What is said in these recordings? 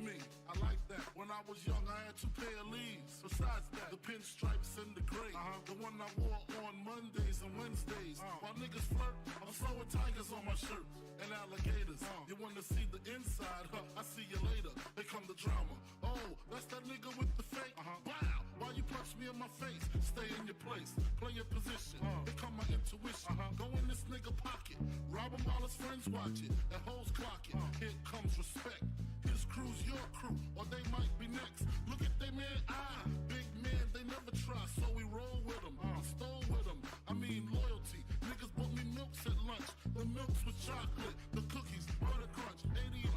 me. I like that. When I was young, I had 2 pair of leaves. Besides that, the pinstripes and the gray. The one I wore on Mondays and Wednesdays. While niggas flirt, I'm throwing tigers on my shirt and alligators. You wanna see the inside? I see you later. Here come the drama. Oh, that's that nigga with the fake. Wow, why you punch me in my face? Stay in your place, play your position. Here come my intuition. Go in this nigga pocket, rob him while his friends watch it. And hoes clock it. Here comes respect. His crew's your crew, or they might be next. Look at they man eye, big man, they never try, so we roll with them. I stole with them. I mean loyalty. Niggas bought me milks at lunch. The milks with chocolate, the cookies, butter crunch, 88.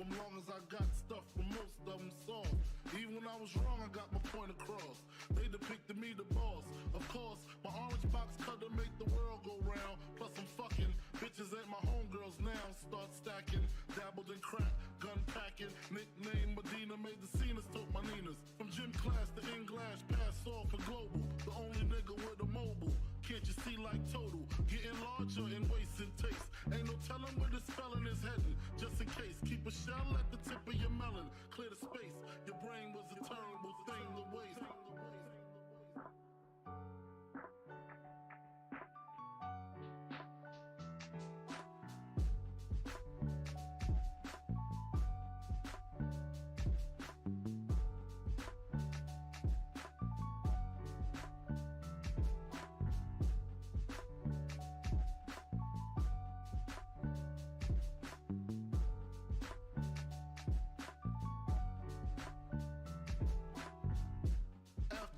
Long as I got stuff for most of them soft. Even when I was wrong, I got my point across. They depicted me the boss. Of course, my orange box cutter make the world go round. Plus I'm fucking bitches ain't my homegirls now. Start stacking, dabbled in crack, gun packing. Nickname Medina, made the scenes, took my Ninas. From gym class to in-glass, pass off for global. The only nigga with a mobile. Can't you see like total? Getting larger in waist and taste. Ain't no telling where this felon is heading. Just in case, keep a shell at the tip of your melon. Clear the space. Your brain was a terrible thing to waste.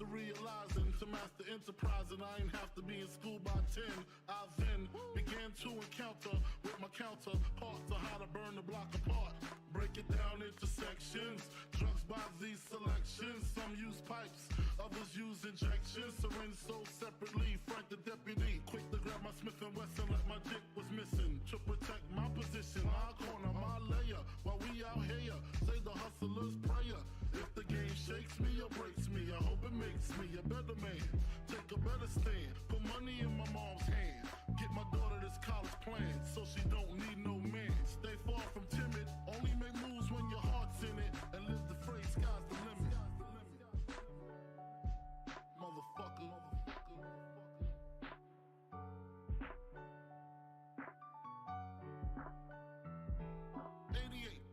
Realizing to master enterprise and I ain't have to be in school by 10. I then began to encounter with my counterparts on how to burn the block apart. Break it down into sections. Drugs by these selections. Some use pipes, others use injections. Syringe sold separately. Frank the deputy, quick to grab my Smith & Wesson like my dick was missing. To protect my position, my corner, my layer. While we out here, say the hustler's prayer. If the game shakes me or breaks me, I hope it makes me a better man. Take a better stand, put money in my mom's hand. Get my daughter this college plan, so she don't need no man. Stay far from timid, only make moves when your heart's in it. And live the phrase, sky's the limit. Motherfucker. 88.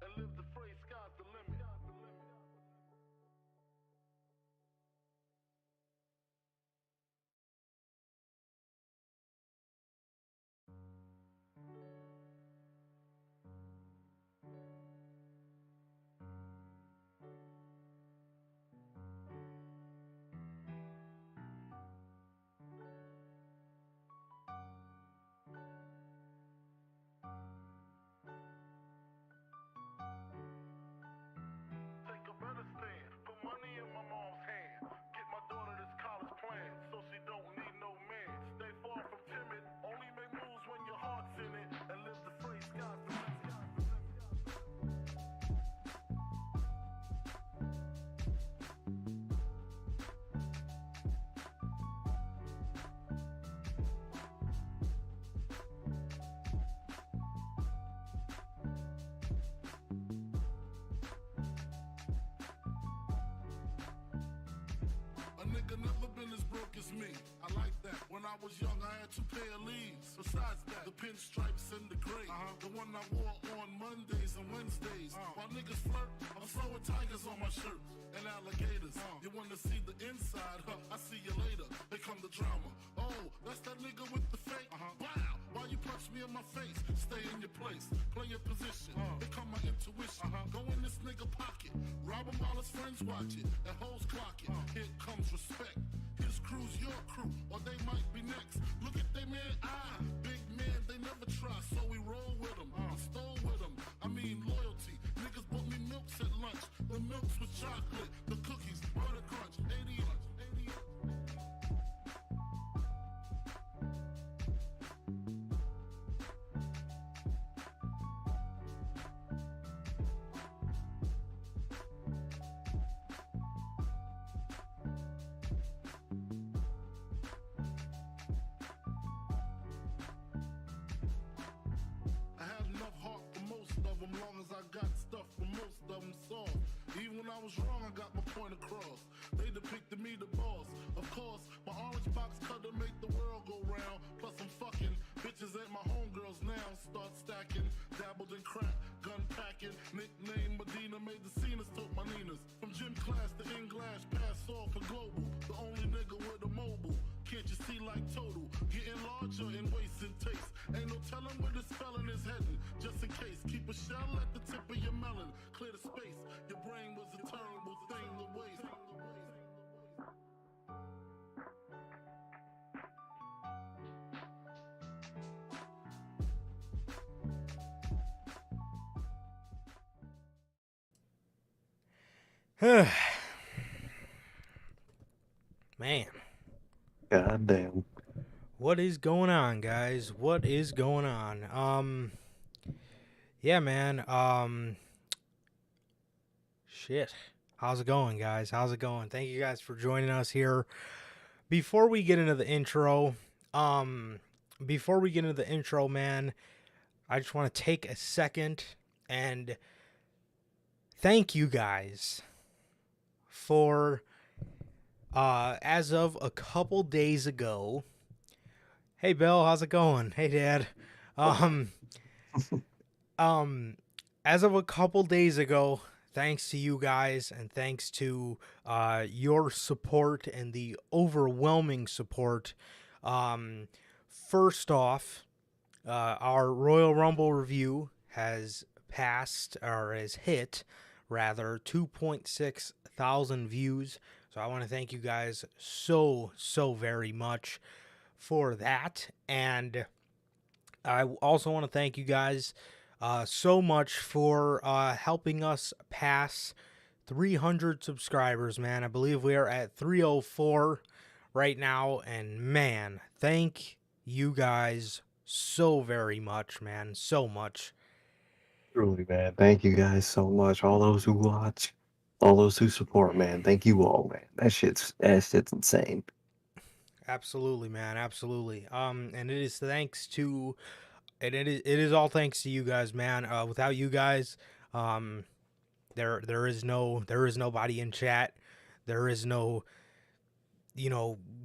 And live the phrase, sky's the limit. Take a better stand, put money in my mom's hand. Get my daughter this college plan, so she don't need no man. Stay far from timid, only make moves when your heart's in it. And live the phrase, sky's the limit. A nigga never been as broke as me. I like that. When I was young, I had 2 pair of leaves. Besides that, the pinstripes and the gray. The one I wore on Mondays and Wednesdays. While niggas flirt, I'm throwing tigers on my shirt and alligators. You wanna see the inside? I see you later. Here come the drama. Oh, that's that nigga with the fake. Wow, why you punch me in my face? Stay in your place, play your position. Here come my intuition. Go in this nigga pocket, rob him while his friends Queens watch it, and hoes clock it. Here comes respect. His crew's your crew, or they might be next. Look at they man, big man, they never try, so we roll with them, stole with them. I mean loyalty. Niggas bought me milks at lunch. The milks with chocolate, the cookies, butter crunch, 80 lunch, 80 lunch. Long as I got stuff for most of them soft. Even when I was wrong, I got my point across. They depicted me the boss. Of course, my orange box cutter make the world go round. Plus I'm fucking bitches ain't my homegirls now. Start stacking, dabbled in crack, gun packing. Nickname Medina, made the scenes, took my Ninas. From gym class to English, pass off for global. The only nigga with a mobile. Can't you see like total? Getting larger in waist and taste. Ain't no telling where this felon is heading. Just in case, keep a shell at the tip of your melon. Clear the space. Your brain was a terrible thing to waste. Man. God damn. What is going on, guys? What is going on? Yeah, man. Shit. How's it going, guys? How's it going? Thank you guys for joining us here. Before we get into the intro, man, I just want to take a second and thank you guys for, as of a couple days ago. Hey, Bill, how's it going? Hey, Dad. As of a couple days ago, thanks to you guys and thanks to your support and the overwhelming support, first off, our Royal Rumble review has passed, or has hit, rather, 2.6 thousand views. So I want to thank you guys so very much for that. And I also want to thank you guys so much for helping us pass 300 subscribers, man. I believe we are at 304 right now, and man, thank you guys so very much, man. So much. Truly, man. Thank you guys so much. All those who watch, all those who support, man. Thank you all, man. That shit's insane. Absolutely, man. Absolutely. And it is thanks to, and it is all thanks to you guys, man. Without you guys, there is nobody in chat. There is no,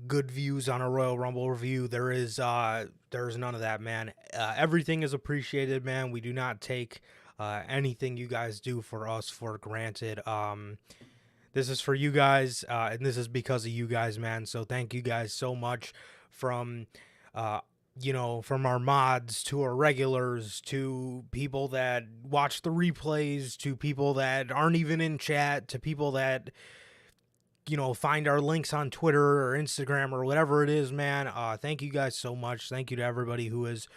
good views on a Royal Rumble review. There's none of that, man. Everything is appreciated, man. We do not take anything you guys do for us for granted. This is for you guys, and this is because of you guys, man. So thank you guys so much, from from our mods to our regulars to people that watch the replays to people that aren't even in chat to people that find our links on Twitter or Instagram or whatever it is, man. Thank you guys so much. Thank you to everybody who has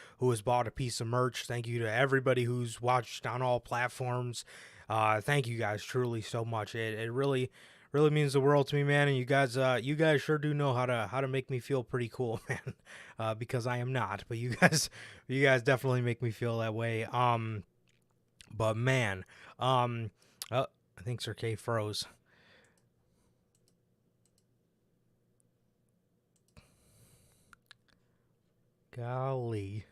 bought a piece of merch. Thank you to everybody who's watched on all platforms. Thank you guys truly so much. It really means the world to me, man. And you guys sure do know how to make me feel pretty cool, man. Because I am not, but you guys definitely make me feel that way. But man, I think Sir K froze. Golly.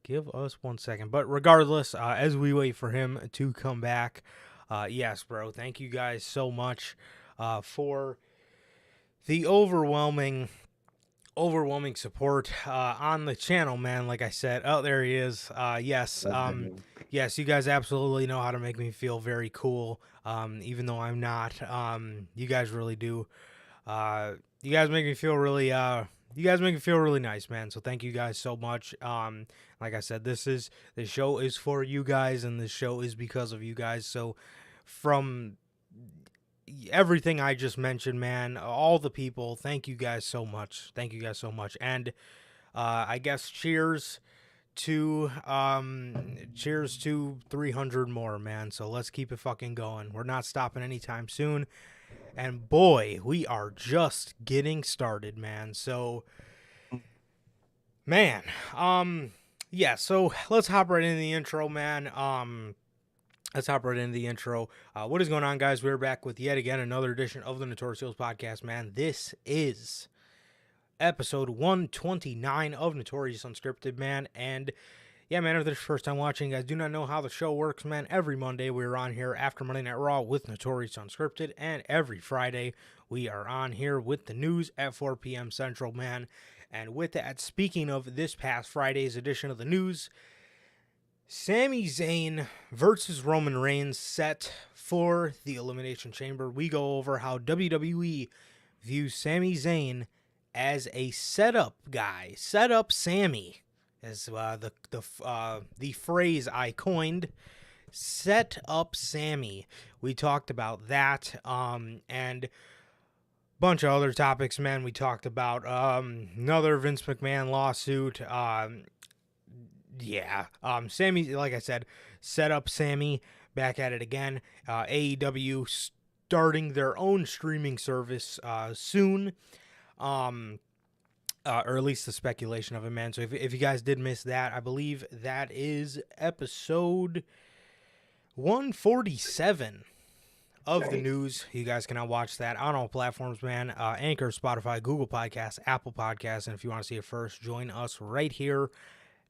Give us 1 second. But regardless, as we wait for him to come back, yes, bro, thank you guys so much for the overwhelming support on the channel, man. Like I said, oh, there he is. Yes, you guys absolutely know how to make me feel very cool, even though I'm not. You guys really do. You guys make me feel really nice, man. So thank you guys so much. Like I said, this show is for you guys, and this show is because of you guys. So from everything I just mentioned, man, all the people, thank you guys so much. Thank you guys so much. And I guess cheers to 300 more, man. So let's keep it fucking going. We're not stopping anytime soon. And boy, we are just getting started, man. So man, yeah, so let's hop right into the intro, man. Let's hop right into the intro. What is going on, guys? We're back with yet again another edition of the Notorious podcast, man. This is episode 129 of Notorious Unscripted, man. And yeah, man, if this is your first time watching, guys, do not know how the show works, man. Every Monday we're on here after Monday Night Raw with Notorious Unscripted, and every Friday we are on here with the news at 4 p.m. Central, man. And with that, speaking of this past Friday's edition of the news, Sami Zayn versus Roman Reigns set for the Elimination Chamber. We go over how WWE views Sami Zayn as a setup guy. Setup Sami is the phrase I coined. Set up Sami. We talked about that and bunch of other topics, man. We talked about another Vince McMahon lawsuit. Sami, like I said, set up Sami, back at it again. AEW starting their own streaming service soon. Or at least the speculation of it, man. So if you guys did miss that, I believe that is episode 147 of the news. You guys can now watch that on all platforms, man. Anchor, Spotify, Google Podcasts, Apple Podcasts. And if you want to see it first, join us right here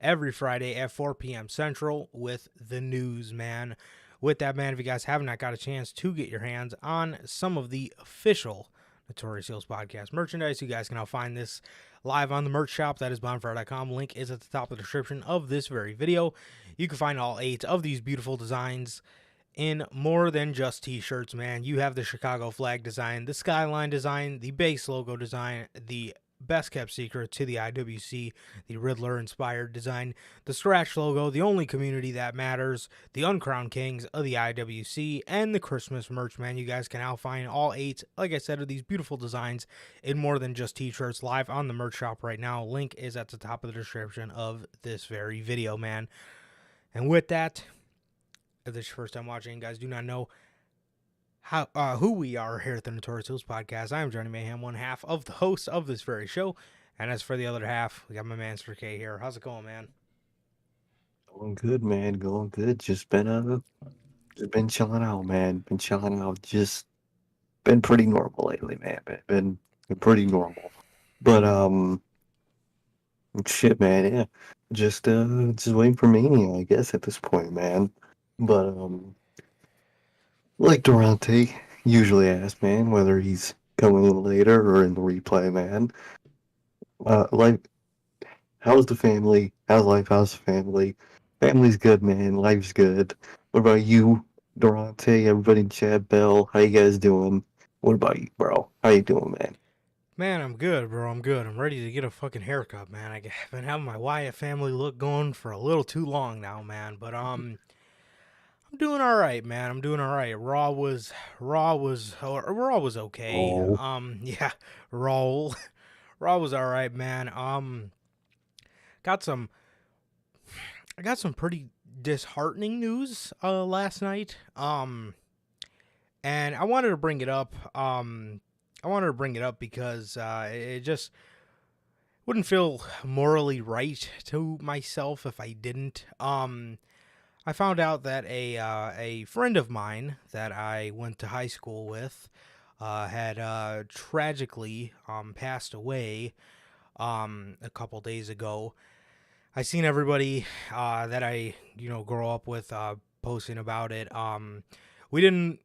every Friday at 4 p.m. Central with the news, man. With that, man, if you guys have not got a chance to get your hands on some of the official Notorious Heels Podcast merchandise, you guys can now find this live on the merch shop. That is bonfire.com. Link is at the top of the description of this very video. You can find all 8 of these beautiful designs in more than just t-shirts, man. You have the Chicago flag design, the skyline design, the base logo design, the best kept secret to the IWC, the Riddler inspired design, the scratch logo, the only community that matters, the uncrowned kings of the IWC, and the Christmas merch, man. You guys can now find all 8, like I said, of these beautiful designs in more than just t-shirts live on the merch shop right now. Link is at the top of the description of this very video, man. And with that, if this is your first time watching, guys, do not know who we are here at the Notorious Heels Podcast. I am Johnny Mayhem, one half of the hosts of this very show. And as for the other half, we got my man Sir K here. How's it going, man? Going good, man. Going good. Just been chilling out, man. Been chilling out. Just been pretty normal lately, man. Been pretty normal. But shit, man. Yeah. Just waiting for Mania, I guess, at this point, man. But like Durante usually asks, man, whether he's coming in later or in the replay, man. Like, how's the family? How's life? How's the family? Family's good, man. Life's good. What about you, Durante? Everybody in chat, Bell? How you guys doing? What about you, bro? How you doing, man? Man, I'm good, bro. I'm good. I'm ready to get a fucking haircut, man. I've been having my Wyatt family look going for a little too long now, man. But I'm doing all right, man. I'm doing all right. Raw was okay. Oh. Yeah, Raw was all right, man. I got some pretty disheartening news last night. And I wanted to bring it up. Because it just wouldn't feel morally right to myself if I didn't. I found out that a friend of mine that I went to high school with had tragically passed away a couple days ago. I seen everybody that I grow up with posting about it. We didn't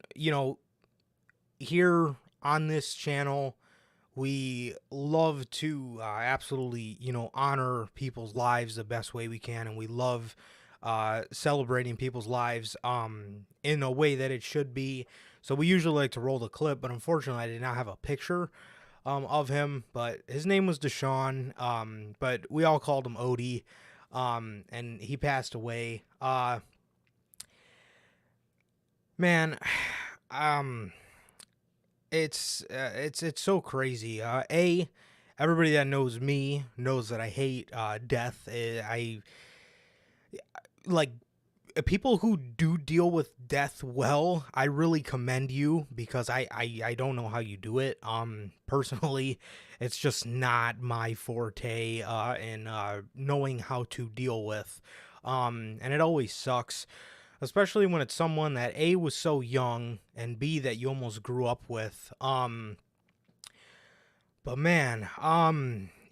here on this channel. We love to absolutely honor people's lives the best way we can, and we love celebrating people's lives in a way that it should be. So we usually like to roll the clip, but unfortunately I did not have a picture of him. But his name was Deshaun, but we all called him Odie, and he passed away. Man, um, it's so crazy. Everybody that knows me knows that I hate death. I like people who do deal with death well. I really commend you because I don't know how you do it. Personally, it's just not my forte in knowing how to deal with. And it always sucks, especially when it's someone that A was so young and B that you almost grew up with. But man,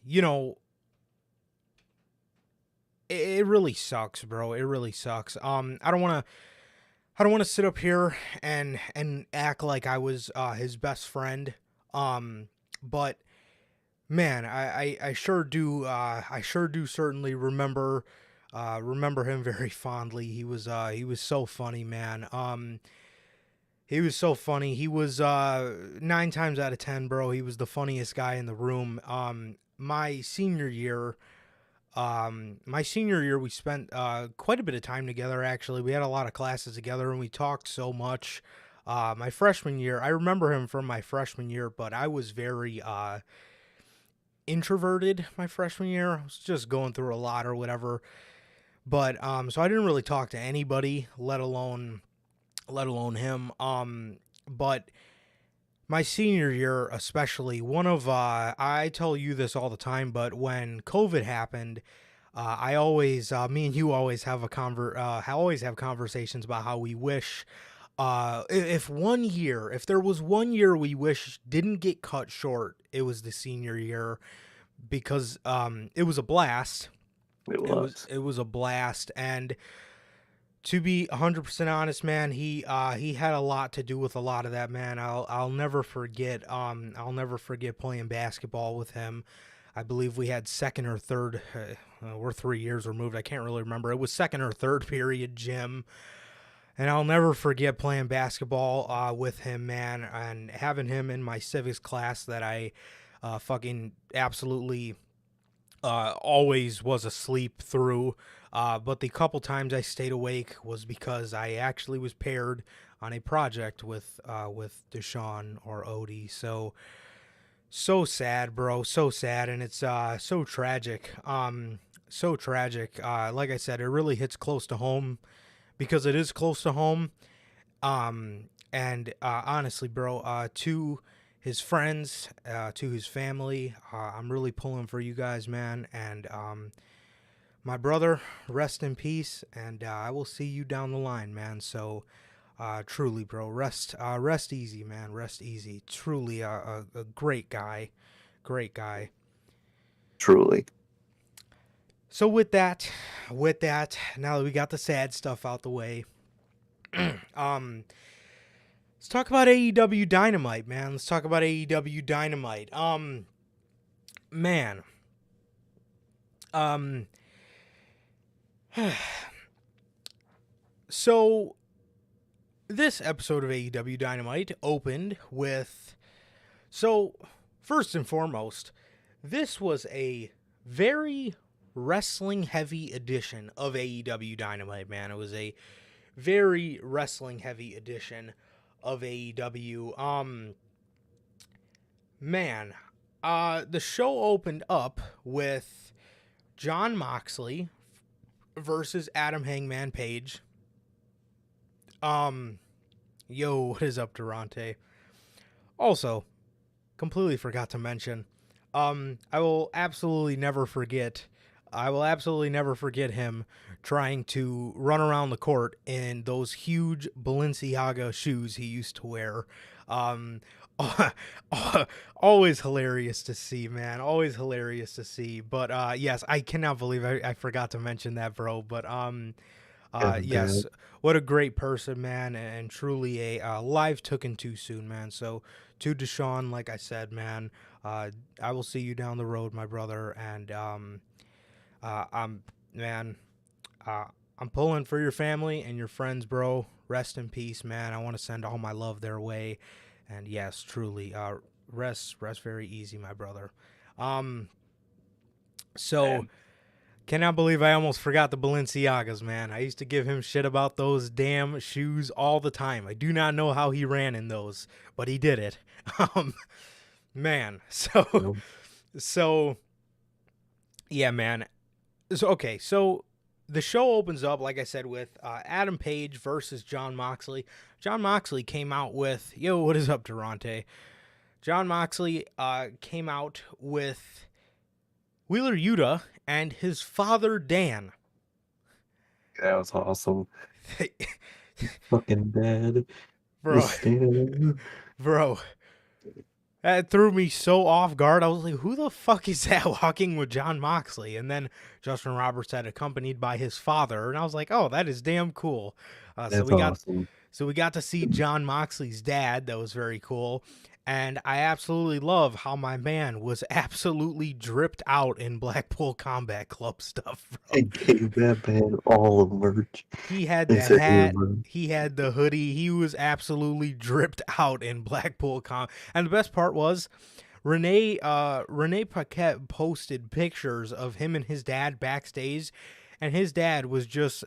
you know, it really sucks, bro. It really sucks. I don't want to sit up here and act like I was his best friend. But man, I sure do I sure do certainly remember him very fondly. He was so funny, man. He was so funny. He was 9 times out of 10, bro. He was the funniest guy in the room. My senior year, we spent quite a bit of time together. Actually, we had a lot of classes together, and we talked so much. My freshman year, I remember him from my freshman year, but I was very introverted my freshman year. I was just going through a lot or whatever. But so I didn't really talk to anybody, let alone him. But my senior year, especially, I tell you this all the time, but when COVID happened, I always, me and you always have always have conversations about how we wish, if there was one year we wish didn't get cut short, it was the senior year because, it was a blast. It was. It was a blast, and to be 100% honest, man, he had a lot to do with a lot of that, man. I'll never forget playing basketball with him. I believe we had second or third we're 3 years removed. I can't really remember. It was second or third period gym. And I'll never forget playing basketball with him, man, and having him in my civics class that I fucking absolutely always was asleep through. But the couple times I stayed awake was because I actually was paired on a project with Deshaun or Odie. So sad, bro. So sad, and it's so tragic. So tragic. Like I said, it really hits close to home because it is close to home. And honestly, bro, to his friends, to his family, I'm really pulling for you guys, man. And my brother, rest in peace, and I will see you down the line, man. So, truly, bro, rest easy, man. Rest easy. Truly, a great guy, great guy. Truly. So with that, now that we got the sad stuff out the way, um, let's talk about AEW Dynamite, man. Let's talk about AEW Dynamite. Man, um, so this episode of AEW Dynamite opened with. So, first and foremost, this was a very wrestling heavy edition of AEW Dynamite, man. It was a very wrestling heavy edition of AEW. Man, the show opened up with Jon Moxley versus Adam Hangman Page. Yo, what is up, Durante? Also, completely forgot to mention, I will absolutely never forget him trying to run around the court in those huge Balenciaga shoes he used to wear. Um, always hilarious to see, man. Always hilarious to see. But yes, I cannot believe I forgot to mention that, bro. But yes, what a great person, man, and truly a life taken too soon, man. So to Deshaun, like I said, man, I will see you down the road, my brother, and I'm man, uh, I'm pulling for your family and your friends, bro. Rest in peace, man. I want to send all my love their way, and yes, truly, rest very easy, my brother. So. Man. Cannot believe I almost forgot the Balenciagas, man. I used to give him shit about those damn shoes all the time. I do not know how he ran in those, but he did it. Um, man. So, so yeah, man. So, okay, so the show opens up, like I said, with Adam Page versus Jon Moxley. Jon Moxley came out with, yo, what is up, Durante? Jon Moxley came out with Wheeler Yuta and his father, Dan. That was awesome. Fucking dad. Bro, Just standing there. bro. That threw me so off guard. I was like, who the fuck is that walking with Jon Moxley? And then Justin Roberts had accompanied by his father. And I was like, oh, that is damn cool. That's awesome. So we got to see Jon Moxley's dad. That was very cool. And I absolutely love how my man was absolutely dripped out in Blackpool Combat Club stuff, bro. I gave that man all the merch. He had the hat. He had the hoodie. He was absolutely dripped out in Blackpool Combat. And the best part was Renee Paquette posted pictures of him and his dad backstage. And his dad was just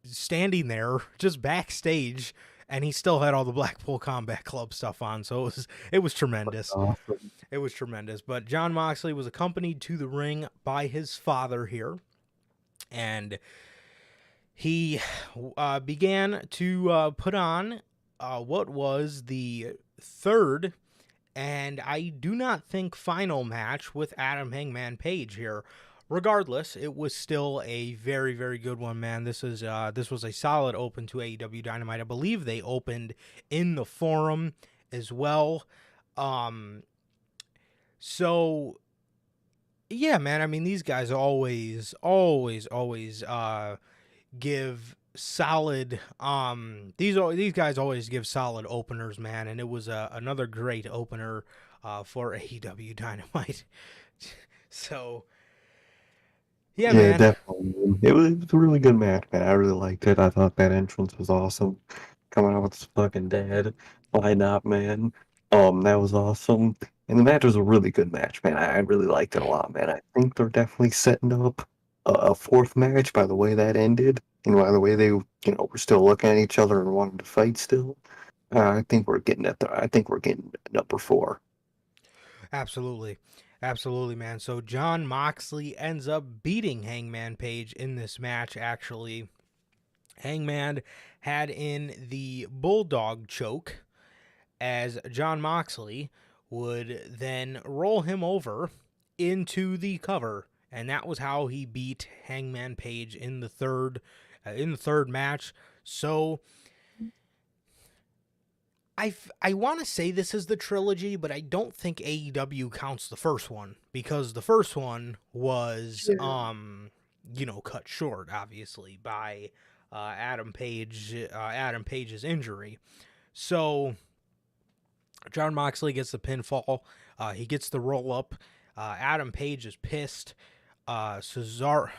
standing there, just backstage, and he still had all the Blackpool Combat Club stuff on, so it was tremendous. Awesome. It was tremendous. But Jon Moxley was accompanied to the ring by his father here, and he began to put on what was the third, and I do not think final match with Adam Hangman Page here. Regardless, it was still a very, very good one, man. This was a solid open to AEW Dynamite. I believe they opened in the Forum as well. So yeah, man. I mean, these guys always give solid. These guys always give solid openers, man. And it was another great opener for AEW Dynamite. So. Yeah, man. Definitely. It was a really good match, man. I really liked it. I thought that entrance was awesome. Coming out with his fucking dad. Why not, man? That was awesome. And the match was a really good match, man. I really liked it a lot, man. I think they're definitely setting up a fourth match by the way that ended. And by the way they, were still looking at each other and wanting to fight still. I think we're getting number 4. Absolutely. Absolutely, man. So Jon Moxley ends up beating Hangman Page in this match, actually. Hangman had in the Bulldog choke as Jon Moxley would then roll him over into the cover. And that was how he beat Hangman Page in the third match. So I want to say this is the trilogy, but I don't think AEW counts the first one because the first one was, cut short, obviously, by Adam Page's injury. So Jon Moxley gets the pinfall. He gets the roll up. Adam Page is pissed. Claudio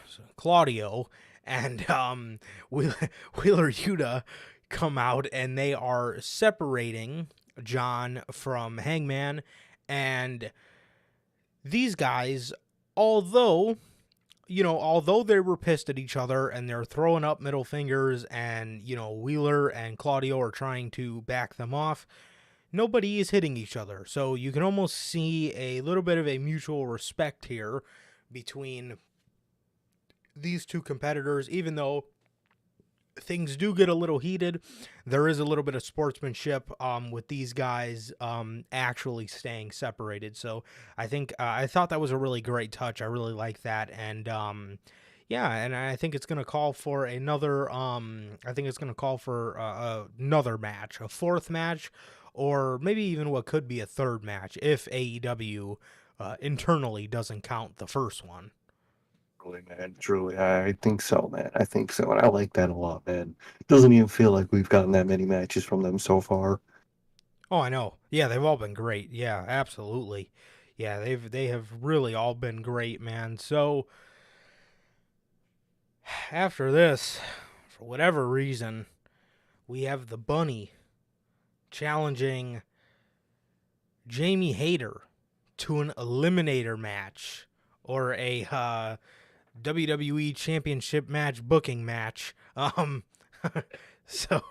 and Wheeler Yuta come out and they are separating Jon from Hangman, and these guys, although they were pissed at each other and they're throwing up middle fingers and Wheeler and Claudio are trying to back them off, nobody is hitting each other. So you can almost see a little bit of a mutual respect here between these two competitors. Even though things do get a little heated, there is a little bit of sportsmanship with these guys actually staying separated. So I thought that was a really great touch. I really like that. And and I think it's going to call for another another match, a fourth match, or maybe even what could be a third match if AEW internally doesn't count the first one. Truly, man. Truly. I think so, man. I think so. And I like that a lot, man. It doesn't even feel like we've gotten that many matches from them so far. Oh, I know. Yeah, they've all been great. Yeah, absolutely. Yeah, they have really all been great, man. So after this, for whatever reason, we have the Bunny challenging Jamie Hayter to an eliminator match, or a WWE Championship match booking match. So,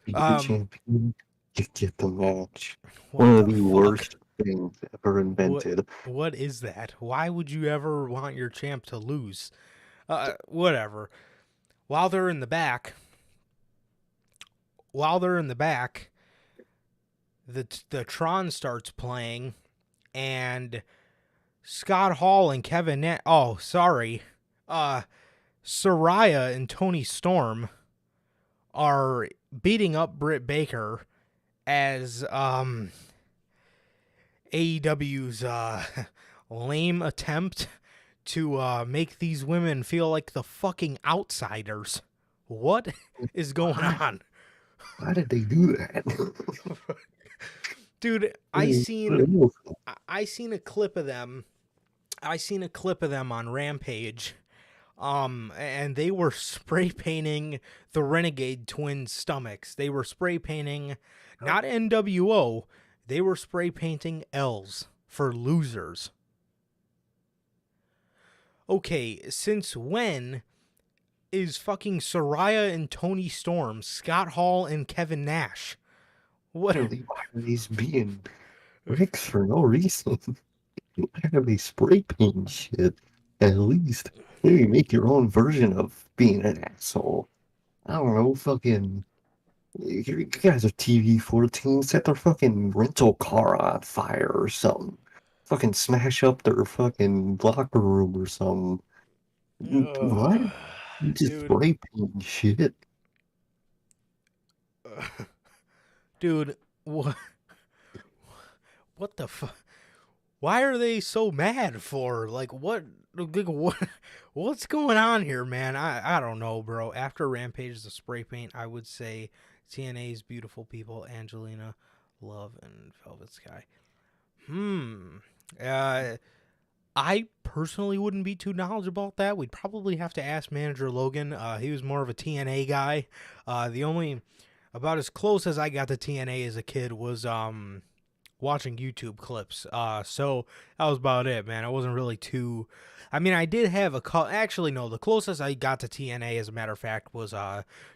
Be the um, champion, you get the match. what One of the the fuck? worst things ever What invented. what is that? Why would you ever want your champ to lose? Whatever. While they're in the back, while they're in the back, the Tron starts playing, and Scott Hall and Soraya and Tony Storm are beating up Britt Baker as AEW's lame attempt to make these women feel like the fucking outsiders. What is going on? Why did they do that? Dude, I seen a clip of them. I seen a clip of them on Rampage. And they were spray painting the Renegade Twins' stomachs. They were spray painting not NWO, they were spray painting L's for losers. Okay, since when is fucking Soraya and Tony Storm, Scott Hall and Kevin Nash? What? Why are these being bricks for no reason? Why are they spray paint shit? At least maybe make your own version of being an asshole. I don't know, fucking. You guys are TV 14. Set their fucking rental car on fire or something. Fucking smash up their fucking locker room or something. What? You just Dude. spray paint shit. Dude, what the fuck? Why are they so mad for? Like, what's going on here, man? I don't know, bro. After Rampage, the spray paint, I would say TNA's Beautiful People, Angelina, Love, and Velvet Sky. I personally wouldn't be too knowledgeable about that. We'd probably have to ask manager Logan. He was more of a TNA guy. The only about as close as I got to TNA as a kid was watching YouTube clips. So that was about it, man. I wasn't really too. I mean, I did have actually, no, the closest I got to TNA, as a matter of fact, was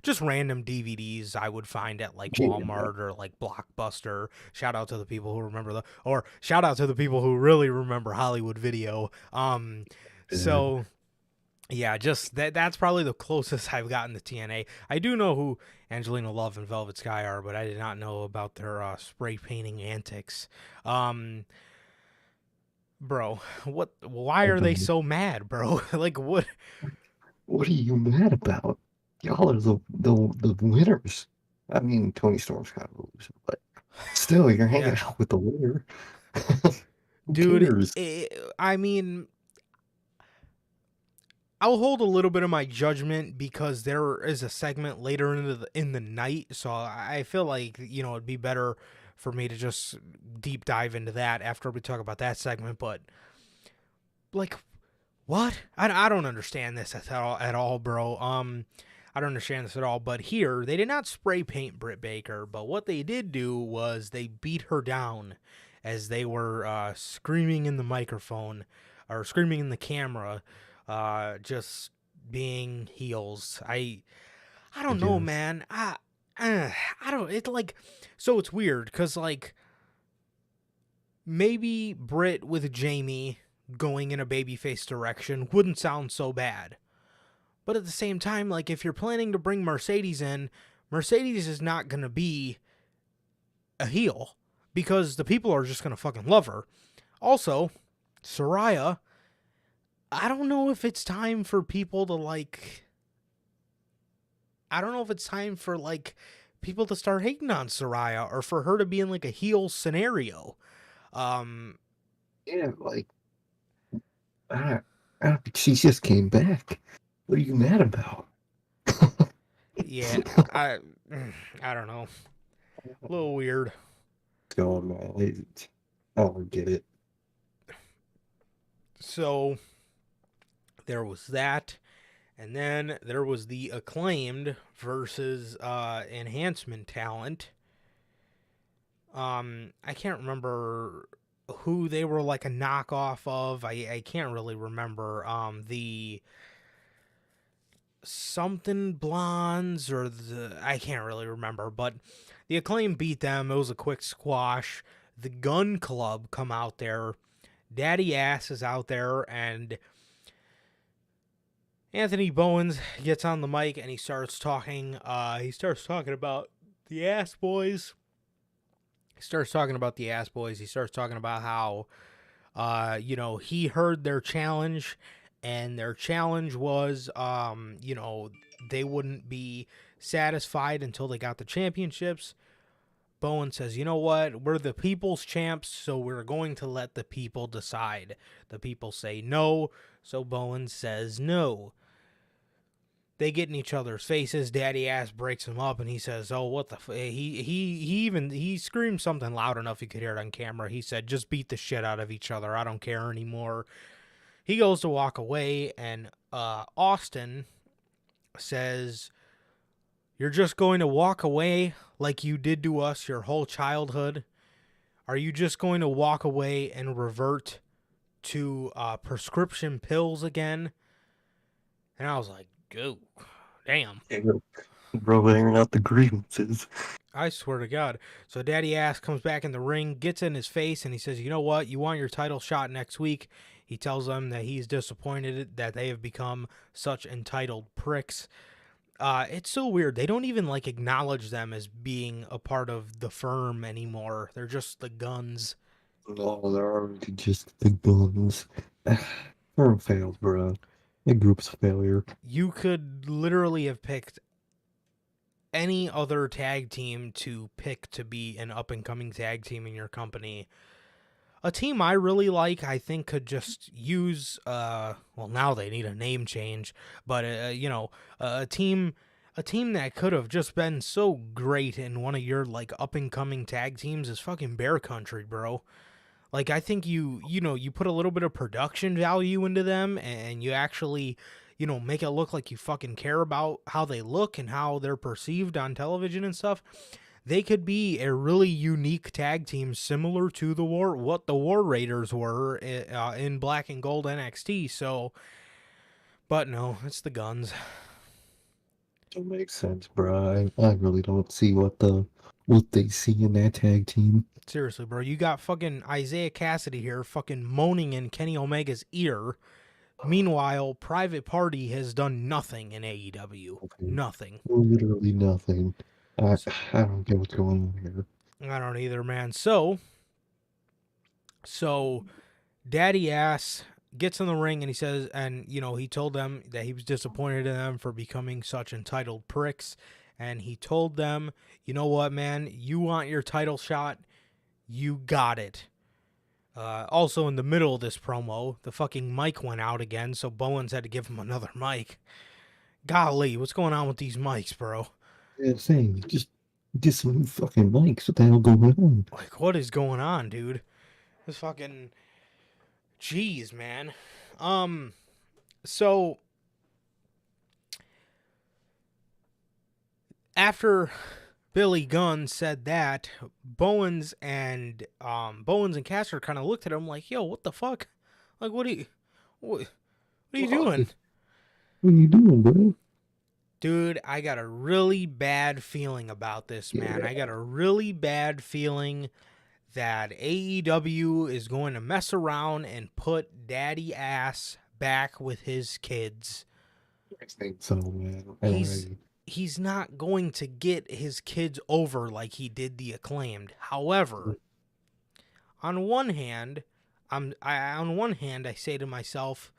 just random DVDs I would find at like Walmart or like Blockbuster. Shout out to the people who remember or shout out to the people who really remember Hollywood Video. So yeah, just that's probably the closest I've gotten to TNA. I do know who Angelina Love and Velvet Sky are, but I did not know about their spray painting antics. Bro, why are they so mad, bro? Like, what? What are you mad about? Y'all are the winners. I mean, Tony Storm's kind of a loser, but still, you're hanging out with the winner. Who Dude, cares? I mean, I'll hold a little bit of my judgment because there is a segment later in the night, so I feel like, you know, it'd be better for me to just deep dive into that after we talk about that segment. But like, what? I don't understand this at all, bro. I don't understand this at all. But here, they did not spray paint Britt Baker, but what they did do was they beat her down as they were screaming in the microphone or screaming in the camera. Just being heels. I don't know, man. I don't. It's like, so it's weird because like maybe Britt with Jamie going in a babyface direction wouldn't sound so bad, but at the same time, like if you're planning to bring Mercedes in, Mercedes is not gonna be a heel because the people are just gonna fucking love her. Also, Soraya, I don't know if it's time for people to like. I don't know if it's time for like people to start hating on Soraya or for her to be in like a heel scenario. Yeah, like she just came back. What are you mad about? Yeah, I don't know. A little weird. What's going on? I don't get it. So there was that, and then there was the Acclaimed versus Enhancement Talent. I can't remember who they were like a knockoff of. I can't really remember. The something blondes or I can't really remember, but the Acclaim beat them. It was a quick squash. The Gun Club come out there. Daddy Ass is out there, and Anthony Bowens gets on the mic and he starts talking. He starts talking about the Ass Boys. He starts talking about how, he heard their challenge, and their challenge was, they wouldn't be satisfied until they got the championships. Bowen says, you know what? We're the people's champs, so we're going to let the people decide. The people say no, so Bowen says no. They get in each other's faces. Daddy Ass breaks him up, and he says, "Oh, what the?" He screamed something loud enough you could hear it on camera. He said, "Just beat the shit out of each other. I don't care anymore." He goes to walk away, and Austin says, "You're just going to walk away like you did to us your whole childhood? Are you just going to walk away and revert to prescription pills again?" And I was like, "Go, damn." Bro, airing out the grievances. I swear to God. So Daddy Ass comes back in the ring, gets in his face, and he says, "You know what? You want your title shot next week." He tells them that he's disappointed that they have become such entitled pricks. It's so weird. They don't even acknowledge them as being a part of the firm anymore. They're just the Guns. No, they're already just the Guns. Firm failed, bro. The group's a failure. You could literally have picked any other tag team to pick to be an up-and-coming tag team in your company. A team I really like, I think, could just use, now they need a name change, but, a team that could have just been so great in one of your, up-and-coming tag teams is fucking Bear Country, bro. I think you put a little bit of production value into them, and you actually, make it look like you fucking care about how they look and how they're perceived on television and stuff. They could be a really unique tag team, similar to what the War Raiders were in Black and Gold NXT. So, but no, it's the Guns. Don't make sense, bro. I really don't see what they see in that tag team. Seriously, bro, you got fucking Isaiah Cassidy here fucking moaning in Kenny Omega's ear. Meanwhile, Private Party has done nothing in AEW. Okay. Nothing. Literally nothing. I don't get what's going on here. I don't either, man. So Daddy Ass gets in the ring and he says, and he told them that he was disappointed in them for becoming such entitled pricks. And he told them, "You know what, man? You want your title shot? You got it." Also, in the middle of this promo, the fucking mic went out again, so Bowens had to give him another mic. Golly, what's going on with these mics, bro? Yeah, same. Just get some new fucking mics. What the hell going on? What is going on, dude? This fucking... Jeez, man. So... After Billy Gunn said that, Bowens and Caster kind of looked at him like, "Yo, what the fuck? What are you doing?" What are you doing, bro? Dude, I got a really bad feeling about this, man. Yeah. I got a really bad feeling that AEW is going to mess around and put Daddy Ass back with his kids. I think so, man. He's not going to get his kids over like he did the Acclaimed. However, on one hand, I say to myself,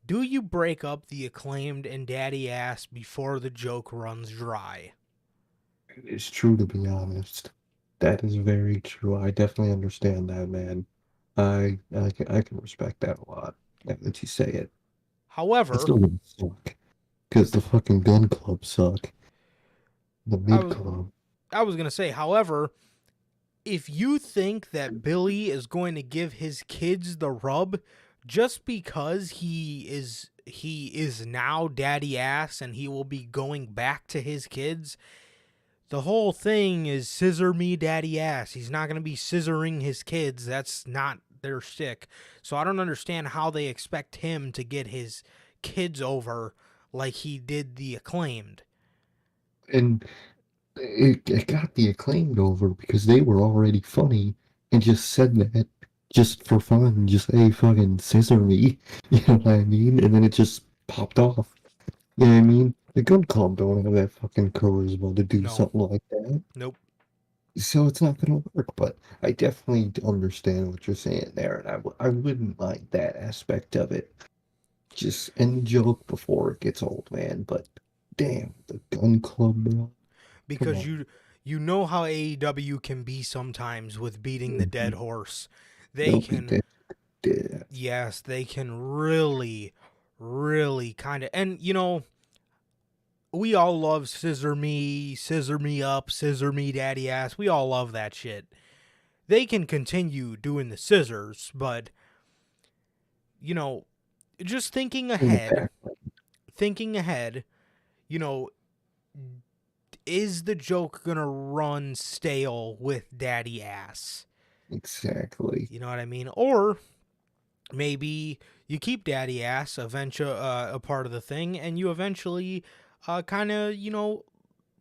do you break up the Acclaimed and Daddy Ass before the joke runs dry? It's true, to be honest. That is very true. I definitely understand that, man. I can respect that a lot, now that you say it. However, It still doesn't suck. Because the fucking Gun Club suck. The Mid Club. I was going to say, however, if you think that Billy is going to give his kids the rub just because he is now Daddy Ass and he will be going back to his kids, the whole thing is scissor me daddy ass. He's not going to be scissoring his kids. That's not their shtick. So I don't understand how they expect him to get his kids over like he did the Acclaimed. And it got the Acclaimed over because they were already funny and just said that just for fun, just hey fucking scissor me, you know what I mean? And then it just popped off. You know what I mean? The Gun Club don't have that fucking charisma to do No. something like that. Nope. So it's not gonna work. But I definitely understand what you're saying there, and I wouldn't mind that aspect of it. Just end joke before it gets old, man. But damn, the Gun Club, bro. Because you know how AEW can be sometimes with beating the dead horse. They can, yes, they can really, really kind of, and you know, we all love scissor me up, scissor me daddy ass. We all love that shit. They can continue doing the scissors, but you know, just thinking ahead, you know, is the joke gonna run stale with daddy ass? Exactly. You know what I mean? Or maybe you keep daddy ass eventually a part of the thing, and you eventually kind of, you know,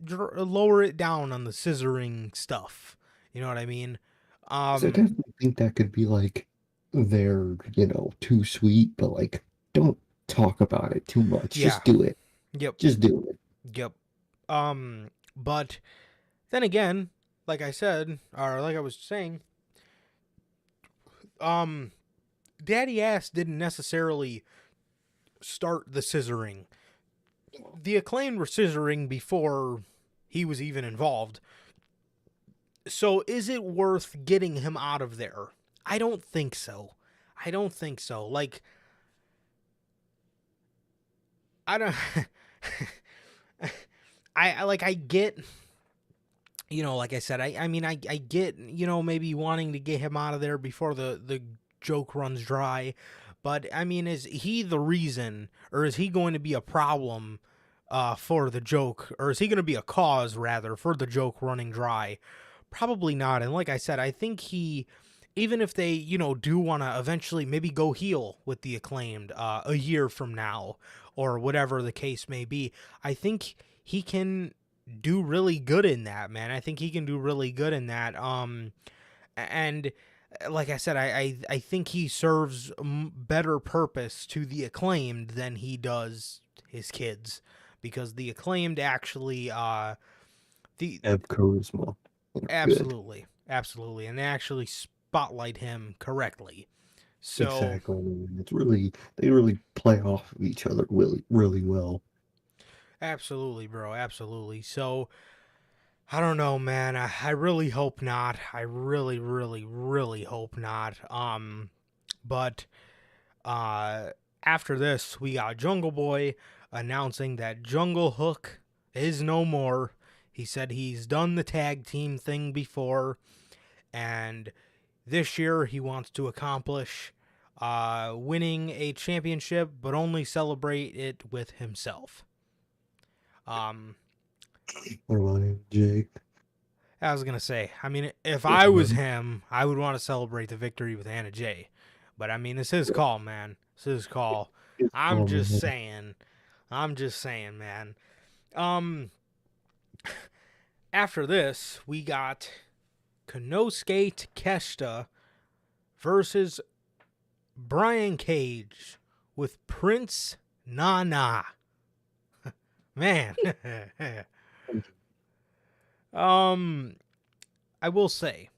lower it down on the scissoring stuff. You know what I mean? So I definitely think that could be like they're, you know, too sweet, but like don't talk about it too much. Yeah. Just do it. Yep. Just do it. Yep. But then again, like I said, or like I was saying, daddy ass didn't necessarily start the scissoring. The Acclaimed were scissoring before he was even involved. So is it worth getting him out of there? I don't think so. Like, I don't... I get, you know, like I said, I mean, I get, you know, maybe wanting to get him out of there before the joke runs dry. But, I mean, is he the reason, or is he going to be a problem for the joke, or is he going to be a cause, rather, for the joke running dry? Probably not. And like I said, I think he, even if they, you know, do want to eventually maybe go heel with the Acclaimed a year from now, or whatever the case may be, I think he can do really good in that, man. I think he can do really good in that. And like I said, I think he serves better purpose to the Acclaimed than he does his kids, because the Acclaimed actually have charisma. Absolutely. And they actually spotlight him correctly. So exactly. It's really, they really play off of each other really, really well. Absolutely, bro. Absolutely. So I don't know, man. I really hope not. I really, really, really hope not. But after this, we got Jungle Boy announcing that Jungle Hook is no more. He said he's done the tag team thing before, and this year he wants to accomplish winning a championship, but only celebrate it with himself. What about him, Jake? I was gonna say, I mean, if I was him, I would want to celebrate the victory with Anna Jay. But I mean, it's his call, man. It's his call. I'm just saying, man. After this, we got Konosuke Takeshita versus Brian Cage with Prince Nana. Man. I will say,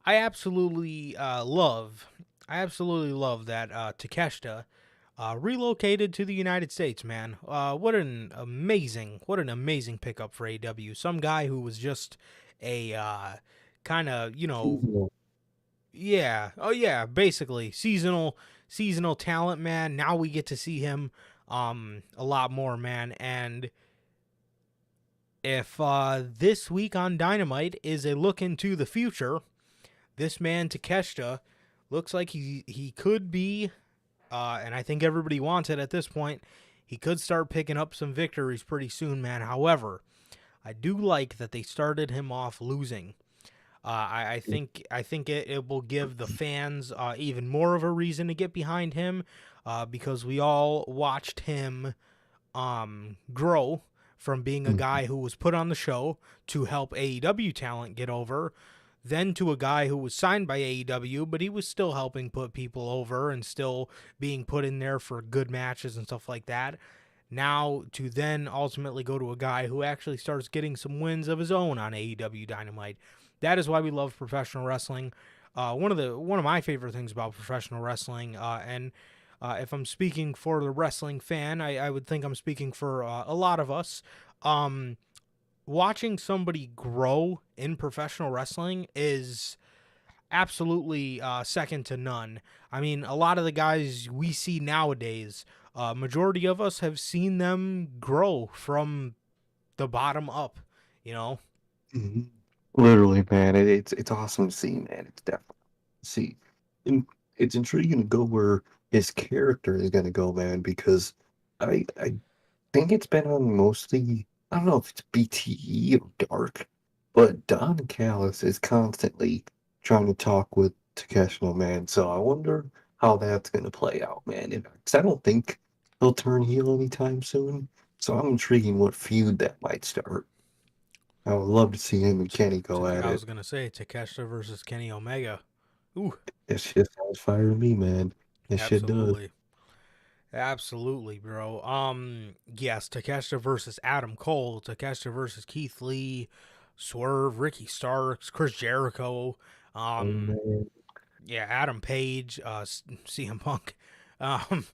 I absolutely love that Takeshita relocated to the United States, man. What an amazing pickup for AEW. Some guy who was just a kind of, you know, yeah, basically seasonal talent, man. Now we get to see him a lot more, man. And if this week on Dynamite is a look into the future, this man Takeshita looks like he could be, and I think everybody wants it at this point, he could start picking up some victories pretty soon, man. However, I do like that they started him off losing. I think it will give the fans even more of a reason to get behind him, because we all watched him grow from being a guy who was put on the show to help AEW talent get over, then to a guy who was signed by AEW, but he was still helping put people over and still being put in there for good matches and stuff like that. Now to then ultimately go to a guy who actually starts getting some wins of his own on AEW Dynamite. That is why we love professional wrestling. One of my favorite things about professional wrestling, and if I'm speaking for the wrestling fan, I would think I'm speaking for a lot of us. Watching somebody grow in professional wrestling is absolutely second to none. I mean, a lot of the guys we see nowadays, majority of us have seen them grow from the bottom up, you know? Mhm. Literally, man, it's awesome to see, man. It's definitely see, and it's intriguing to go where his character is gonna go, man, because I think it's been on mostly, I don't know if it's BTE or Dark, but Don Callis is constantly trying to talk with Takeshita, man. So I wonder how that's gonna play out, man. Because I don't think he'll turn heel anytime soon. So I'm intriguing what feud that might start. I would love to see him and Kenny go at I it. was gonna say Takeshita versus Kenny Omega. Ooh, That shit sounds fire to me, man. That shit does. absolutely. Absolutely, bro. Yes, Takeshita versus Adam Cole, Takeshita versus Keith Lee, Swerve, Ricky Starks, Chris Jericho, Oh um, man. yeah, Adam Page, CM Punk. Um,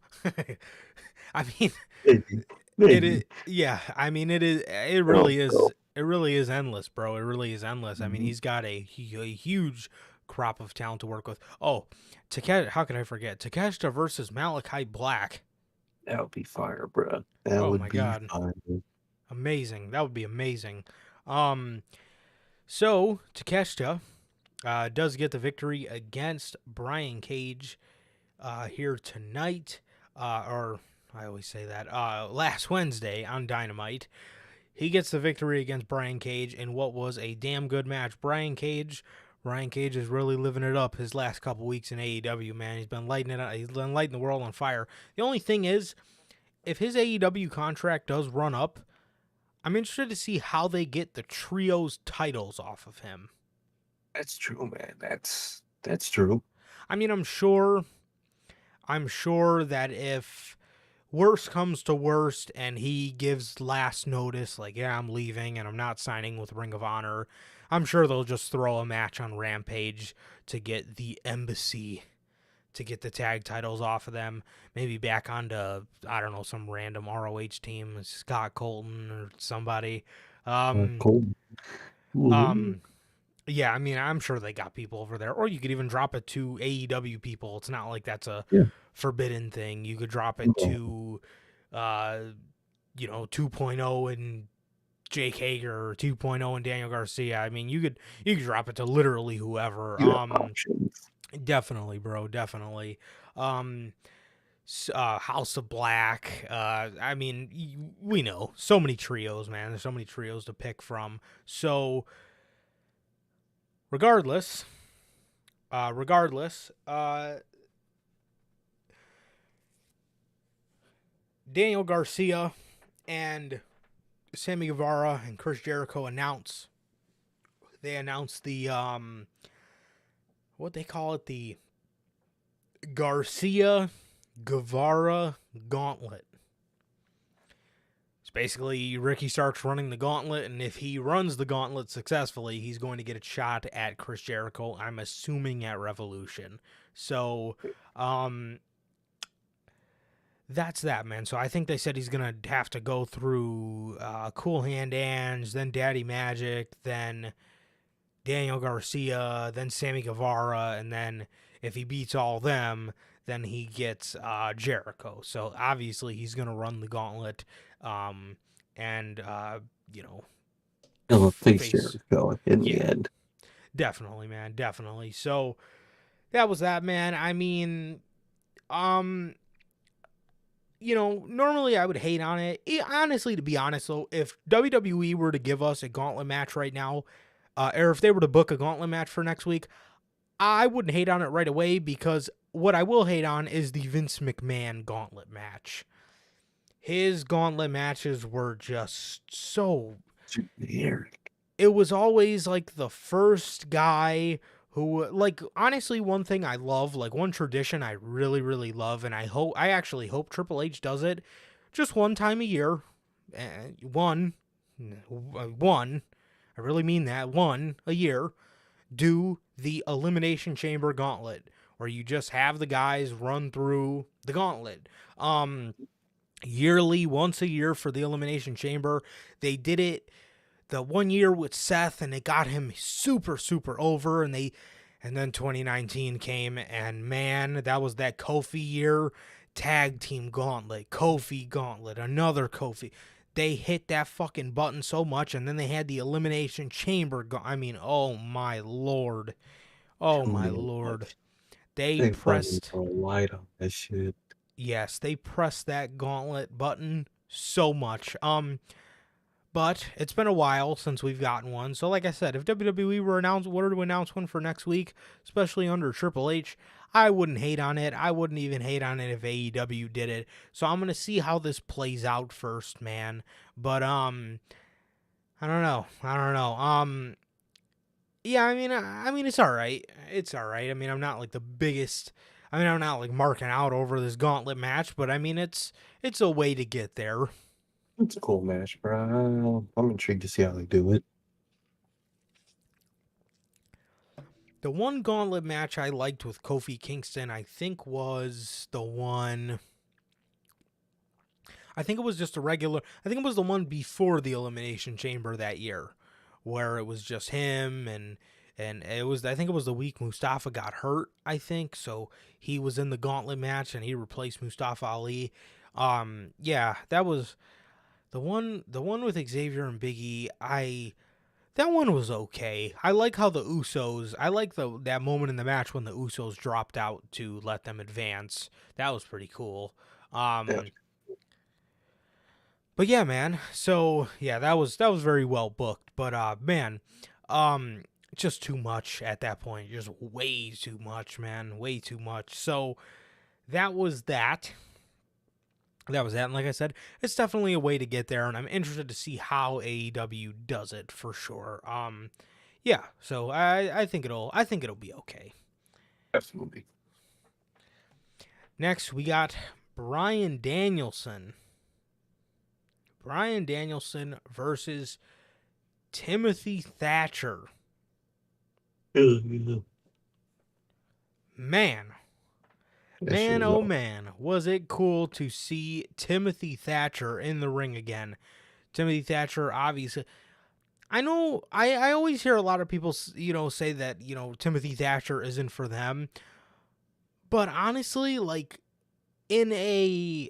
I mean, Maybe. it is, Maybe. yeah, I mean, it Go, really is, go. it really is endless, bro. It really is endless. I mean, Mhm. he's got a huge crop of talent to work with. Oh, Takeshita, how could I forget? Takeshita versus Malachi Black. That would be fire, bro. That Oh would my be God. fire. Amazing. That would be amazing. Um, so Takeshita does get the victory against Brian Cage here tonight, or I always say that last Wednesday on Dynamite. He gets the victory against Brian Cage in what was a damn good match. Brian Cage is really living it up his last couple weeks in AEW. Man, he's been lighting it up. He's been lighting the world on fire. The only thing is, if his AEW contract does run up, I'm interested to see how they get the trios titles off of him. That's true, man. That's true. I mean, I'm sure that if worst comes to worst and he gives last notice, like, yeah, I'm leaving and I'm not signing with Ring of Honor, I'm sure they'll just throw a match on Rampage to get the Embassy, to get the tag titles off of them, maybe back onto, I don't know, some random ROH team, Scott Colton or somebody. Um, Cool. Ooh. um, Yeah, I mean, I'm sure they got people over there. Or you could even drop it to AEW people. It's not like that's a Yeah. forbidden thing. You could drop it No. to, 2.0 and Jake Hager or 2.0 and Daniel Garcia. I mean, you could drop it to literally whoever. You have options. Definitely, bro, definitely. Um, House of Black. I mean, we know so many trios, man. There's so many trios to pick from. So, regardless, Daniel Garcia and Sammy Guevara and Chris Jericho announced the what they call it, the Garcia Guevara Gauntlet. It's basically Ricky Starks running the gauntlet, and if he runs the gauntlet successfully, he's going to get a shot at Chris Jericho, I'm assuming at Revolution. So, that's that, man. So I think they said he's going to have to go through Cool Hand Ange, then Daddy Magic, then Daniel Garcia, then Sammy Guevara, and then if he beats all them, then he gets Jericho. So obviously he's going to run the gauntlet, and He'll face face. Jericho in the Yeah, end. definitely, man, definitely. So that was that, man. I mean, um, normally I would hate on it. Honestly, to be honest, though, if WWE were to give us a gauntlet match right now, or if they were to book a gauntlet match for next week, I wouldn't hate on it right away, because what I will hate on is the Vince McMahon gauntlet match. His gauntlet matches were just so... It was always like the first guy who, like, honestly, one thing I love, like one tradition I really, really love, and I actually hope Triple H does it just one time a year. One, I really mean that, one a year. Do the Elimination Chamber gauntlet, where you just have the guys run through the gauntlet. Yearly, once a year for the Elimination Chamber. They did it the 1 year with Seth, and it got him super, super over, and then 2019 came, and man, that was that Kofi year. Tag team gauntlet, Kofi gauntlet, another Kofi. They hit that fucking button so much, and then they had the Elimination Chamber. Oh my lord. Oh my lord. They pressed a light on that shit. Yes, they pressed that gauntlet button so much. But it's been a while since we've gotten one. So like I said, if WWE were to announce one for next week, especially under Triple H, I wouldn't hate on it. I wouldn't even hate on it if AEW did it. So I'm going to see how this plays out first, man. But I don't know. Yeah, I mean it's all right. It's all right. I mean, I'm not like the biggest, I'm not like marking out over this gauntlet match, but I mean it's a way to get there. It's a cool match, bro. I'm intrigued to see how they do it. The one gauntlet match I liked with Kofi Kingston, I think was the one... I think it was just a regular... I think it was the one before the Elimination Chamber that year, where it was just him, and it was... I think it was the week Mustafa got hurt, I think, so he was in the gauntlet match, and he replaced Mustafa Ali. Yeah, that was... The one with Xavier and Big E, that one was okay. I like how the Usos, I like that moment in the match when the Usos dropped out to let them advance. That was pretty cool. But yeah, man. So yeah, that was very well booked. But man, just too much at that point. Just way too much, man. Way too much. So that was that. And like I said, it's definitely a way to get there, and I'm interested to see how AEW does it for sure. Yeah, so I think it'll be okay. Definitely. Next, we got Bryan Danielson. Bryan Danielson versus Timothy Thatcher. Man, oh man, was it cool to see Timothy Thatcher in the ring again. Timothy Thatcher, obviously, I know, I always hear a lot of people, say that, Timothy Thatcher isn't for them. But honestly, like, in a,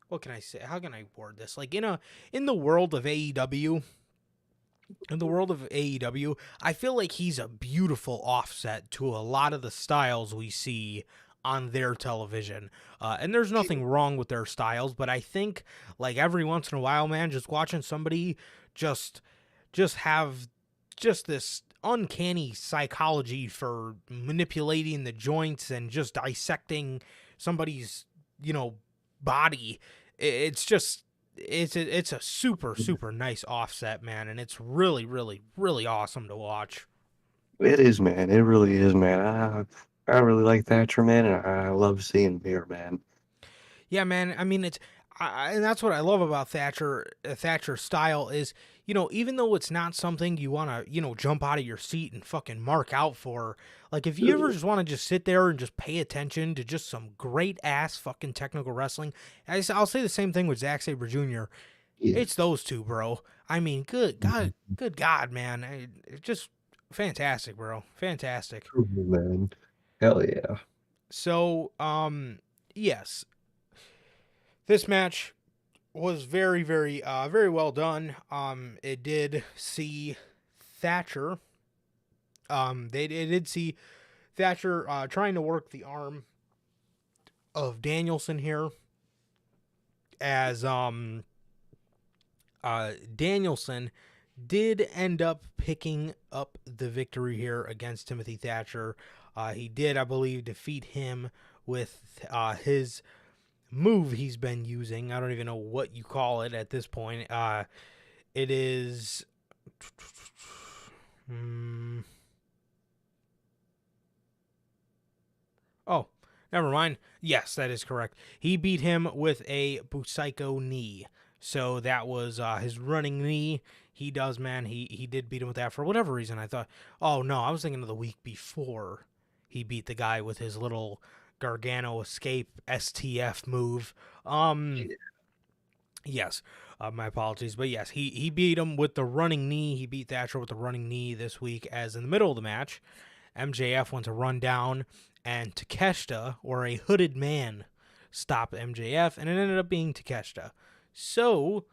what can I say? How can I word this? Like, in the world of AEW, I feel like he's a beautiful offset to a lot of the styles we see on their television. And there's nothing wrong with their styles, but I think, like, every once in a while, man, just watching somebody just have just this uncanny psychology for manipulating the joints and just dissecting somebody's, body. It's just... It's a super, super nice offset, man, and it's really, really, really awesome to watch. It is, man. It really is, man. I really like Thatcher, man, and I love seeing him here, man. Yeah, man. I mean, and that's what I love about Thatcher. Thatcher's style is, even though it's not something you want to, jump out of your seat and fucking mark out for. Like, if you ever just want to just sit there and just pay attention to just some great ass fucking technical wrestling, I'll say the same thing with Zack Sabre Jr. Yeah. It's those two, bro. I mean, good God, man. Just fantastic, bro. Fantastic. Man. Hell yeah. So, yes. This match was very, very, very well done. It did see Thatcher. They did see Thatcher trying to work the arm of Danielson here, as Danielson did end up picking up the victory here against Timothy Thatcher. He did, I believe, defeat him with his move he's been using. I don't even know what you call it at this point. It is... Oh, never mind. Yes, that is correct. He beat him with a Busaiko knee. So that was his running knee. He does, man. He did beat him with that for whatever reason. I thought, oh no, I was thinking of the week before he beat the guy with his little Gargano escape STF move. Yes, my apologies. But yes, he beat him with the running knee. He beat Thatcher with the running knee this week, as in the middle of the match, MJF went to run down, and Takeshita, or a hooded man, stopped MJF, and it ended up being Takeshita. So,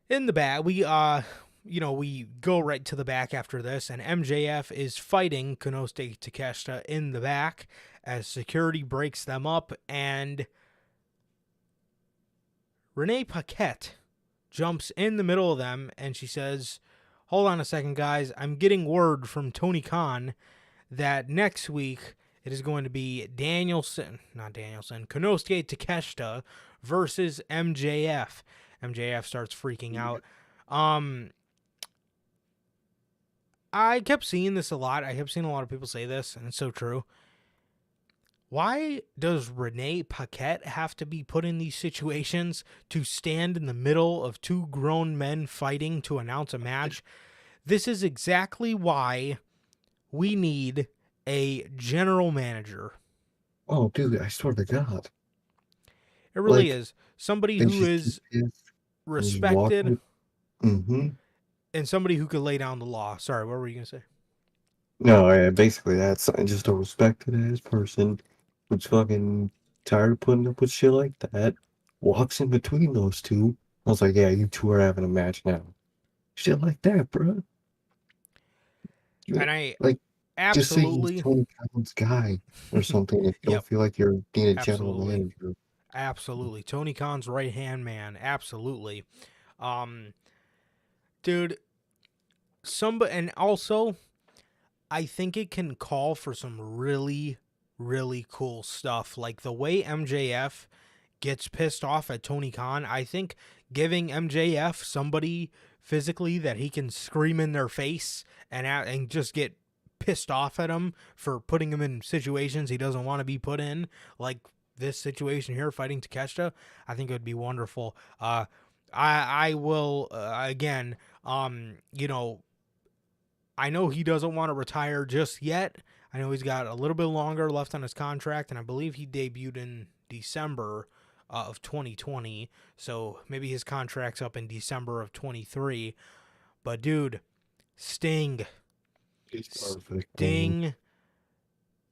in the back, we go right to the back after this, and MJF is fighting Konosuke Takeshita in the back as security breaks them up, and Renee Paquette jumps in the middle of them, and she says, hold on a second, guys. I'm getting word from Tony Khan that next week it is going to be Konosuke Takeshita versus MJF. MJF starts freaking out. I kept seeing this a lot. I kept seeing a lot of people say this, and it's so true. Why does Renee Paquette have to be put in these situations to stand in the middle of two grown men fighting to announce a match? This is exactly why we need a general manager. Oh, dude, I swear to God. It really is. Somebody who is respected and somebody who could lay down the law. Sorry, what were you going to say? No, yeah, basically that's just a respected ass person who's fucking tired of putting up with shit like that. Walks in between those two. I was like, yeah, you two are having a match now. Shit like that, bro. And I like just say he's absolutely Tony Khan's guy or something. If you don't feel like you're being a general manager. Absolutely. Tony Khan's right hand man. Absolutely. Dude, and also I think it can call for some really, really cool stuff. Like the way MJF gets pissed off at Tony Khan, I think giving MJF somebody physically that he can scream in their face and just get pissed off at him for putting him in situations he doesn't want to be put in, like this situation here, fighting Takeshita, I think it would be wonderful. I will, again, I know he doesn't want to retire just yet. I know he's got a little bit longer left on his contract, and I believe he debuted in December of 2020, so maybe his contract's up in December of 23. But dude, Sting,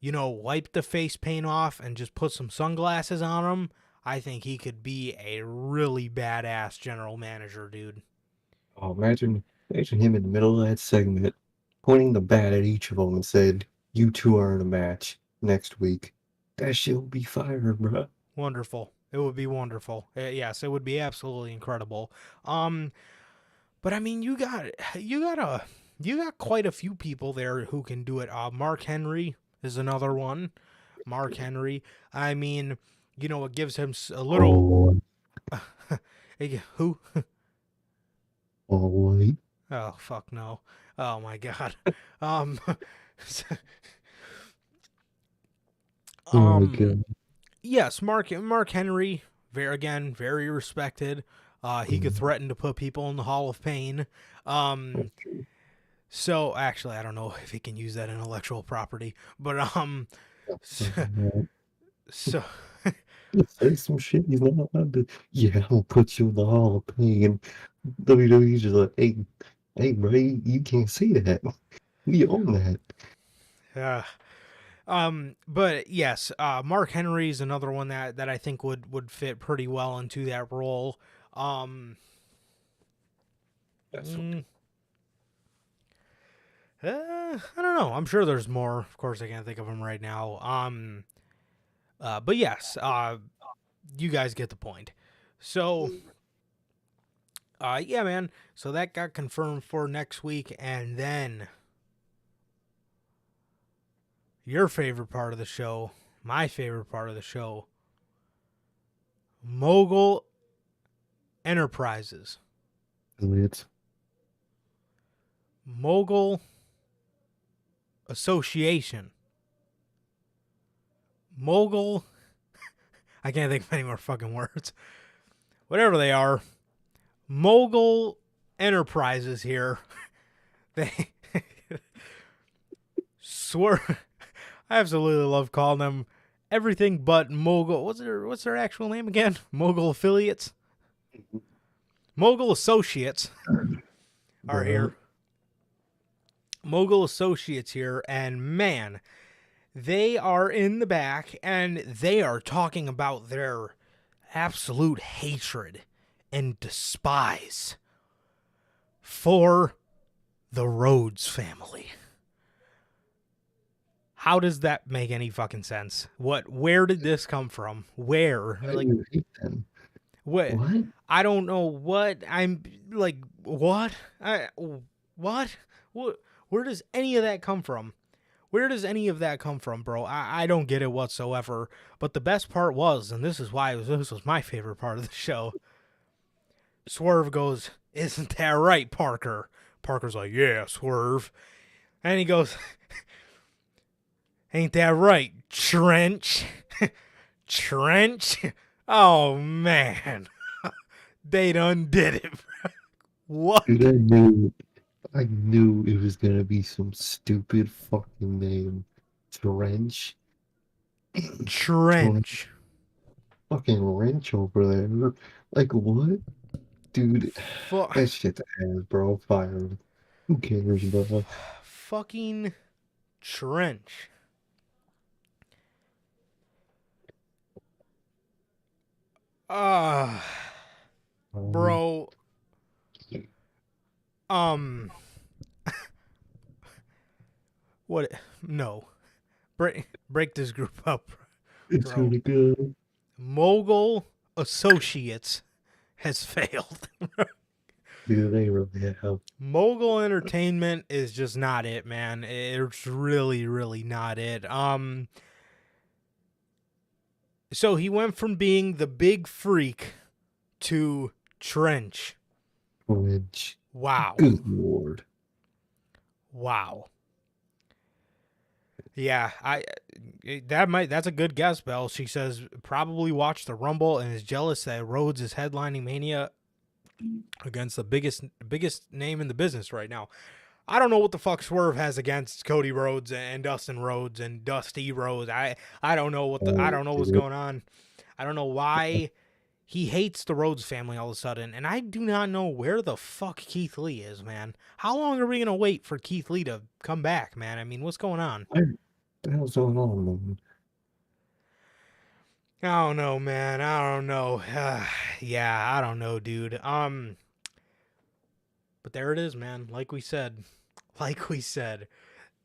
wipe the face paint off and just put some sunglasses on him. I think he could be a really badass general manager, dude. Oh, imagine him in the middle of that segment, pointing the bat at each of them and said, you two are in a match next week. That shit would be fire, bro. Wonderful. It would be wonderful. Yes, it would be absolutely incredible. But I mean, you got quite a few people there who can do it. Mark Henry is another one. Mark Henry. I mean, it gives him a little. Who? Oh, oh fuck no! Oh my god. Oh my God. Yes, Mark Henry, very respected. He could threaten to put people in the Hall of Pain. So actually, I don't know if he can use that intellectual property, but so say some shit he's not allowed to. Yeah, I'll put you in the Hall of Pain. WWE's just like, hey, bro, you can't say that. We own that. But yes, Mark Henry is another one that I think would fit pretty well into that role. I don't know. I'm sure there's more. Of course, I can't think of them right now. But yes, you guys get the point. So, yeah, man. So that got confirmed for next week, and then your favorite part of the show, my favorite part of the show, Mogul Enterprises. It's Mogul Association. Mogul. I can't think of any more fucking words. Whatever they are. Mogul Enterprises here. They swear. I absolutely love calling them everything but Mogul. What's their actual name again? Mogul Affiliates? Mogul Associates are here. Mogul Associates here, and man, they are in the back, and they are talking about their absolute hatred and despise for the Rhodes family. How does that make any fucking sense? Where did this come from? Where? Like, hate them. what? What? I don't know what I'm like. What? What? Where does any of that come from? Where does any of that come from, bro? I don't get it whatsoever. But the best part was, and this is why this was my favorite part of the show. Swerve goes, "Isn't that right, Parker?" Parker's like, "Yeah, Swerve." And he goes, "Ain't that right, Trench?" Trench? Oh, man. They done did it. What? Dude, I knew it was gonna be some stupid fucking name. Trench. Trench. Fucking wrench over there. Like what? Dude, that shit's ass, bro. Fired. Who cares, bro? Fucking Trench. Bro. What? No. Break this group up, It's bro. really good. Mogul Associates has failed. Dude, they really have. Mogul Entertainment is just not it, man. It's really, really not it. So he went from being the big freak to Trench. Wrench. Wow. Good lord. Wow. Yeah, that's a good guess, Belle. She says probably watched the Rumble and is jealous that Rhodes is headlining Mania against the biggest name in the business right now. I don't know what the fuck Swerve has against Cody Rhodes and Dustin Rhodes and Dusty Rhodes. I don't know I don't know what's going on. I don't know why he hates the Rhodes family all of a sudden, and I do not know where the fuck Keith Lee is, man. How long are we gonna wait for Keith Lee to come back, man? I mean, what's going on? What the hell's going on, man? I don't know, man. I don't know. Yeah, I don't know, dude. But there it is, man. Like we said,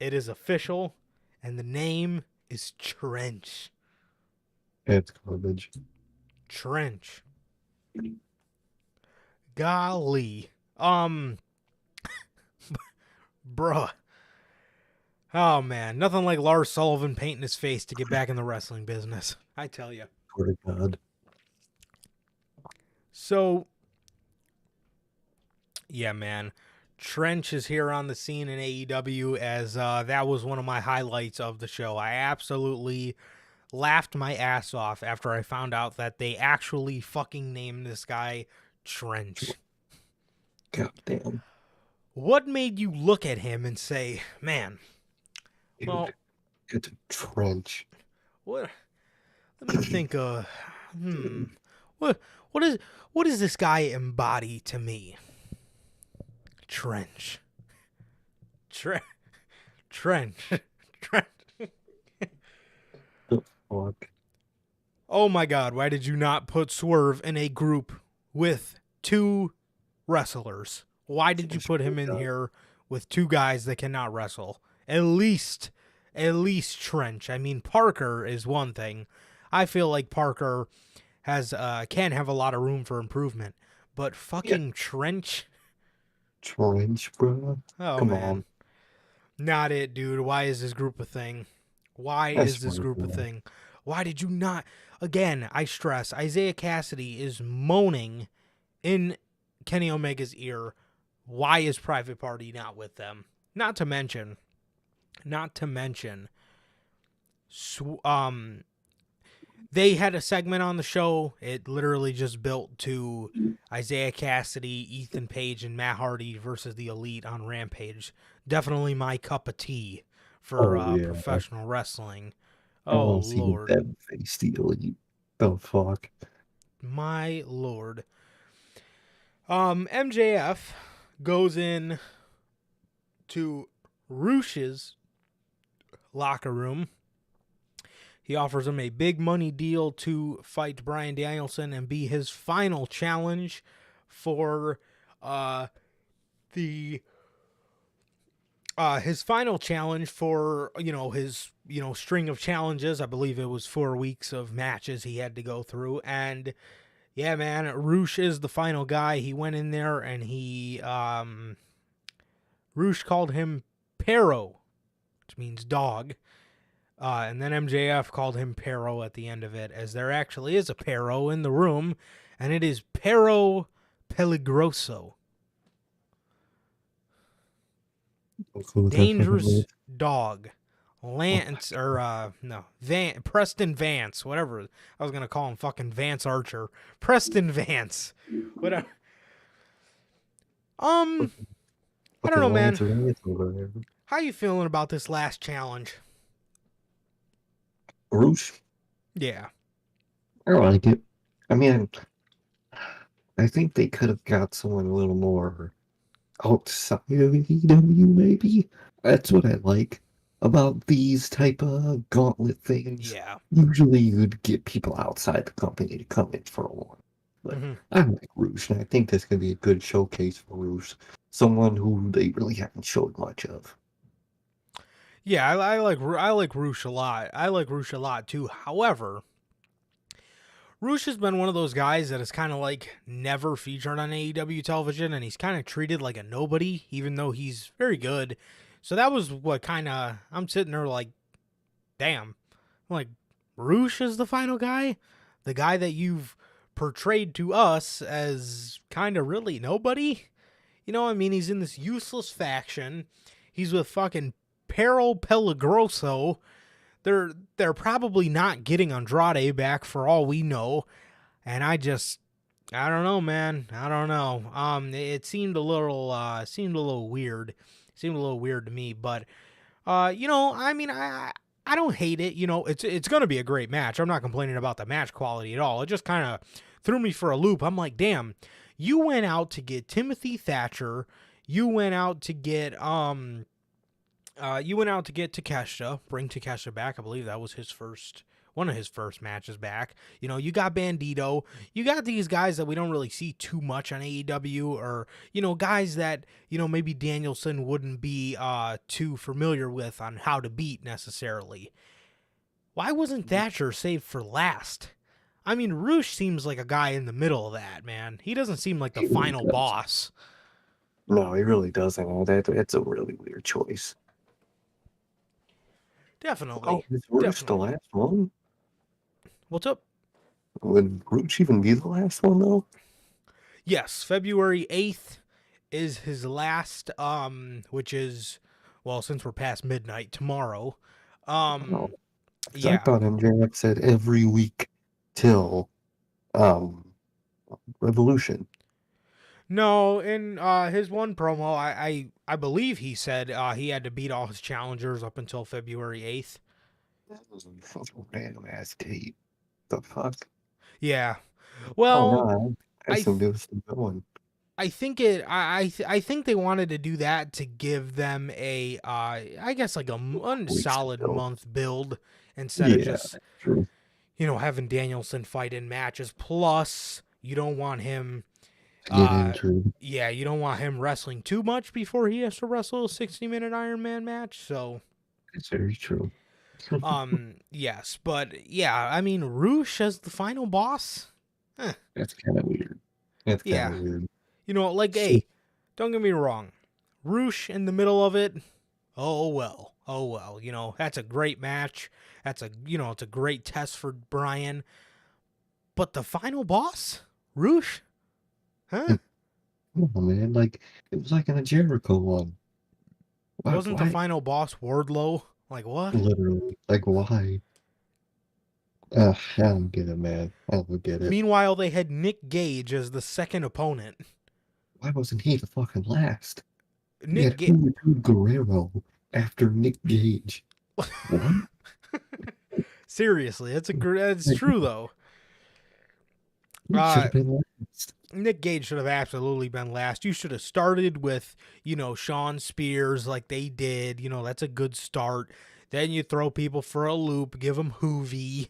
it is official, and the name is Trench. It's garbage. Trench. Golly. Bruh. Oh, man. Nothing like Lars Sullivan painting his face to get back in the wrestling business. I tell you. Swear to God. So, yeah, man. Trench is here on the scene in AEW as that was one of my highlights of the show. I absolutely laughed my ass off after I found out that they actually fucking named this guy Trench. God damn. What made you look at him and say, man, Dude, well, it's a Trench. what? Let me think. What does this guy embody to me? Trench. Trench. The fuck? Oh my God! Why did you not put Swerve in a group with two wrestlers? Why did you put him in here with two guys that cannot wrestle? At least Trench. I mean, Parker is one thing. I feel like Parker can have a lot of room for improvement, but fucking Trench, bro. oh Come man, on. not it, dude. Why is this group a thing? Why I is swear this to group a God. thing? Why did you not? Again, I stress, Isaiah Cassidy is moaning in Kenny Omega's ear. Why is Private Party not with them? Not to mention, they had a segment on the show. It literally just built to Isaiah Cassidy, Ethan Page, and Matt Hardy versus the Elite on Rampage. Definitely my cup of tea for Oh, yeah. professional wrestling. I Oh, want to see Lord. them face the elite. The fuck? My Lord. MJF goes in to Rush's locker room. He offers him a big money deal to fight Bryan Danielson and be his final challenge for his final challenge for his string of challenges. I believe it was 4 weeks of matches he had to go through, and yeah, man, Rush is the final guy. He went in there and Rush called him Pero, which means dog. And then MJF called him Pero at the end of it, as there actually is a Pero in the room, and it is Pero Peligroso. Dangerous dog. Lance, Preston Vance, whatever. I was going to call him fucking Vance Archer. Preston Vance. Whatever. I don't know, man. How you feeling about this last challenge? Roosh? Yeah. I like it. I mean, I think they could have got someone a little more outside of AEW, maybe. That's what I like about these type of gauntlet things. Yeah. Usually you'd get people outside the company to come in for a while. But I like Roosh, and I think this could be a good showcase for Roosh. Someone who they really haven't showed much of. Yeah, I like Roosh a lot. I like Roosh a lot too. However, Roosh has been one of those guys that is kind of like never featured on AEW television, and he's kind of treated like a nobody, even though he's very good. So that was what I'm sitting there like, damn. I'm like, Roosh is the final guy? The guy that you've portrayed to us as kind of really nobody? You know, I mean, he's in this useless faction. He's with fucking Pero Peligroso. They're probably not getting Andrade back for all we know. And I don't know, man. I don't know. It seemed a little weird. Seemed a little weird to me, but I mean, I don't hate it. You know, it's going to be a great match. I'm not complaining about the match quality at all. It just kind of threw me for a loop. I'm like, damn, you went out to get Timothy Thatcher. You went out to get Takeshita, bring Takeshita back. I believe that was one of his first matches back. You know, you got Bandito. You got these guys that we don't really see too much on AEW, or, you know, guys that, you know, maybe Danielson wouldn't be too familiar with on how to beat necessarily. Why wasn't Thatcher saved for last? I mean, Roosh seems like a guy in the middle of that, man. He doesn't seem like the final boss. No, he really doesn't. That's a really weird choice. Definitely. Oh, is Roosh the last one? What's up? Would Roosh even be the last one, though? Yes, February 8th is his last, which is, well, since we're past midnight, tomorrow. I thought MJF said every week till Revolution. No, in his one promo, I believe he said he had to beat all his challengers up until February 8th. That was a random ass date. The fuck? Yeah. Well, I assumed it was still going. I think I think they wanted to do that to give them a I guess like a solid month build instead of just true. You know, having Danielson fight in matches. Plus, you don't want him you don't want him wrestling too much before he has to wrestle a 60-minute Iron Man match. So it's very true. Yes, but yeah, I mean, Roosh as the final boss? Eh, That's kind of weird. That's kind yeah. of weird. You know, like, So, hey, don't get me wrong. Roosh in the middle of it, oh well. Oh well. You know, that's a great match. It's a great test for Brian. But the final boss? Roosh? Huh? come on, man. Like, it was like in a Jericho one. Why? Wasn't the Why? final boss Wardlow? Like, what? Literally. Like, why? I don't get it, man. I don't get it. Meanwhile, they had Nick Gage as the second opponent. Why wasn't he the fucking last? You Nick had Gage. Juventud Guerrero after Nick Gage. What? Seriously, that's Like, true though. he should have been last. Nick Gage should have absolutely been last. You should have started with, Sean Spears like they did. That's a good start. Then you throw people for a loop, give them Hoovy,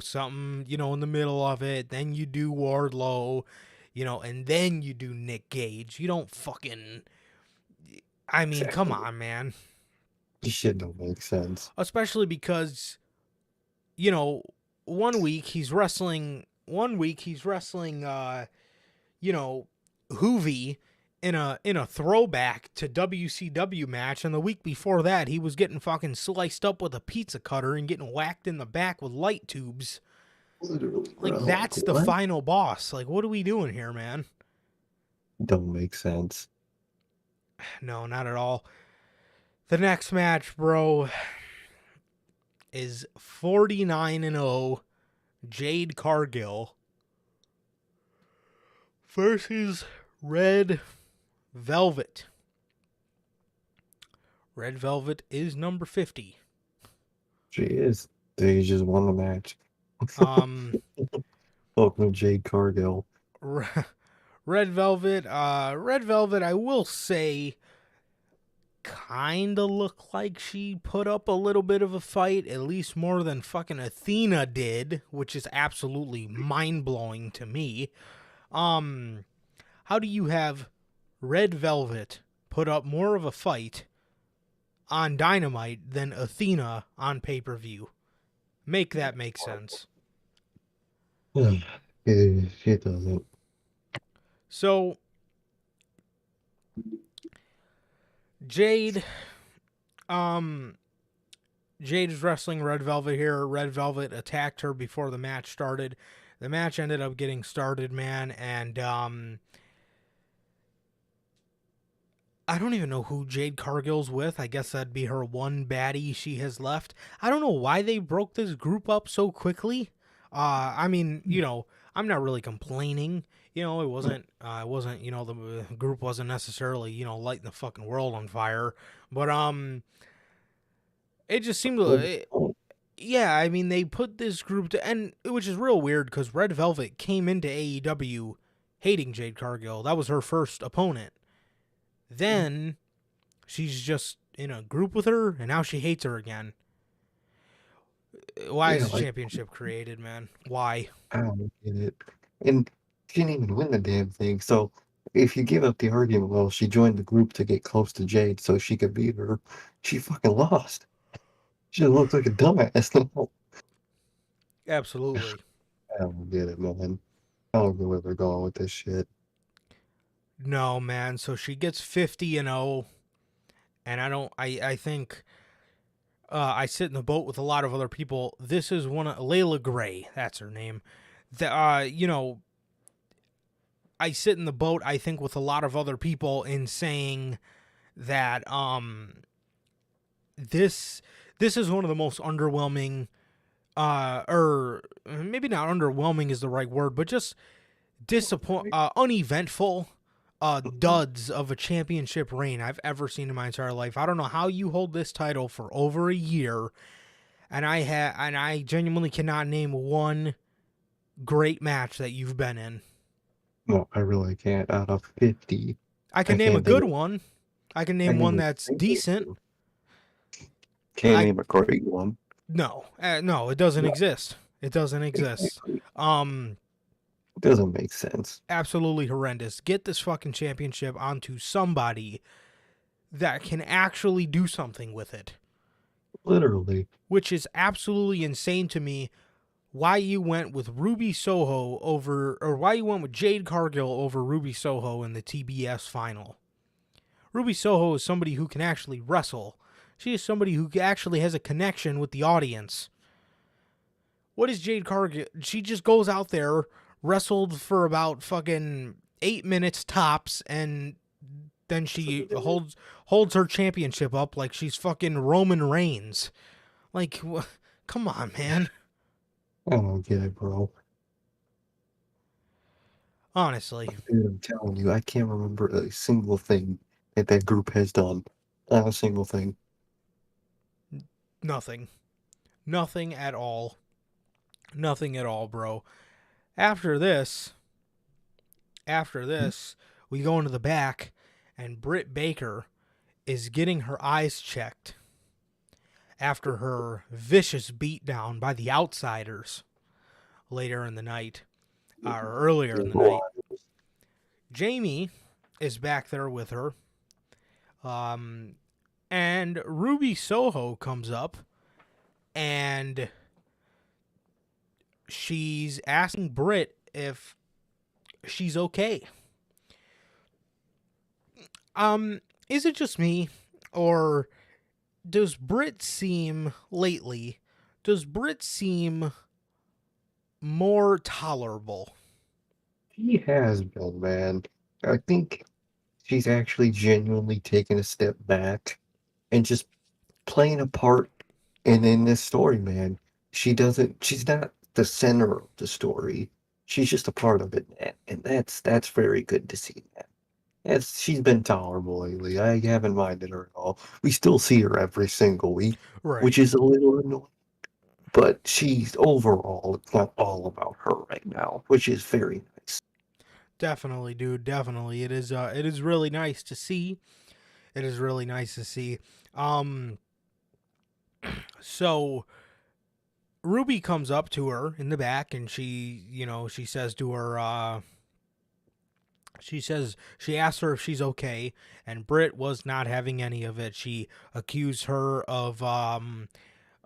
something, in the middle of it. Then you do Wardlow, and then you do Nick Gage. You don't fucking. I mean, come Exactly. on, man. This shit don't make sense. Especially because, you know, one week he's wrestling. Hoovy in a throwback to WCW match, and the week before that he was getting fucking sliced up with a pizza cutter and getting whacked in the back with light tubes. Literally, Like, bro. that's the What? final boss. Like, what are we doing here, man? Don't make sense. No, not at all. The next match, bro, is 49-0 Jade Cargill versus Red Velvet. Red Velvet is number 50. She is. They just won the match. Um, Welcome to Jade Cargill. Red Velvet, I will say, kind of look like she put up a little bit of a fight, at least more than fucking Athena did, which is absolutely mind-blowing to me. How do you have Red Velvet put up more of a fight on Dynamite than Athena on pay-per-view? Make that make sense. It doesn't. So, Jade is wrestling Red Velvet here. Red Velvet attacked her before the match started. The match ended up getting started, man, and I don't even know who Jade Cargill's with. I guess that'd be her one baddie she has left. I don't know why they broke this group up so quickly. I mean, I'm not really complaining. It wasn't, the group wasn't necessarily, lighting the fucking world on fire. But, it just seemed yeah, I mean, they put this group and which is real weird because Red Velvet came into AEW hating Jade Cargill. That was her first opponent. Then she's just in a group with her, and now she hates her again. Why is the championship created, man? Why? I don't get it. And she didn't even win the damn thing. So if you give up the argument, well, she joined the group to get close to Jade so she could beat her, she fucking lost. She looks like a dumbass now. Absolutely. I don't get it, man. I don't know where they're going with this shit. No, man. So she gets 50-0, and I think I sit in the boat with a lot of other people. This is one of Layla Gray, that's her name. I sit in the boat, I think, with a lot of other people in saying that this is one of the most underwhelming, or maybe not underwhelming is the right word, but just uneventful duds of a championship reign I've ever seen in my entire life. I don't know how you hold this title for over a year, and I genuinely cannot name one great match that you've been in. No, I really can't. Out of 50, I can name a good one. I can name one that's decent. Can't name a great one. No, it doesn't exist. It doesn't exist. It doesn't make sense. Absolutely horrendous. Get this fucking championship onto somebody that can actually do something with it. Literally. which is absolutely insane to me. Why you went with Ruby Soho over, or why you went with Jade Cargill over Ruby Soho in the TBS final. Ruby Soho is somebody who can actually wrestle. She is somebody who actually has a connection with the audience. What is Jade Cargill? She just goes out there, wrestled for about fucking 8 minutes tops, and then she holds her championship up like she's fucking Roman Reigns. Like, come on, man. I don't get it, bro. Honestly, Dude, I'm telling you, I can't remember a single thing that that group has done. Not a single thing. nothing. Nothing at all. Nothing at all, bro. After this, we go into the back, and Britt Baker is getting her eyes checked after her vicious beatdown by the Outsiders later in the night, or earlier in the night. Jamie is back there with her, and Ruby Soho comes up, and she's asking Britt if she's okay. Is it just me, or does Britt seem more tolerable? She has been, man. I think she's actually genuinely taken a step back and just playing a part in this story, man. She's not the center of the story. She's just a part of it, man. And that's very good to see, man. She's been tolerable lately. I haven't minded her at all. We still see her every single week, Right. which is a little annoying. But she's overall, it's not all about her right now, which is very nice. Definitely, dude. Definitely, it is. It is really nice to see. It is really nice to see. Um, so Ruby comes up to her in the back, and she says to her, she asks her if she's okay, and Britt was not having any of it. She accused her of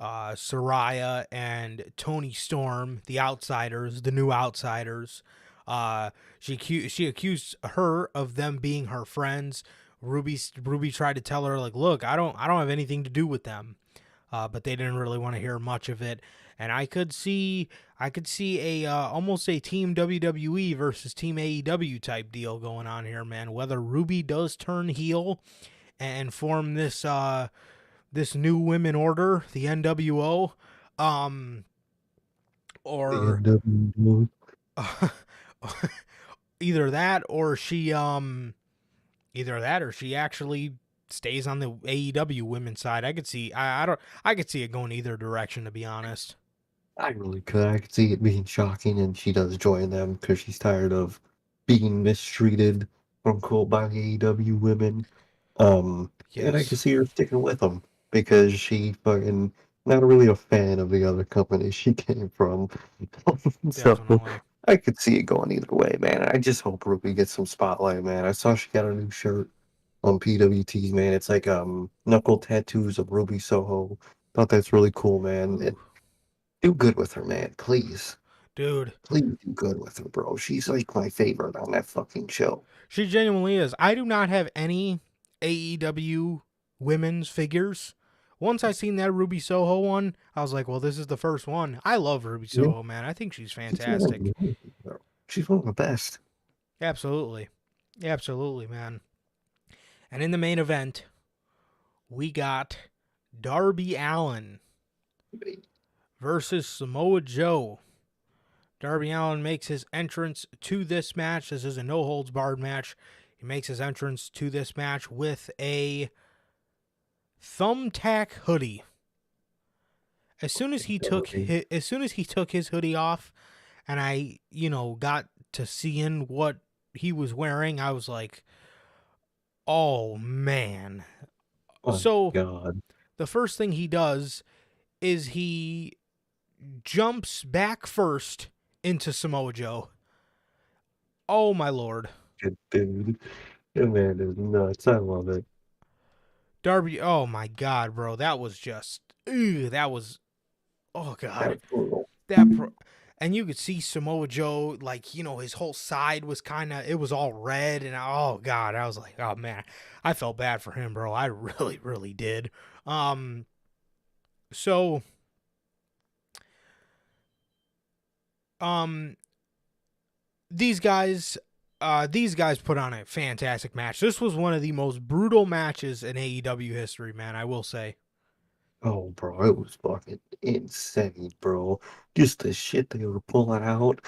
Soraya and Tony Storm, the outsiders, the new outsiders. She accused her of them being her friends. Ruby tried to tell her, like, look, I don't have anything to do with them. But they didn't really want to hear much of it. And I could see a almost a team WWE versus team AEW type deal going on here, man. Whether Ruby does turn heel and form this this new women order, the NWO, The or NWO. either that or she actually stays on the AEW women's side. I could see I could see it going either direction, to be honest. I really could. I could see it being shocking, and she does join them because she's tired of being mistreated, quote unquote, by the AEW women. And I can Yes, see her sticking with them because she fucking not really a fan of the other company she came from. So definitely. I could see it going either way, man. I just hope Ruby gets some spotlight, man. I saw she got a new shirt on PWTs, man. It's like knuckle tattoos of Ruby Soho. Thought that's really cool, man. Ooh, Do good with her, man. Please. dude, Please do good with her, bro. She's like my favorite on that fucking show. she genuinely is. I do not have any AEW women's figures. Once I seen that Ruby Soho one, I was like, well, this is the first one. I love Ruby Yeah, Soho, man. I think she's she's one of fantastic. bro. She's one of the best. Absolutely. Absolutely, man. And in the main event, we got Darby Allin versus Samoa Joe. Darby Allin makes his entrance to this match. This is a no holds barred match. He makes his entrance to this match with a thumbtack hoodie. As soon as he took his hoodie off, and I got to seeing what he was wearing, I was like, oh man. Oh So God. the first thing he does is he jumps back first into Samoa Joe. Oh my lord. Good dude. That man is nuts. I love it. Darby, oh my god, bro. That was just that was, oh God, That's brutal. and you could see Samoa Joe, like, his whole side was it was all red, and oh God, I was like, oh man, I felt bad for him, bro. I really, really did. So, um, these guys, put on a fantastic match. This was one of the most brutal matches in AEW history, man. I will say. Oh, bro, it was fucking insane, bro. Just the shit they were pulling out.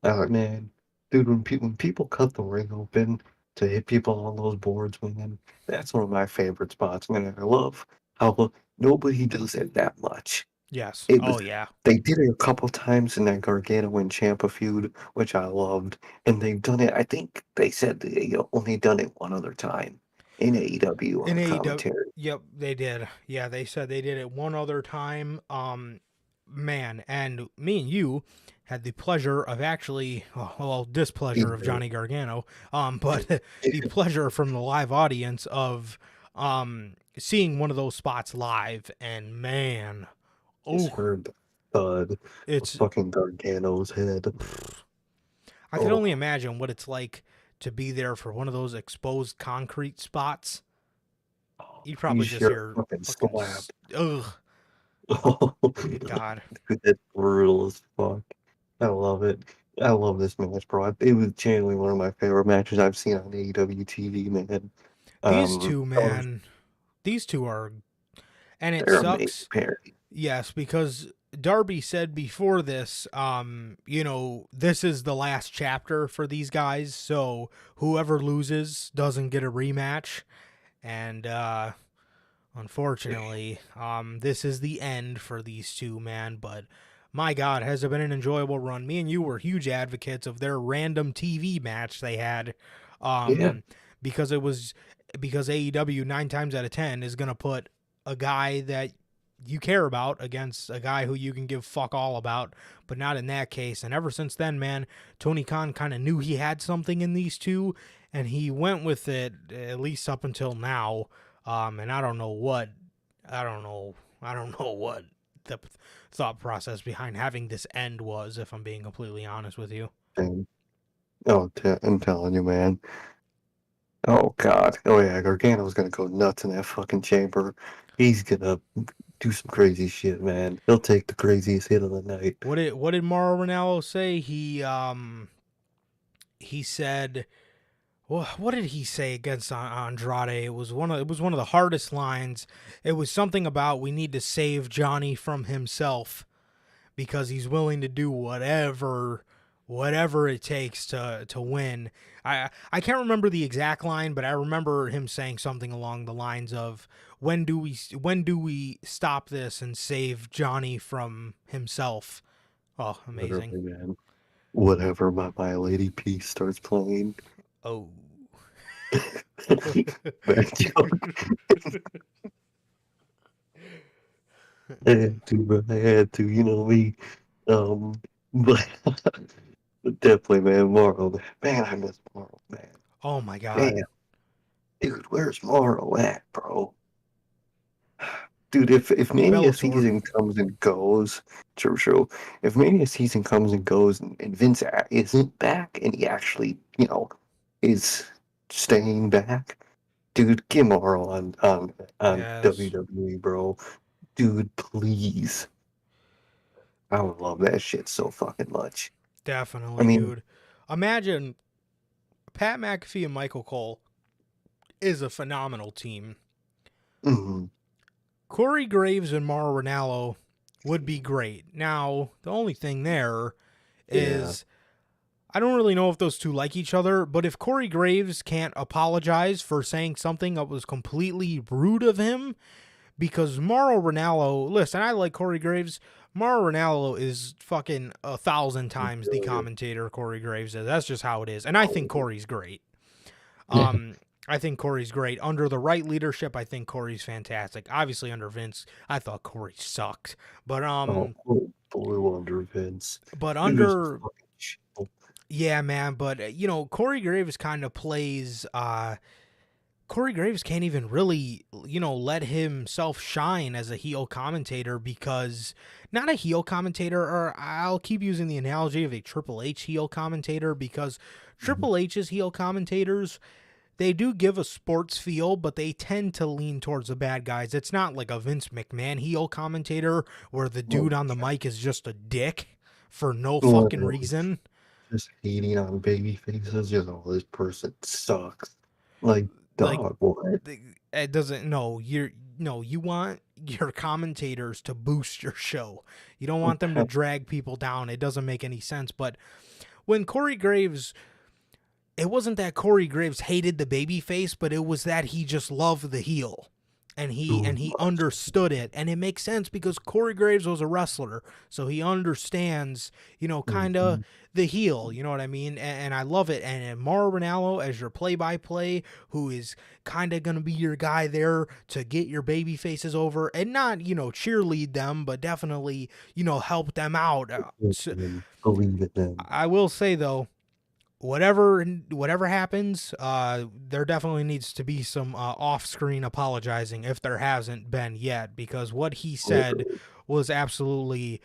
Man, dude, when people cut the ring open to hit people on those boards, man, that's one of my favorite spots, man. I love how nobody does it that much. Yes. It Oh was yeah. They did it a couple times in that Gargano and Ciampa feud, which I loved, and they've done it. I think they said they only done it one other time in AEW In on AEW, commentary. yep, they did. Yeah, they said they did it one other time. Man, and me and you had the pleasure of actually, well, displeasure of Johnny Gargano, but the pleasure from the live audience of seeing one of those spots live, and man, Just oh, heard the thud of it's. fucking Gargano's head. I can only Oh, imagine what it's like to be there for one of those exposed concrete spots. You'd you probably just sure hear fucking fucking, slap. ugh, Oh, God. dude, that's brutal as fuck. I love it. I love this match, bro. It was genuinely one of my favorite matches I've seen on AEW TV, man. These two, Oh, man, these two are, and it they're amazing sucks, pairing. yes, because Darby said before this, this is the last chapter for these guys, so whoever loses doesn't get a rematch, and unfortunately, this is the end for these two, man. But my God, has it been an enjoyable run? Me and you were huge advocates of their random TV match they had, Yeah, um, because it was because AEW 9 times out of 10 is gonna put a guy that you care about against a guy who you can give fuck all about, but not in that case. And ever since then, man, Tony Khan kind of knew he had something in these two, and he went with it at least up until now. And I don't know what the thought process behind having this end was, if I'm being completely honest with you. and I'm telling you, man. Oh God. Oh yeah, Gargano's gonna go nuts in that fucking chamber. He's gonna do some crazy shit, man. He'll take the craziest hit of the night. What did Mauro Ranallo say? He said, well, what did he say against Andrade? It was one of the hardest lines. It was something about we need to save Johnny from himself because he's willing to do whatever it takes to win. I can't remember the exact line, but I remember him saying something along the lines of when do we stop this and save Johnny from himself? Oh, amazing. Literally, man. Whatever my lady piece starts playing. Oh. Bad joke. I had to, bro. I had to, you know me. But, but definitely, man, Morrow. Man, I miss Morrow, man. Oh my God. Damn, dude, where's Morrow at, bro? Dude, if Mania Bellator. season comes and goes, true. If Mania season comes and goes, and Vince isn't back, and he actually, is staying back, dude, get Morrow on Yes, WWE, bro. Dude, please. I would love that shit so fucking much. I definitely, mean, dude. Imagine Pat McAfee and Michael Cole is a phenomenal team. mhm, Corey Graves and Mauro Ranallo would be great. Now, the only thing there yeah, is I don't really know if those two like each other, but if Corey Graves can't apologize for saying something that was completely rude of him, because Mauro Ranallo, listen, I like Corey Graves. Mauro Ranallo is fucking 1,000 times the really, commentator Corey Graves is. That's just how it is. And I think oh, Corey's great. Um, I think Corey's great. Under the right leadership, I think Corey's fantastic. Obviously, under Vince, I thought Corey sucked. But oh, blue under Vince. Dude is under fucking chill. yeah, man. But Corey Graves kind of plays Corey Graves can't even really, let himself shine as a heel commentator because not a heel commentator, or I'll keep using the analogy of a Triple H heel commentator because Mhm. Triple H's heel commentators, they do give a sports feel, but they tend to lean towards the bad guys. It's not like a Vince McMahon heel commentator where the Well, dude on the mic is just a dick for no fucking literally reason. just hating on baby faces. Just, oh, this person sucks. Like, Like, dog, what? it doesn't, no, you want your commentators to boost your show. You don't want them to drag people down. It doesn't make any sense. But when Corey Graves, it wasn't that Corey Graves hated the baby face, but it was that he just loved the heel. And he understood it, and it makes sense because Corey Graves was a wrestler, so he understands, kind of Mhm. the heel. You know what I mean? And I love it. And Mauro Ranallo as your play-by-play, who is kind of gonna be your guy there to get your baby faces over, and not cheerlead them, but definitely help them out. Believe it then. I will say though, whatever happens, there definitely needs to be some off-screen apologizing if there hasn't been yet, because what he said Literally. was absolutely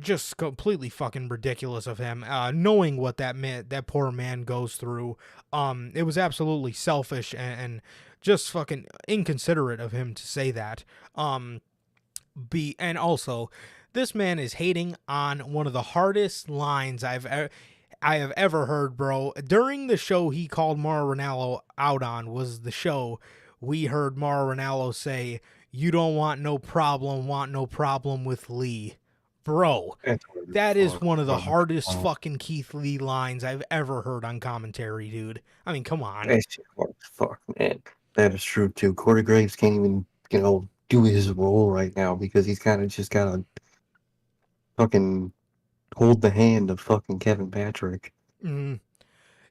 just completely fucking ridiculous of him, knowing what that poor man goes through. It was absolutely selfish and just fucking inconsiderate of him to say that. And also, this man is hating on one of the hardest lines I have ever heard, bro. During the show he called Mauro Ranallo out on was the show we heard Mauro Ranallo say, "You don't want no problem with Lee." Bro, That's what that is fuck. one of the Fuck. hardest Fuck. fucking Keith Lee lines I've ever heard on commentary, dude. I mean, come on. That shit hard as fuck, man. That is true too. Corey Graves can't even, do his role right now because he's kind of just gotta fucking hold the hand of fucking Kevin Patrick. Mm,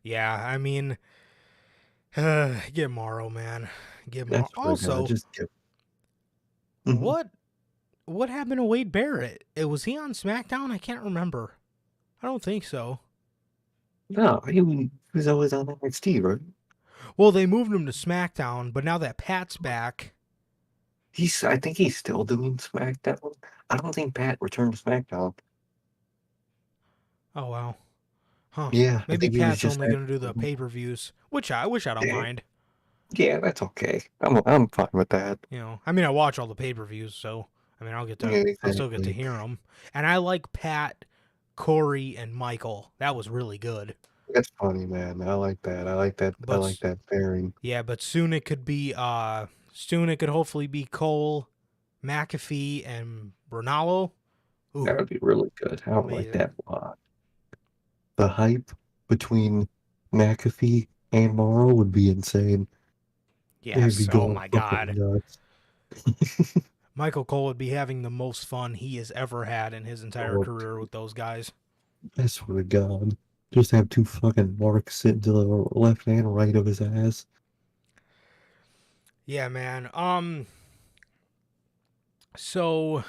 yeah, I mean, get Morrow, man. Get Morrow. That's what I gotta Also, just get. Mhm. what what happened to Wade Barrett? Was he on SmackDown? I can't remember. I don't think so. No, he was always on NXT, right? Well, they moved him to SmackDown, but now that Pat's back, I think he's still doing SmackDown. I don't think Pat returned to SmackDown. oh well, huh? Yeah, I Maybe think he was Pat's just only gonna do the pay-per-views, which I don't yeah, mind. yeah, that's okay. I'm fine with that. I mean, I watch all the pay-per-views, so I mean, Yeah, I'll still get to exactly. hear them. And I like Pat, Corey, and Michael. That was really good. That's funny, man. I like that. I like that. I But like that pairing. yeah, but soon it could hopefully be Cole, McAfee, and Ronaldo. Ooh, That would be really good. I would like amazing. that a lot. The hype between McAfee and Morrow would be insane. They'd be Yes. Oh going my fucking God. nuts. Michael Cole would be having the most fun he has ever had in his entire Oh, career with those guys. I swear to God. Just have two fucking marks sitting to the left and right of his ass. Yeah, man. So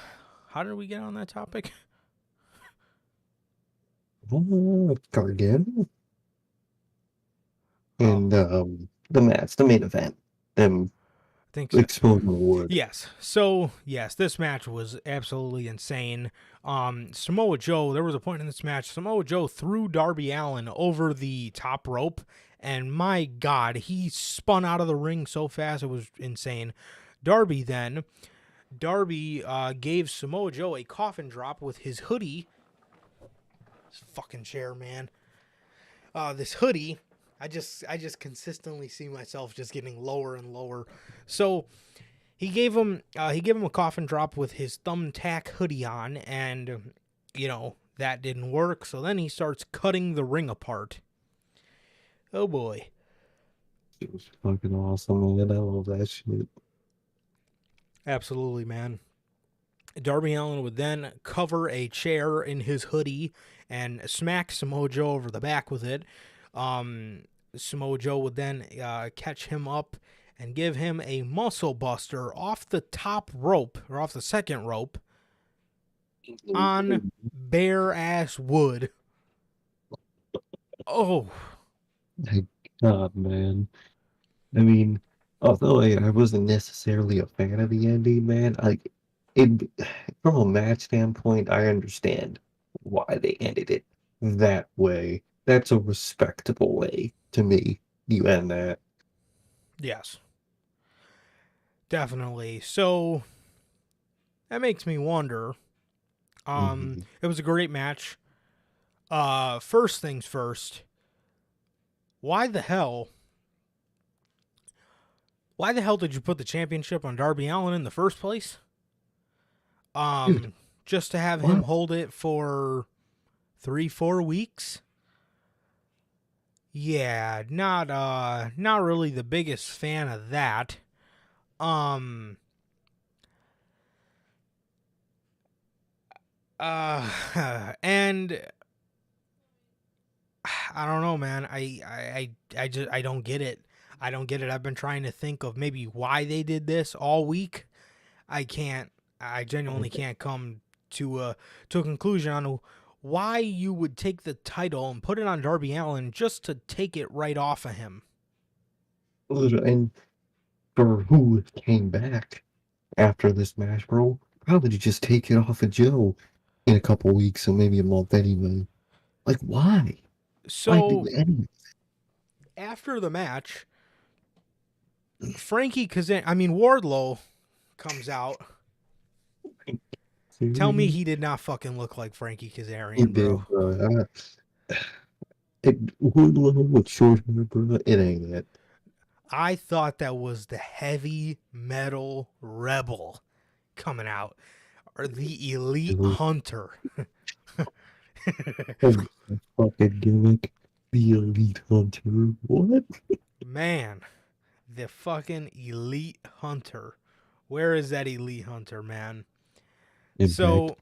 how did we get on that topic? Gargano Oh, and the main event. Them I think so. exploding wood. Yes. So yes, this match was absolutely insane. Samoa Joe, there was a point in this match, Samoa Joe threw Darby Allin over the top rope, and my God, he spun out of the ring so fast it was insane. Darby gave Samoa Joe a coffin drop with his hoodie. This fucking chair, man. This hoodie. I just consistently see myself just getting lower and lower. So he gave him a coffin drop with his thumbtack hoodie on, and that didn't work. So then he starts cutting the ring apart. Oh boy. It was fucking awesome, man. I love that shit. Absolutely, man. Darby Allin would then cover a chair in his hoodie and smack Samoa Joe over the back with it. Samoa Joe would then catch him up and give him a muscle buster off the top rope, or off the second rope, on bare ass wood. Oh, My God, man. I mean, Although I wasn't necessarily a fan of the ending, man, it from a match standpoint, I understand why they ended it that way. That's a respectable way to me. You end that. Yes, definitely. So that makes me wonder. Mhm. It was a great match. First things first. Why the hell? Why the hell did you put the championship on Darby Allin in the first place? Dude, Just to have him what? hold it for 3-4 weeks? Yeah, not really the biggest fan of that. Um and I don't know, man. I don't get it. I don't get it. I've been trying to think of maybe why they did this all week. I can't. I genuinely can't come to a conclusion on why you would take the title and put it on Darby Allin just to take it right off of him. And for who came back after this match, bro, probably just take it off of Joe in a couple weeks or maybe a month anyway. Like, why? Why do So any? after the match, Frankie Kazan, I mean Wardlow comes out. Tell me he did not fucking look like Frankie He Kazarian, bro. did, bro. Woodlow with short hair, bro. It ain't it. I thought that was the heavy metal rebel coming out, or the elite Dude, hunter. that fucking gimmick. The Elite Hunter. What? Man, the fucking elite hunter. Where is that elite hunter, man? Impact So,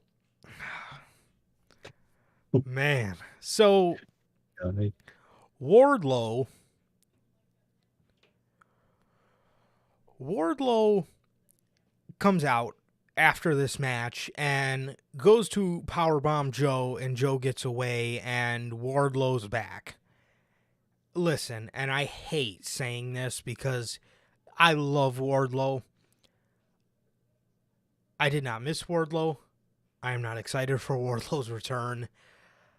man, so guy. Wardlow, Wardlow comes out after this match and goes to powerbomb Joe, and Joe gets away, and Wardlow's back. Listen, and I hate saying this because I love Wardlow. I did not miss Wardlow. I am not excited for Wardlow's return.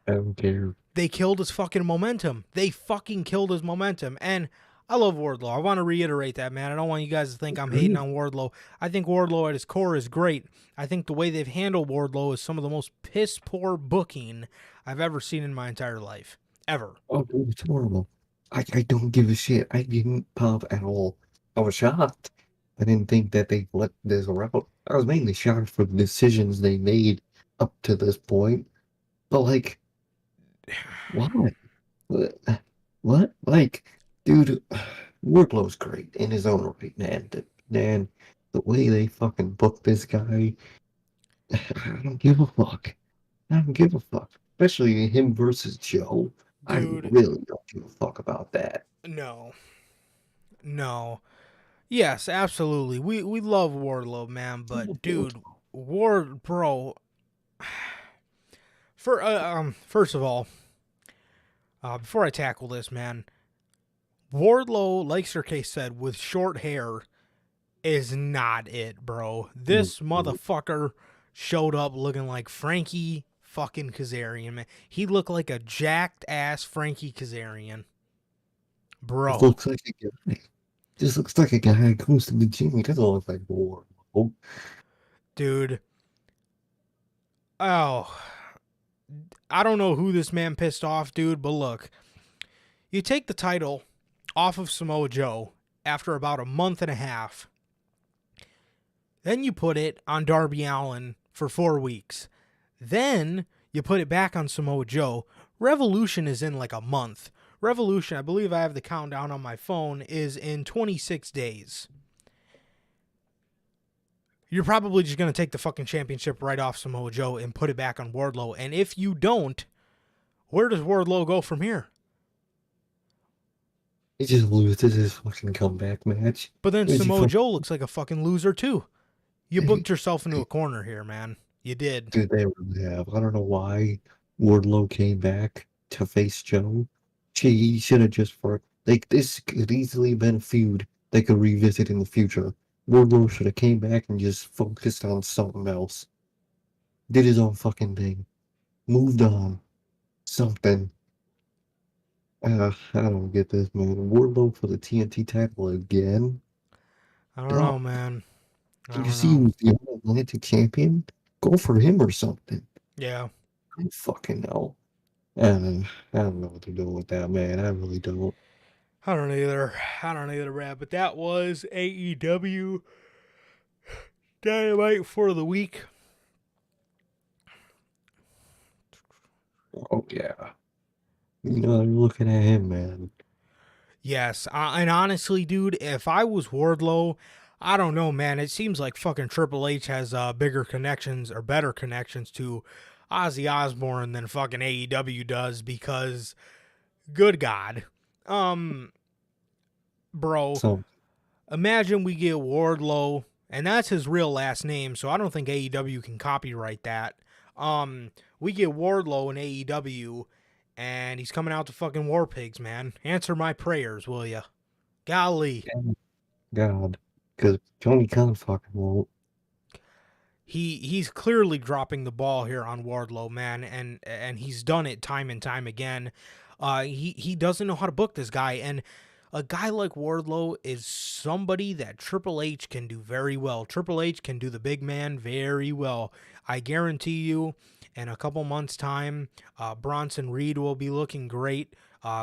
I don't care. They killed his fucking momentum. They fucking killed his momentum. And I love Wardlow. I want to reiterate that, man. I don't want you guys to think I'm hating on Wardlow. I think Wardlow at his core is great. I think the way they've handled Wardlow is some of the most piss poor booking I've ever seen in my entire life. Ever. Oh, dude, it's horrible. I don't give a shit. I didn't pop at all. I was shocked. I didn't think that they let this around. I was mainly shocked for the decisions they made up to this point. But, like, why? What? What? Like, dude, Wardlow's great in his own right, man. Man, the way they fucking booked this guy, I don't give a fuck. I don't give a fuck. Especially him versus Joe. I Dude, really don't give a fuck about that. no. No. Yes, absolutely. We love Wardlow, man, but dude, Ward bro, first of all, before I tackle this, man, Wardlow, like Sir K said, with short hair is not it, bro. This motherfucker showed up looking like Frankie fucking Kazarian, man. He looked like a jacked ass Frankie Kazarian. Just Bro, looks like a guy. Just looks like a guy who goes to the gym. He doesn't look like Wardlow. dude. Oh, I don't know who this man pissed off, dude, but look, you take the title off of Samoa Joe after about a month and a half, then you put it on Darby Allin for 4 weeks, then you put it back on Samoa Joe. Revolution is in like a month. Revolution, I believe I have the countdown on my phone, is in 26 days. You're probably just going to take the fucking championship right off Samoa Joe and put it back on Wardlow. And if you don't, where does Wardlow go from here? He just loses his fucking comeback match. But then Is he Samoa fucking, Joe looks like a fucking loser too. You booked yourself into a corner here, man. You did. dude, they really have. I don't know why Wardlow came back to face Joe. He should have just for like this could easily been a feud they could revisit in the future. Wardlow should have came back and just focused on something else. Did his own fucking thing. Moved on. Something. I don't get this, man. Wardlow for the TNT title again? I don't know, Dog. man. I Did you don't see know. who's the Atlantic champion? Go for him or something. Yeah. I don't fucking know. I don't know what they're doing with that, man. I really don't. I don't either. I don't either, Brad. But that was AEW Dynamite for the week. Oh, yeah. You know, they're looking at him, man. Yes. And honestly, dude, if I was Wardlow, I don't know, man. It seems like fucking Triple H has bigger connections or better connections to Ozzy Osbourne than fucking AEW does because, good God. Bro, So, imagine we get Wardlow, and that's his real last name, so I don't think AEW can copyright that. We get Wardlow in AEW, and he's coming out to fucking War Pigs, man. Answer my prayers, will ya? Golly. God. Because Tony Khan fucking won't. He's clearly dropping the ball here on Wardlow, man, and he's done it time and time again. He doesn't know how to book this guy, and a guy like Wardlow is somebody that Triple H can do very well. Triple H can do the big man very well. I guarantee you, in a couple months' time, Bronson Reed will be looking great.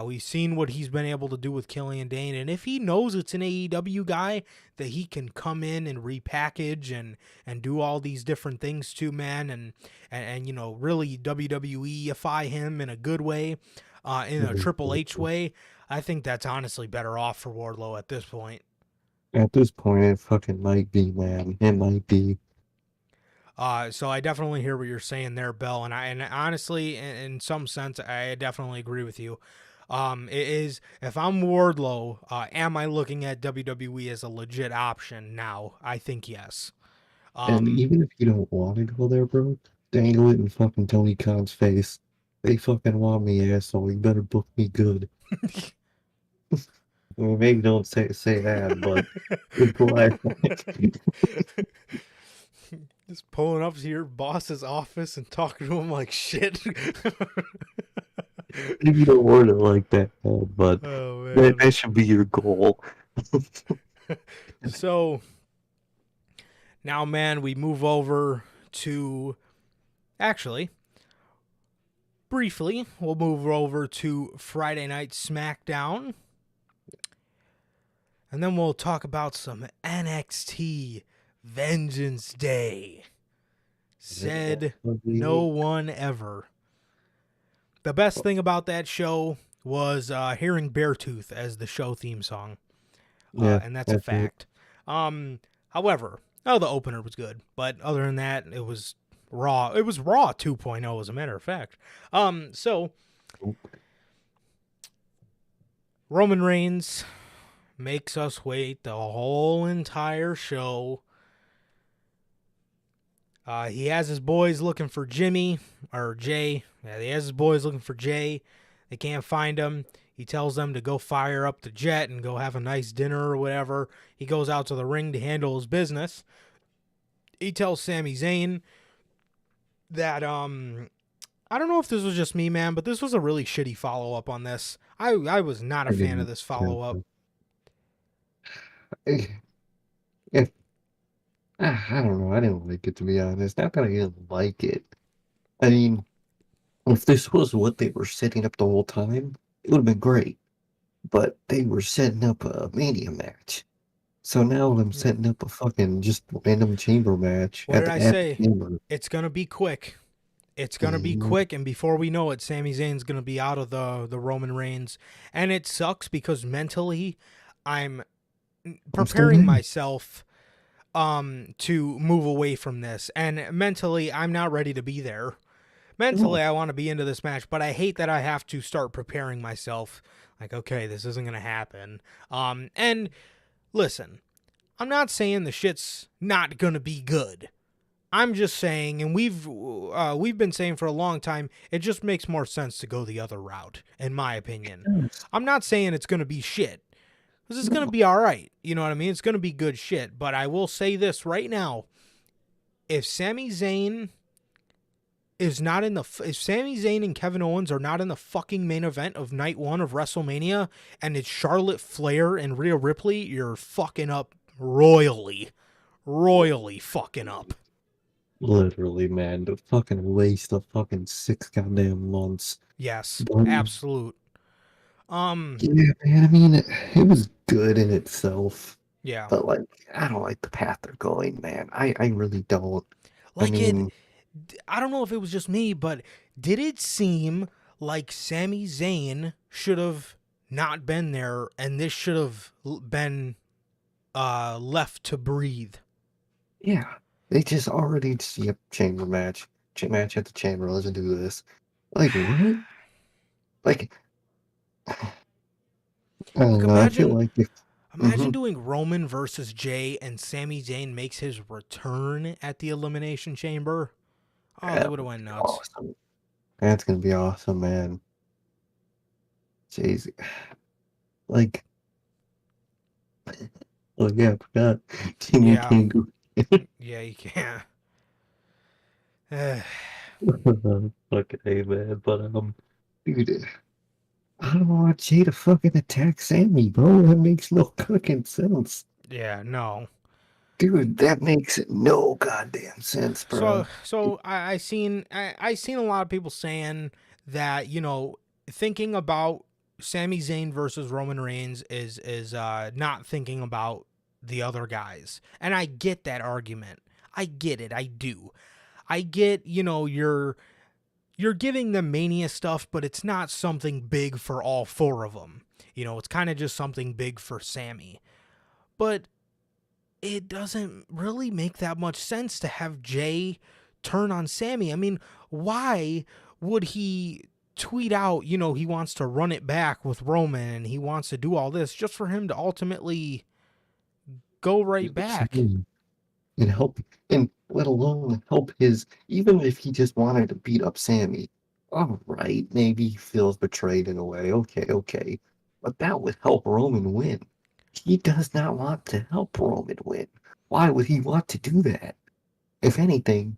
We've seen what he's been able to do with Killian Dane, and if he knows it's an AEW guy that he can come in and repackage and do all these different things to, man, and you know, really WWE-ify him in a good way, in a Triple H way, I think that's honestly better off for Wardlow at this point. At this point, it fucking might be, man. It might be. So I definitely hear what you're saying there, Bill, and honestly, in some sense, I definitely agree with you. It is, if I'm Wardlow, am I looking at WWE as a legit option now? I think yes. And even if you don't want to go there, bro, dangle it in fucking Tony Khan's face. They fucking want me, asshole. You better book me good. I mean, maybe don't say that, but imply. Just pulling up to your boss's office and talking to him like shit. Maybe you don't word it like that, but Oh, man. that should be your goal. So now, man, we move over to, actually, briefly, we'll move over to Friday Night SmackDown. And then we'll talk about some NXT Vengeance Day. Said no one ever. The best thing about that show was hearing Beartooth as the show theme song. And that's a fact. However, the opener was good. But other than that, it was Raw. It was Raw 2.0, as a matter of fact. So, Roman Reigns makes us wait the whole entire show. He has his boys looking for Jimmy, or Jay. Yeah, he has his boys looking for Jay. They can't find him. He tells them to go fire up the jet and go have a nice dinner or whatever. He goes out to the ring to handle his business. He tells Sami Zayn that, I don't know if this was just me, man, but this was a really shitty follow-up on this. I was not a fan of this follow-up. I don't know. I didn't like it, to be honest. Not that I didn't like it. I mean, if this was what they were setting up the whole time, it would have been great. But they were setting up a Mania match. So now I'm setting up a fucking just random chamber match. What did I say? It's going to be quick. It's going to be quick, and before we know it, Sami Zayn's going to be out of the Roman Reigns. And it sucks because mentally, I'm preparing myself to move away from this. And mentally, I'm not ready to be there. Mentally, I want to be into this match, but I hate that I have to start preparing myself. Like, okay, this isn't going to happen. And listen, I'm not saying the shit's not going to be good. I'm just saying, and we've been saying for a long time, it just makes more sense to go the other route, in my opinion. I'm not saying it's going to be shit. This is going to be all right. You know what I mean? It's going to be good shit. But I will say this right now. If Sami Zayn is not in the... If Sami Zayn and Kevin Owens are not in the fucking main event of night 1 of WrestleMania, and it's Charlotte Flair and Rhea Ripley, you're fucking up royally. Royally fucking up. Literally, man, the fucking waste of fucking 6 goddamn months. Yes, But, absolute. yeah, man, I mean, it was good in itself. Yeah. But, like, I don't like the path they're going, man. I really don't. Like I mean, I don't know if it was just me, but did it seem like Sami Zayn should have not been there and this should have been left to breathe? yeah, they just already yep, chamber match. Match at the chamber, let's do this. Like, what? Like, I don't know, I feel like if... Imagine doing Roman versus Jay and Sami Zayn makes his return at the Elimination Chamber. Oh, Yeah, they would have went nuts. awesome. That's gonna be awesome, man. Jeez. Like, oh yeah, I forgot. Team Yeah. can't do it. Yeah, you can't. Okay, man, but dude, I don't want Jay to fucking attack Sammy, bro. That makes no fucking sense. Yeah, no. Dude, that makes no goddamn sense, bro. So I seen a lot of people saying that, you know, thinking about Sami Zayn versus Roman Reigns is not thinking about the other guys. And I get that argument. I get it. I do. I get, you know, you're giving them Mania stuff, but it's not something big for all 4 of them. You know, it's kind of just something big for Sammy. But it doesn't really make that much sense to have Jay turn on Sammy. I mean, why would he tweet out, you know, he wants to run it back with Roman and he wants to do all this just for him to ultimately go right back? And help, and let alone help his, even if he just wanted to beat up Sammy, all right, maybe he feels betrayed in a way, okay, but that would help Roman win. He does not want to help Roman win. Why would he want to do that? If anything,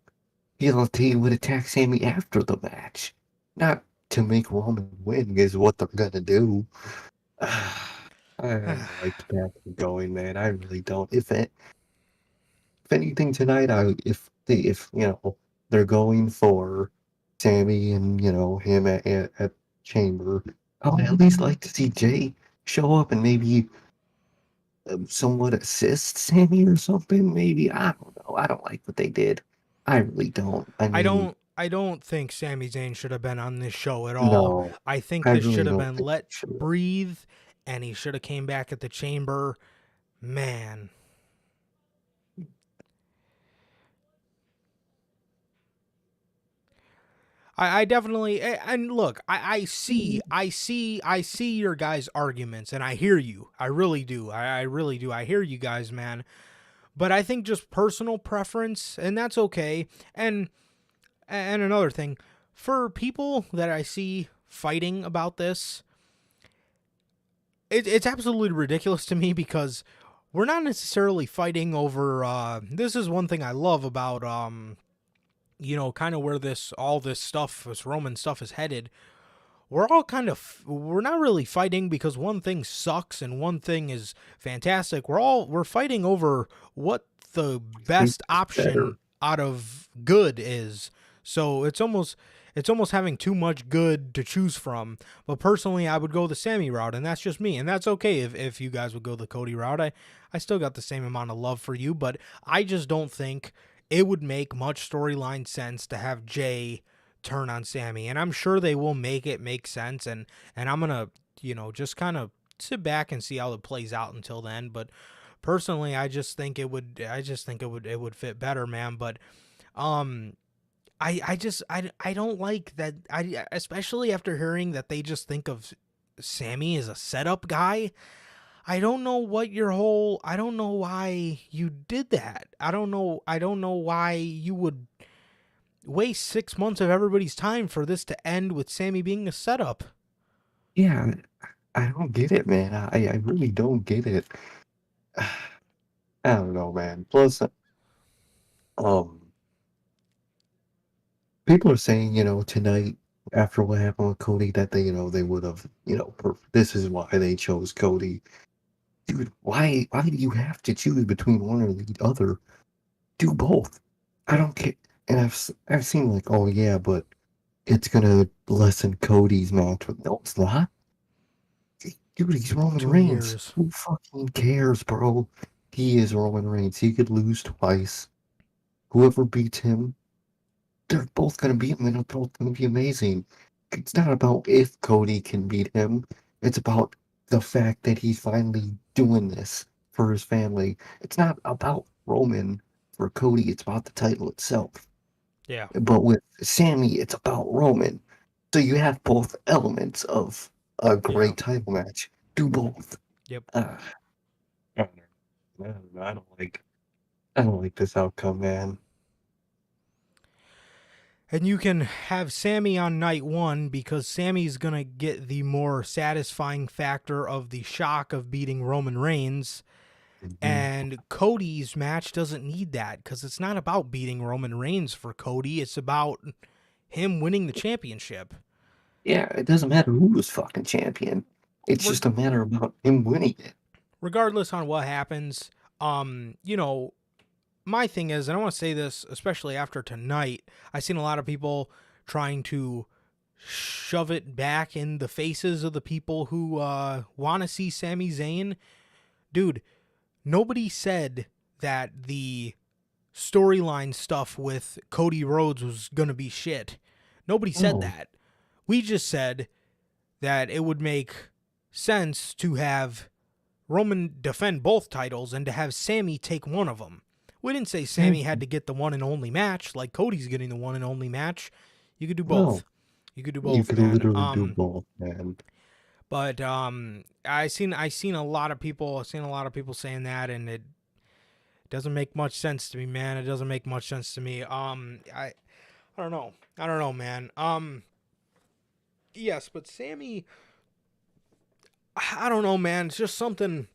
he would attack Sammy after the match, not to make Roman win is what they're gonna do. I don't like the path they're going, man. I really don't. If anything tonight, if you know they're going for Sammy and you know him at Chamber, I would at least like to see Jay show up and maybe somewhat assist Sammy or something. Maybe I don't know. I don't like what they did. I really don't. I mean, I don't think Sami Zayn should have been on this show at all. no, I think I this really should have don't been think let they should. breathe, and he should have came back at the Chamber. Man. I definitely, and look, I see your guys' arguments, and I hear you. I really do. I really do. I hear you guys, man. But I think just personal preference, and that's okay. And another thing, for people that I see fighting about this, it's absolutely ridiculous to me because we're not necessarily fighting over. This is one thing I love about you know, kind of where this Roman stuff is headed. We're not really fighting because one thing sucks and one thing is fantastic. We're fighting over what the best option out of good is. So it's almost having too much good to choose from. But personally, I would go the Sammy route, and that's just me. And that's okay if you guys would go the Cody route. I still got the same amount of love for you, but I just don't think it would make much storyline sense to have Jay turn on Sammy. And I'm sure they will make it make sense. And I'm going to, you know, just kind of sit back and see how it plays out until then. But personally, I think it would fit better, man. But, I don't like that. Especially after hearing that they just think of Sammy as a setup guy. I don't know I don't know why you did that. I don't know why you would waste 6 months of everybody's time for this to end with Sammy being a setup. Yeah, I don't get it, man. I really don't get it. I don't know, man. Plus, um, people are saying, tonight after what happened with Cody, that they would have, this is why they chose Cody. Dude, why do you have to choose between one or the other? Do both. I don't care. And I've seen like, oh yeah, but it's gonna lessen Cody's match. No, it's not. Dude, he's Roman 2 years. Reigns. Who fucking cares, bro? He is Roman Reigns. He could lose twice. Whoever beats him, they're both gonna beat him, and they're both gonna be amazing. It's not about if Cody can beat him. It's about the fact that he's finally doing this for his family. It's not about Roman for Cody. It's about the title itself. Yeah. But with Sami, it's about Roman. So you have both elements of a Yeah. great title match. Do both. Yep. Uh, I don't know. I don't like this outcome, man. And you can have Sami on night one because Sami's going to get the more satisfying factor of the shock of beating Roman Reigns. Mhm. And Cody's match doesn't need that because it's not about beating Roman Reigns for Cody. It's about him winning the championship. Yeah, it doesn't matter who was fucking champion. It's Reg- just a matter about him winning it. Regardless on what happens, you know, my thing is, and I want to say this, especially after tonight, I've seen a lot of people trying to shove it back in the faces of the people who want to see Sami Zayn. Dude, nobody said that the storyline stuff with Cody Rhodes was going to be shit. Nobody said No, that. We just said that it would make sense to have Roman defend both titles and to have Sami take one of them. We didn't say yeah, Sami had to get the one and only match like Cody's getting the one and only match. You could do no. both. You could do You both, could man. literally do both, man. But I seen a lot of people saying that, and it doesn't make much sense to me, man. It doesn't make much sense to me. I don't know. I don't know, man. Yes, but Sami, I don't know, man. It's just something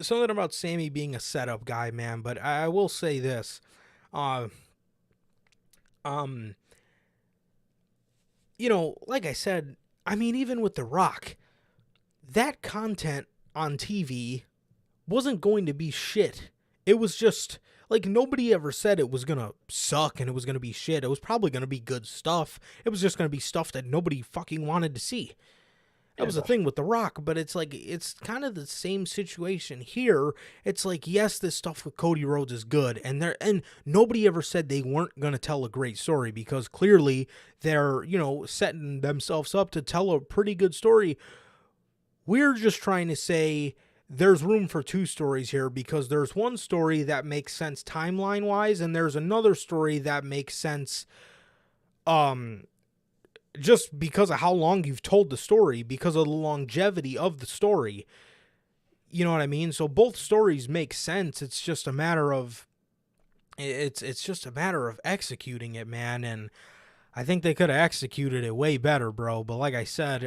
about Sami being a setup guy, man. But I will say this, uh, um, like I said, I mean, even with The Rock, that content on TV wasn't going to be shit. It was just like nobody ever said it was gonna suck and it was gonna be shit. It was probably gonna be good stuff. It was just gonna be stuff that nobody fucking wanted to see. That Yeah. was the thing with The Rock, but it's like it's kind of the same situation here. It's like yes, this stuff with Cody Rhodes is good, and nobody ever said they weren't gonna tell a great story because clearly they're setting themselves up to tell a pretty good story. We're just trying to say there's room for two stories here because there's one story that makes sense timeline wise, and there's another story that makes sense um just because of how long you've told the story, because of the longevity of the story. You know what I mean? So both stories make sense. It's just a matter of it's just a matter of executing it, man. And I think they could have executed it way better, bro. But like I said,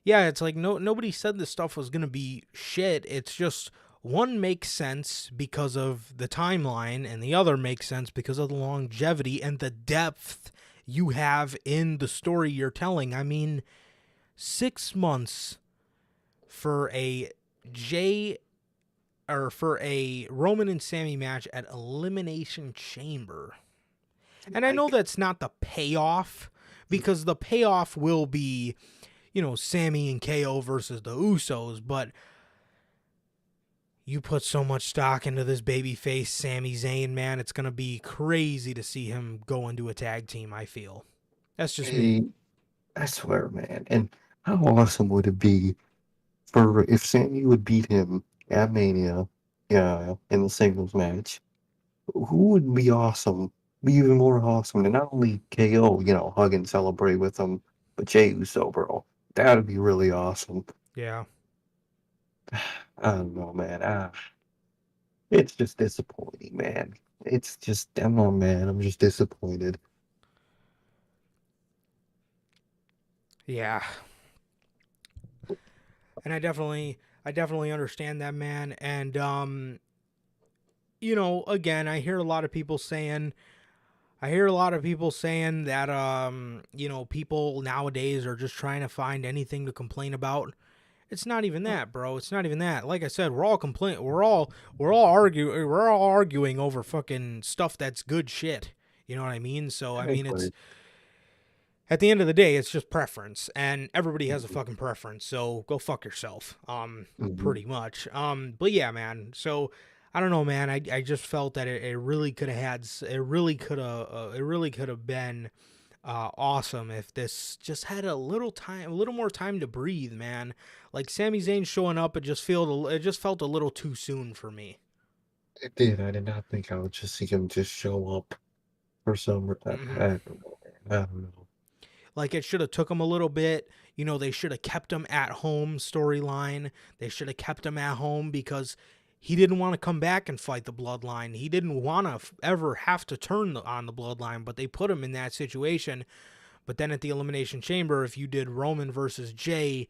yeah, it's like nobody said this stuff was gonna be shit. It's just one makes sense because of the timeline, and the other makes sense because of the longevity and the depth you have in the story you're telling. I mean, 6 months for a J or for a Roman and Sammy match at Elimination Chamber. And I I, know that's not the payoff because the payoff will be, Sammy and KO versus the Usos, but you put so much stock into this babyface Sami Zayn, man. It's going to be crazy to see him go into a tag team, I feel. That's just me. I, I swear, man. And how awesome would it be for if Sammy would beat him at Mania, yeah, in the singles match? Who would be awesome? Be even more awesome than not only KO, hug and celebrate with him, but Jey Uso, bro. That'd be really awesome. Yeah. I don't know, man. It's just disappointing, man. It's just, I'm not mad. I'm just disappointed. Yeah. And I definitely understand that, man. And you know, again, I hear a lot of people saying that you know, people nowadays are just trying to find anything to complain about. It's not even that, bro. It's not even that. Like I said, we're all arguing over fucking stuff that's good shit. You know what I mean? So I mean, it's Exactly. at the end of the day, it's just preference, and everybody has a fucking preference. So go fuck yourself. Mhm. Pretty much. But yeah, man. So I don't know, man. I just felt that it really could have it really could have been awesome if this just had a little more time to breathe, man. Like Sami Zayn showing up, it just felt a little too soon for me. It did. I did not think I would just see him just show up for some. Hmm. I don't know. Man. I don't know. Like it should have took him a little bit. You know, they should have kept him at home storyline. They should have kept him at home because he didn't want to come back and fight the bloodline. He didn't want to ever have to turn on the bloodline, but they put him in that situation. But then at the Elimination Chamber, if you did Roman versus Jay,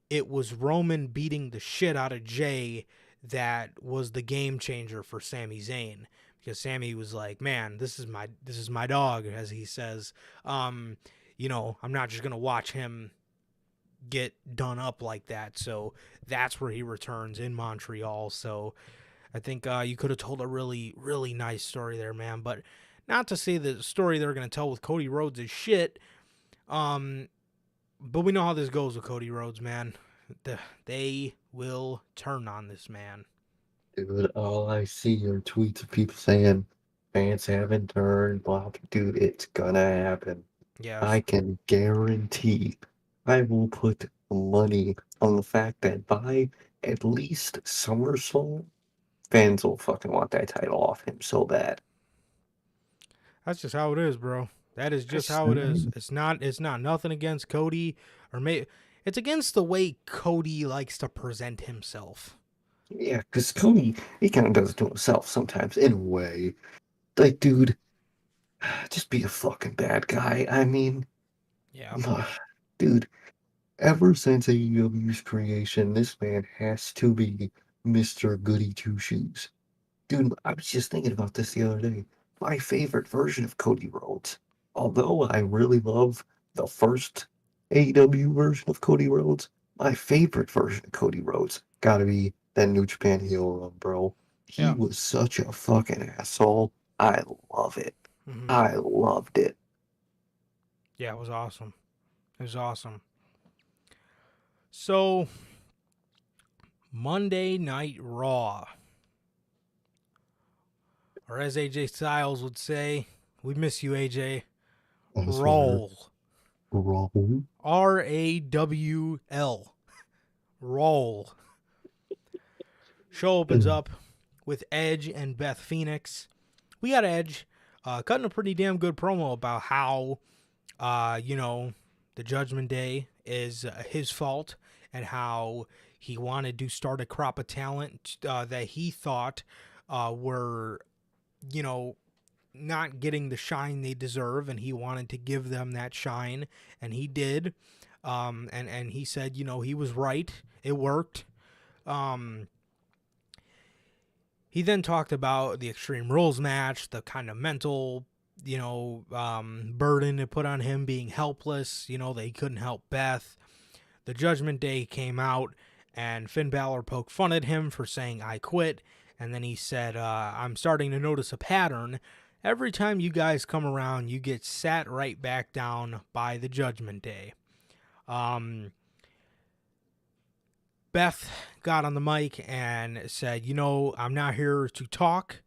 it was Roman beating the shit out of Jay that was the game changer for Sami Zayn. Because Sami was like, man, this is my dog, as he says. You know, I'm not just gonna watch him get done up like that. So that's where he returns in Montreal. So I think you could have told a really, really nice story there, man. But not to say the story they're gonna tell with Cody Rhodes is shit. Um, but we know how this goes with Cody Rhodes, man. They will turn on this man. Dude, all I see are tweets of people saying fans haven't turned, blah, blah. Dude, it's gonna happen. Yes. I can guarantee I will put money on the fact that by at least SummerSlam, fans will fucking want that title off him so bad. That's just how it is, bro. That is just That's how it is. It's not nothing against Cody or it's against the way Cody likes to present himself. yeah, because Cody, he kind of does it to himself sometimes, in a way. Like, dude, just be a fucking bad guy. I mean, Yeah. dude, ever since AEW's creation, this man has to be Mr. Goody Two Shoes. Dude, I was just thinking about this the other day. My favorite version of Cody Rhodes, although I really love the first AEW version of Cody Rhodes, my favorite version of Cody Rhodes gotta be that New Japan heel run, bro. He Yeah. was such a fucking asshole. I love it. Hmm. I loved it. Yeah, it was awesome. It was awesome. So Monday Night Raw, or as AJ Styles would say, we miss you, AJ. I swear. Roll. Raw. RAWL. Roll. Show opens up with Edge and Beth Phoenix. We got Edge cutting a pretty damn good promo about how, you know, the Judgment Day is his fault and how he wanted to start a crop of talent that he thought were, you know, not getting the shine they deserve, and he wanted to give them that shine, and he did. And he said, you know, he was right. It worked. Um, he then talked about the Extreme Rules match, the kind of mental, you know, burden it put on him being helpless, you know, that he couldn't help Beth. The Judgment Day came out, and Finn Balor poked fun at him for saying, I quit. And then he said, I'm starting to notice a pattern. Every time you guys come around, you get sat right back down by the Judgment Day. Beth got on the mic and said, you know, I'm not here to talk.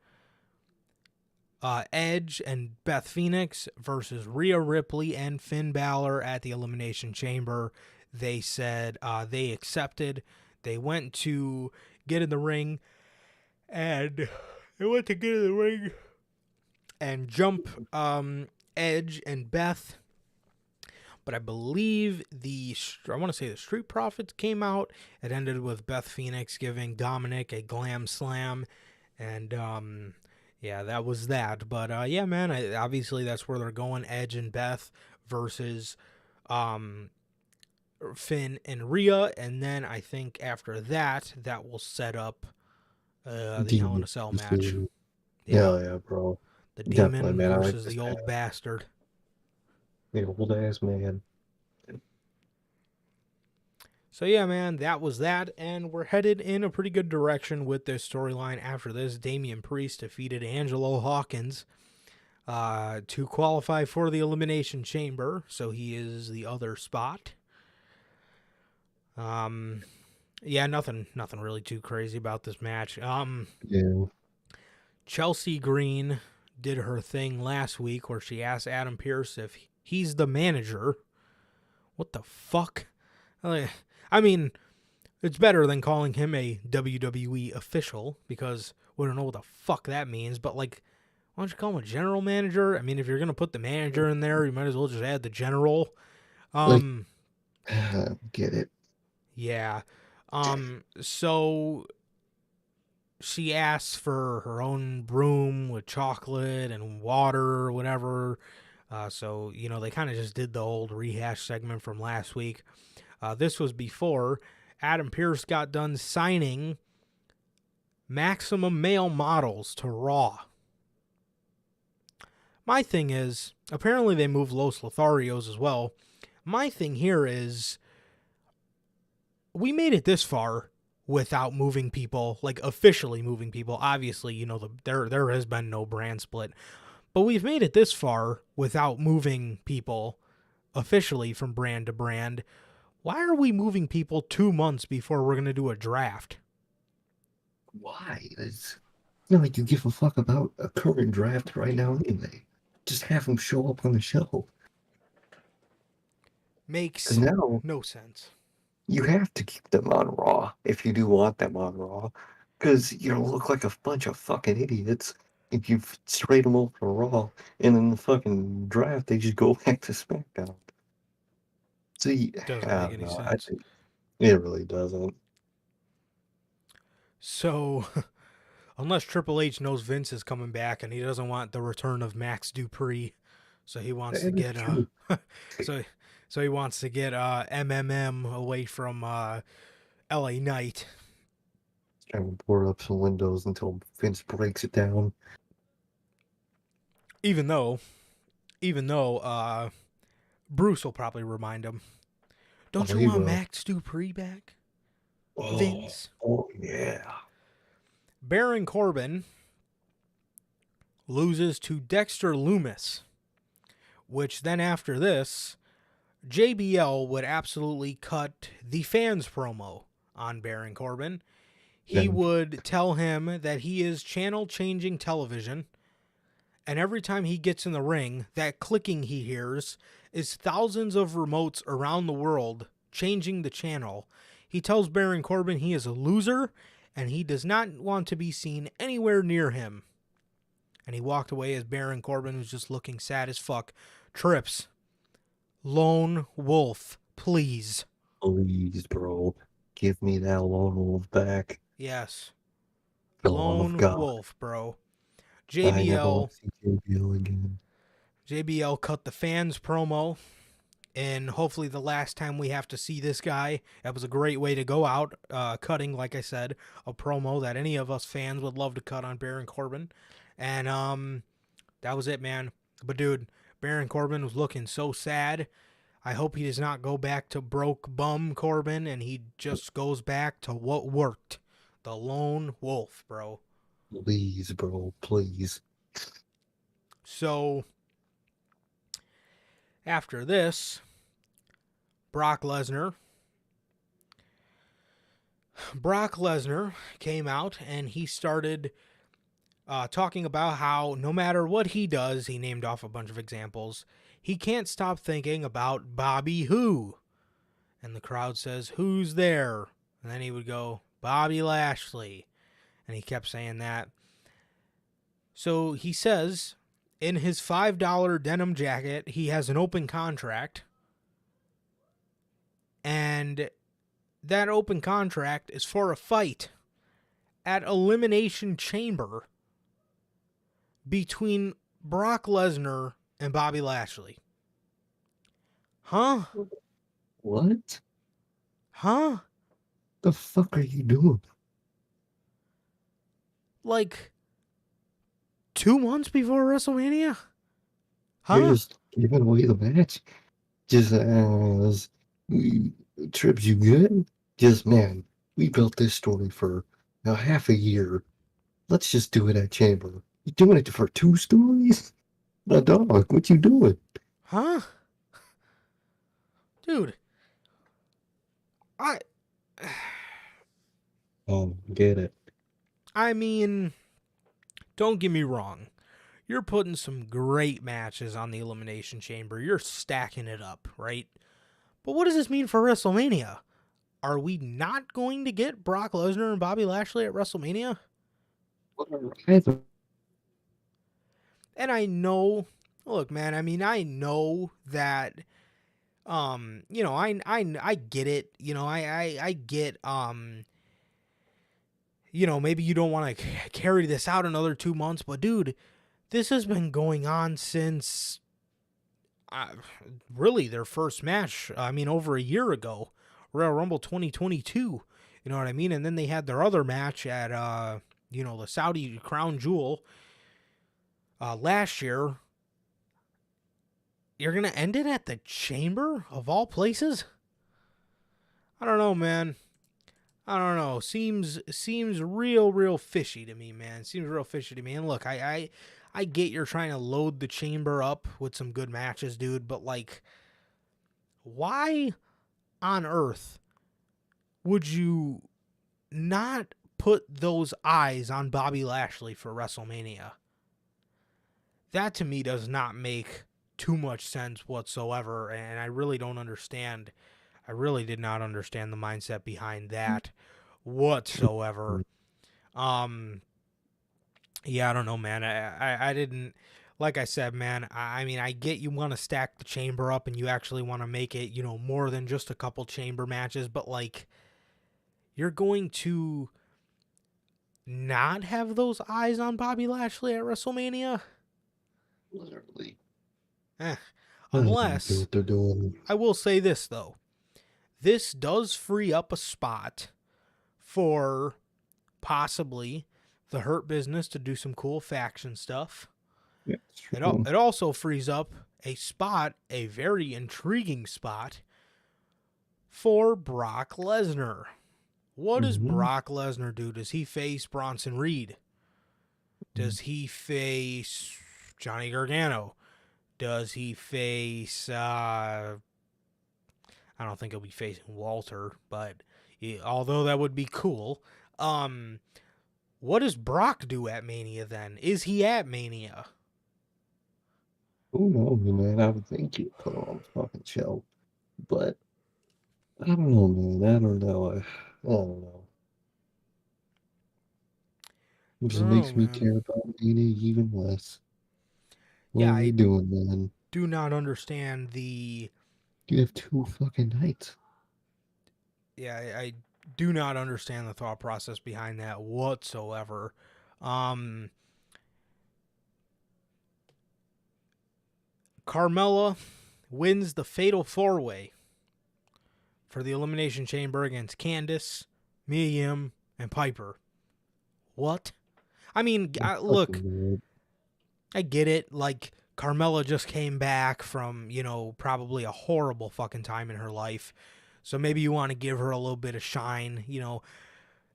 Edge and Beth Phoenix versus Rhea Ripley and Finn Balor at the Elimination Chamber. They said they accepted. They went to get in the ring, and jump Edge and Beth. But I believe I want to say the Street Profits came out. It ended with Beth Phoenix giving Dominic a glam slam, and yeah, that was that. But yeah, man, I, obviously that's where they're going. Edge and Beth versus Rhea Ripley and Finn Balor at the Elimination Chamber. They said they accepted. They went to get in the ring, and jump Edge and Beth. But I believe the I want to say the Street Profits came out. It ended with Beth Phoenix giving Dominic a glam slam, and yeah, that was that. But yeah, man, obviously that's where they're going. Edge and Beth Finn and Rhea, and then I think after that, that will set up the Hell in a Cell match. Yeah, Yeah, bro. the Definitely, demon man. I like versus this the old man. bastard. The old ass man. So yeah, man, that was that, and we're headed in a pretty good direction with this storyline. After this, Damian Priest defeated Angelo Hawkins to qualify for the Elimination Chamber, so he is the other spot. Yeah, nothing really too crazy about this match. Yeah. Chelsea Green did her thing last week where she asked Adam Pearce if he's the manager. What the fuck? I mean, it's better than calling him a WWE official because we don't know what the fuck that means. But, like, why don't you call him a general manager? I mean, if you're going to put the manager in there, you might as well just add the general. Like, get it. Yeah. So she asks for her own broom with chocolate and water or whatever. So, you know, they kind of just did the old rehash segment from last week. This was before Adam Pearce got done signing Maximum Male Models to Raw. My thing is, apparently they moved Los Lotharios as well. My thing here is, we made it this far without moving people, like officially moving people. Obviously, you know, there has been no brand split, but we've made it this far without moving people officially from brand to brand. Why are we moving people 2 months before we're going to do a draft? Why? It's not like you give a fuck about a current draft right now anyway. Just have him show up on the show. Because Makes now no sense. you have to keep them on Raw if you do want them on Raw. Because you don't look like a bunch of fucking idiots if you straight them over to Raw, and in the fucking draft they just go back to SmackDown. See, Doesn't I make don't any know. I sense. think it really doesn't. So, unless Triple H knows Vince is coming back and he doesn't want the return of Max Dupree, so he wants to That is get true. so he wants to get MMM away from LA Knight. Trying to board up some windows until Vince breaks it down. Even though Bruce will probably remind him. Don't Oh, you he want will. Max Dupree back, Oh, Vince? oh yeah. Baron Corbin loses to Dexter Loomis, which then after this, JBL would absolutely cut the fans promo on Baron Corbin. He Yeah. would tell him that he is channel changing television, and every time he gets in the ring, that clicking he hears is thousands of remotes around the world changing the channel. He tells Baron Corbin he is a loser and he does not want to be seen anywhere near him. And he walked away as Baron Corbin was just looking sad as fuck. Trips. Lone Wolf, please. Please, bro. Give me that lone wolf back. Yes. For the love of Lone God. Wolf, bro. I never JBL want to see JBL again. JBL cut the fans promo, and hopefully the last time we have to see this guy. That was a great way to go out, cutting, like I said, a promo that any of us fans would love to cut on Baron Corbin. And that was it, man. But dude, Baron Corbin was looking so sad. I hope he does not go back to broke bum Corbin and he just goes back to what worked. The lone wolf, bro. Please, bro. Please. So after this, Brock Lesnar came out and he started talking about how no matter what he does, he named off a bunch of examples, he can't stop thinking about Bobby who. And the crowd says, who's there? And then he would go, Bobby Lashley. And he kept saying that. So he says in his $5 denim jacket, he has an open contract. And that open contract is for a fight at Elimination Chamber between Brock Lesnar and Bobby Lashley. Huh? What? Huh? The fuck are you doing? Like 2 months before WrestleMania? You're Huh? just giving away the match. Just as Trips, you good? Just man, we built this story for half a year. Let's just do it at Chamber. You doing it for 2 stories? The dog, what you doing? Huh? Dude, I Oh, get it. I mean, don't get me wrong. You're putting some great matches on the Elimination Chamber. You're stacking it up, right? But what does this mean for WrestleMania? Are we not going to get Brock Lesnar and Bobby Lashley at WrestleMania? Either. And I know, look, man, I mean, I know that, I get it. I get, maybe you don't want to carry this out another 2 months, but dude, this has been going on since really their first match. I mean, over a year ago, Royal Rumble 2022. You know what I mean? And then they had their other match at, the Saudi Crown Jewel last year. You're gonna end it at the Chamber of all places? I don't know, man. I don't know. Seems real fishy to me, man. Seems real fishy to me. And look, I get you're trying to load the Chamber up with some good matches, dude, but like, why on earth would you not put those eyes on Bobby Lashley for WrestleMania? That to me does not make too much sense whatsoever, and I really don't understand. I really did not understand the mindset behind that whatsoever. Yeah, I don't know, man. I didn't, like I said, man. I mean, I get you want to stack the Chamber up and you actually want to make it, more than just a couple Chamber matches, but like, you're going to not have those eyes on Bobby Lashley at WrestleMania? Literally. Eh. I don't know Unless, what they're doing. I will say this, though. This does free up a spot for possibly the Hurt Business to do some cool faction stuff. Yeah, It also frees up a spot, a very intriguing spot, for Brock Lesnar. What does Brock Lesnar do? Does he face Bronson Reed? Does he face Johnny Gargano? Does he face, I don't think he'll be facing Walter, but although that would be cool. What does Brock do at Mania then? Is he at Mania? Who knows, man? I would think you'd put on a fucking show. But I don't know, man. I don't know. I don't know. It just Oh, makes me man. care about Nene even less. What Yeah, are we I doing, man? do not understand the... You have 2 fucking nights. Yeah, I do not understand the thought process behind that whatsoever. Carmella wins the Fatal 4-Way for the Elimination Chamber against Candice, Mia Yim, and Piper. What? I mean, look, I get it. Like, Carmella just came back from, probably a horrible fucking time in her life. So maybe you want to give her a little bit of shine,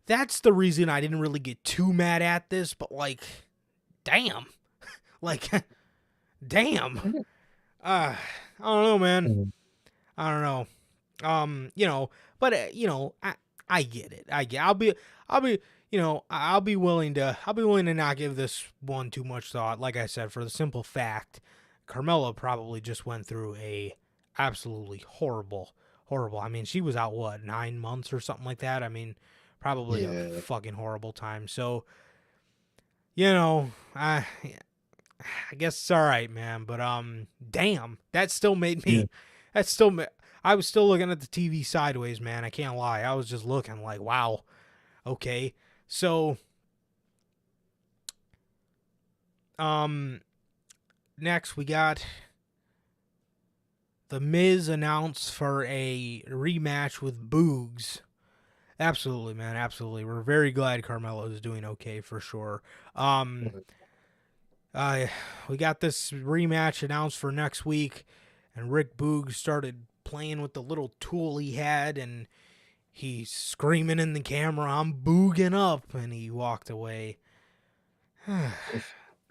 That's the reason I didn't really get too mad at this, but like, damn. Like, damn. I don't know, man. I don't know. But I get it. I'll be willing to not give this one too much thought. Like I said, for the simple fact, Carmella probably just went through a absolutely horrible. I mean, she was out 9 months or something like that. I mean, probably a fucking horrible time. So, I guess it's all right, man. But damn, that still made me. Yeah. I was still looking at the TV sideways, man. I can't lie. I was just looking like, wow, okay. So, next we got The Miz announced for a rematch with Boogs. Absolutely, man. Absolutely. We're very glad Carmelo is doing okay for sure. We got this rematch announced for next week, and Rick Boogs started playing with the little tool he had, and he's screaming in the camera, "I'm booging up," and he walked away.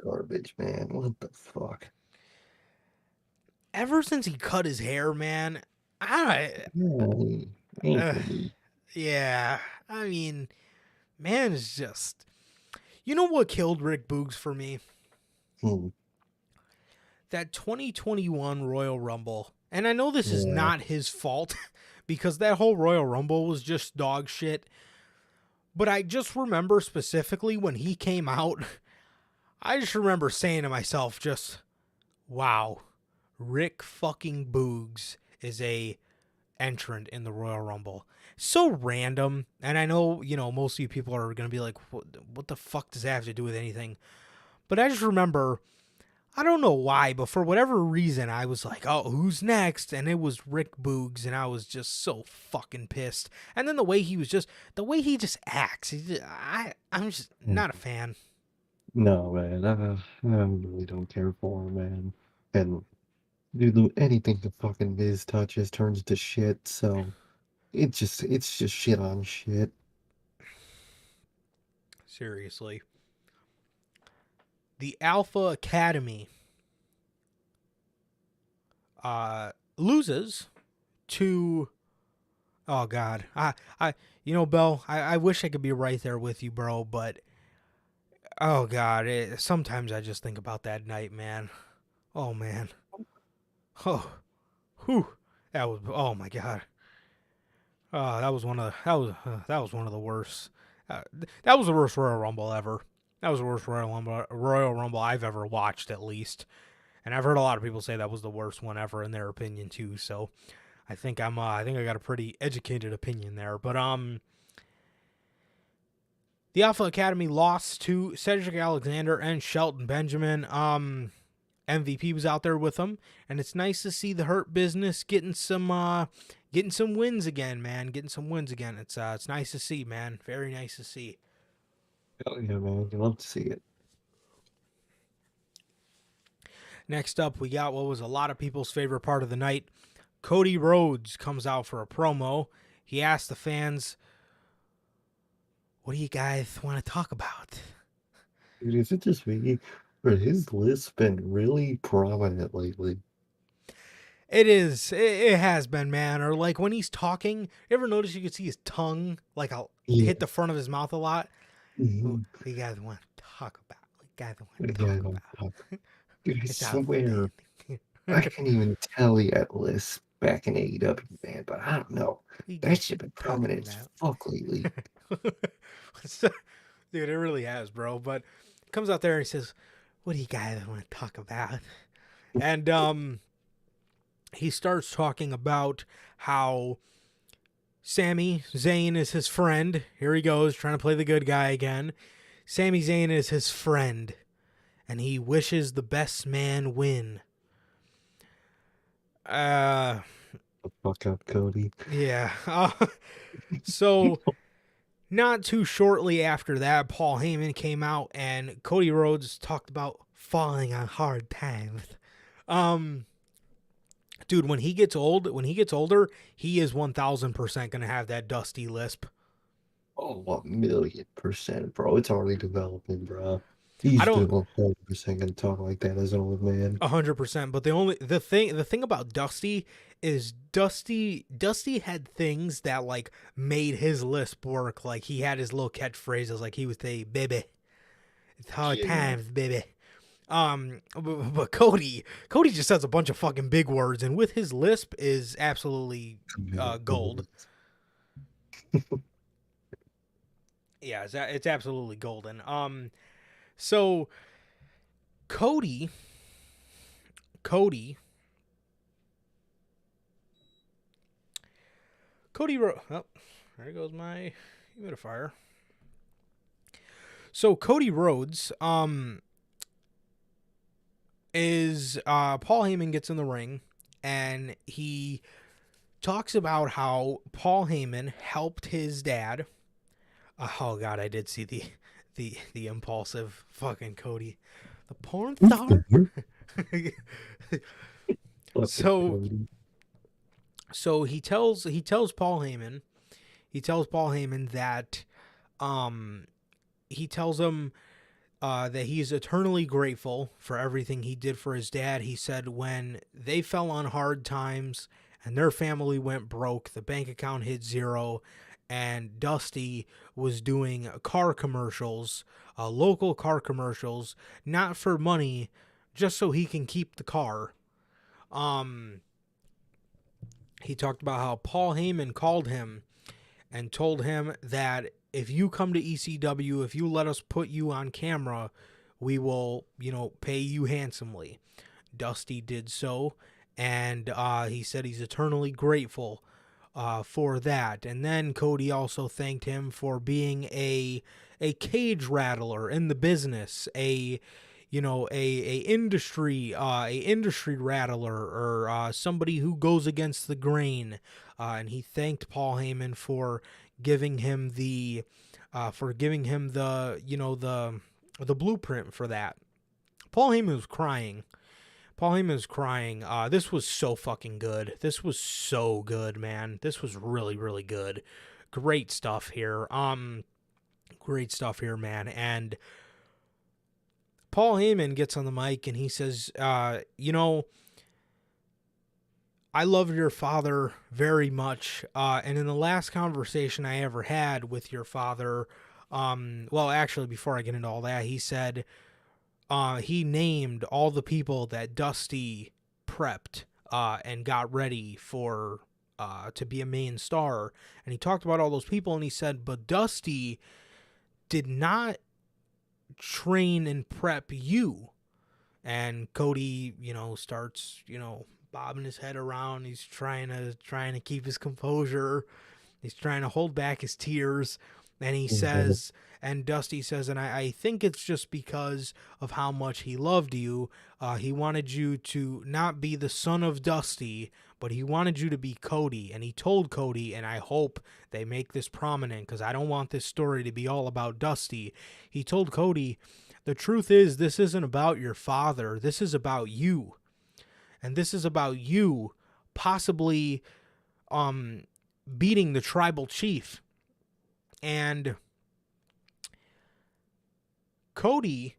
Garbage, man. What the fuck? Ever since he cut his hair, man, I yeah, I mean, man is just. You know what killed Rick Boogs for me? That 2021 Royal Rumble. And I know this is not his fault because that whole Royal Rumble was just dog shit. But I just remember specifically when he came out, I just remember saying to myself, just, wow, Rick fucking Boogs is a entrant in the Royal Rumble. So random. And I know, most of you people are going to be like, what the fuck does that have to do with anything? But I just remember, I don't know why, but for whatever reason, I was like, oh, who's next? And it was Rick Boogs, and I was just so fucking pissed. And then the way he just acts, I'm just not a fan. No, man, I really don't care for him, man. And dude, anything the fucking Miz touches turns to shit. So it's just shit on shit. Seriously. The Alpha Academy loses to, oh god, Bell, I wish I could be right there with you, bro, but oh god, sometimes I just think about that night, man. Oh man. Oh, whew. That was, oh my god. That was one of the worst. That was the worst Royal Rumble ever. That was the worst Royal Rumble I've ever watched, at least. And I've heard a lot of people say that was the worst one ever in their opinion too. So I think I got a pretty educated opinion there. But the Alpha Academy lost to Cedric Alexander and Shelton Benjamin. MVP was out there with them, and it's nice to see the Hurt Business getting some wins again, man. Getting some wins again. It's nice to see, man. Very nice to see. Oh yeah, man. You love to see it. Next up, we got what was a lot of people's favorite part of the night. Cody Rhodes comes out for a promo. He asked the fans, "What do you guys want to talk about?" Dude, is it just me? But his list's been really prominent lately. It is. It has been, man. Or like when he's talking, you ever notice you can see his tongue like hit the front of his mouth a lot? Mm-hmm. What do you guys want to talk about? What do you guys want to Yeah, talk about? dude, I It's swear, I can't even tell he had lists back in AEW, man, but I don't know. That shit been prominent as fuck lately. Dude, it really has, bro. But he comes out there and he says, "What do you guys want to talk about?" And he starts talking about how Sami Zayn is his friend. Here he goes, trying to play the good guy again. Sami Zayn is his friend, and he wishes the best man win. The fuck up, Cody. Yeah. So, not too shortly after that, Paul Heyman came out, and Cody Rhodes talked about falling on hard times. Dude, when he gets older, he is 1,000% gonna have that dusty lisp. Oh, 1,000,000%, bro. It's already developing, bro. He's still 100% gonna talk like that as an old man. 100%. But the thing about Dusty is Dusty had things that like made his lisp work. Like he had his little catchphrases, like he would say, "Baby, it's hard times, baby." But Cody just says a bunch of fucking big words, and with his lisp is absolutely gold. Yeah, it's absolutely golden. So Cody, wrote. Oh, there goes my humidifier. So Cody Rhodes, is Paul Heyman gets in the ring, and he talks about how Paul Heyman helped his dad. Oh God, I did see the impulsive fucking Cody, the porn star. so so he tells Paul Heyman that he tells him that he's eternally grateful for everything he did for his dad. He said when they fell on hard times and their family went broke, the bank account hit zero, and Dusty was doing car commercials, local car commercials, not for money, just so he can keep the car. He talked about how Paul Heyman called him and told him that if you come to ECW, if you let us put you on camera, we will, pay you handsomely. Dusty did so, and he said he's eternally grateful for that. And then Cody also thanked him for being a cage rattler in the business, a industry rattler, or somebody who goes against the grain. And he thanked Paul Heyman for giving him the the blueprint for that. Paul Heyman was crying. This was so fucking good. This was so good, man. This was really, really good. Great stuff here. Great stuff here, man. And Paul Heyman gets on the mic and he says, I love your father very much. And in the last conversation I ever had with your father, actually, before I get into all that, he said he named all the people that Dusty prepped and got ready for to be a main star. And he talked about all those people, and he said, but Dusty did not train and prep you. And Cody, starts, bobbing his head around. He's trying to keep his composure. He's trying to hold back his tears. And he says, and Dusty says, and I think it's just because of how much he loved you. He wanted you to not be the son of Dusty, but he wanted you to be Cody. And he told Cody, and I hope they make this prominent because I don't want this story to be all about Dusty. He told Cody, the truth is, this isn't about your father. This is about you. And this is about you possibly beating the tribal chief. And Cody,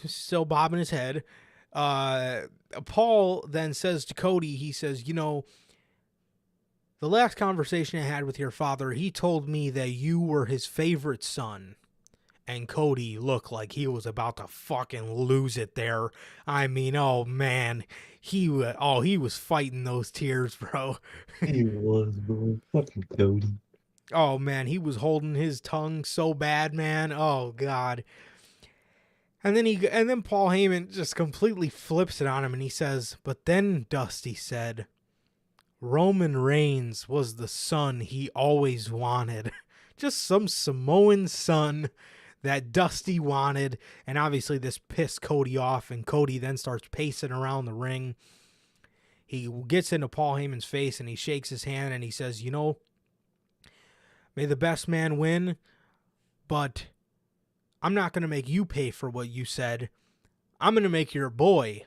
still bobbing his head. Paul then says to Cody, he says, the last conversation I had with your father, he told me that you were his favorite son. And Cody looked like he was about to fucking lose it there. I mean, oh man, he was fighting those tears, bro. He was, bro. Fucking Cody. Oh man, he was holding his tongue so bad, man. Oh God. And then Paul Heyman just completely flips it on him, and he says, but then Dusty said, Roman Reigns was the son he always wanted. Just some Samoan son that Dusty wanted. And obviously this pissed Cody off, and Cody then starts pacing around the ring. He gets into Paul Heyman's face and he shakes his hand and he says, may the best man win, but I'm not going to make you pay for what you said. I'm going to make your boy,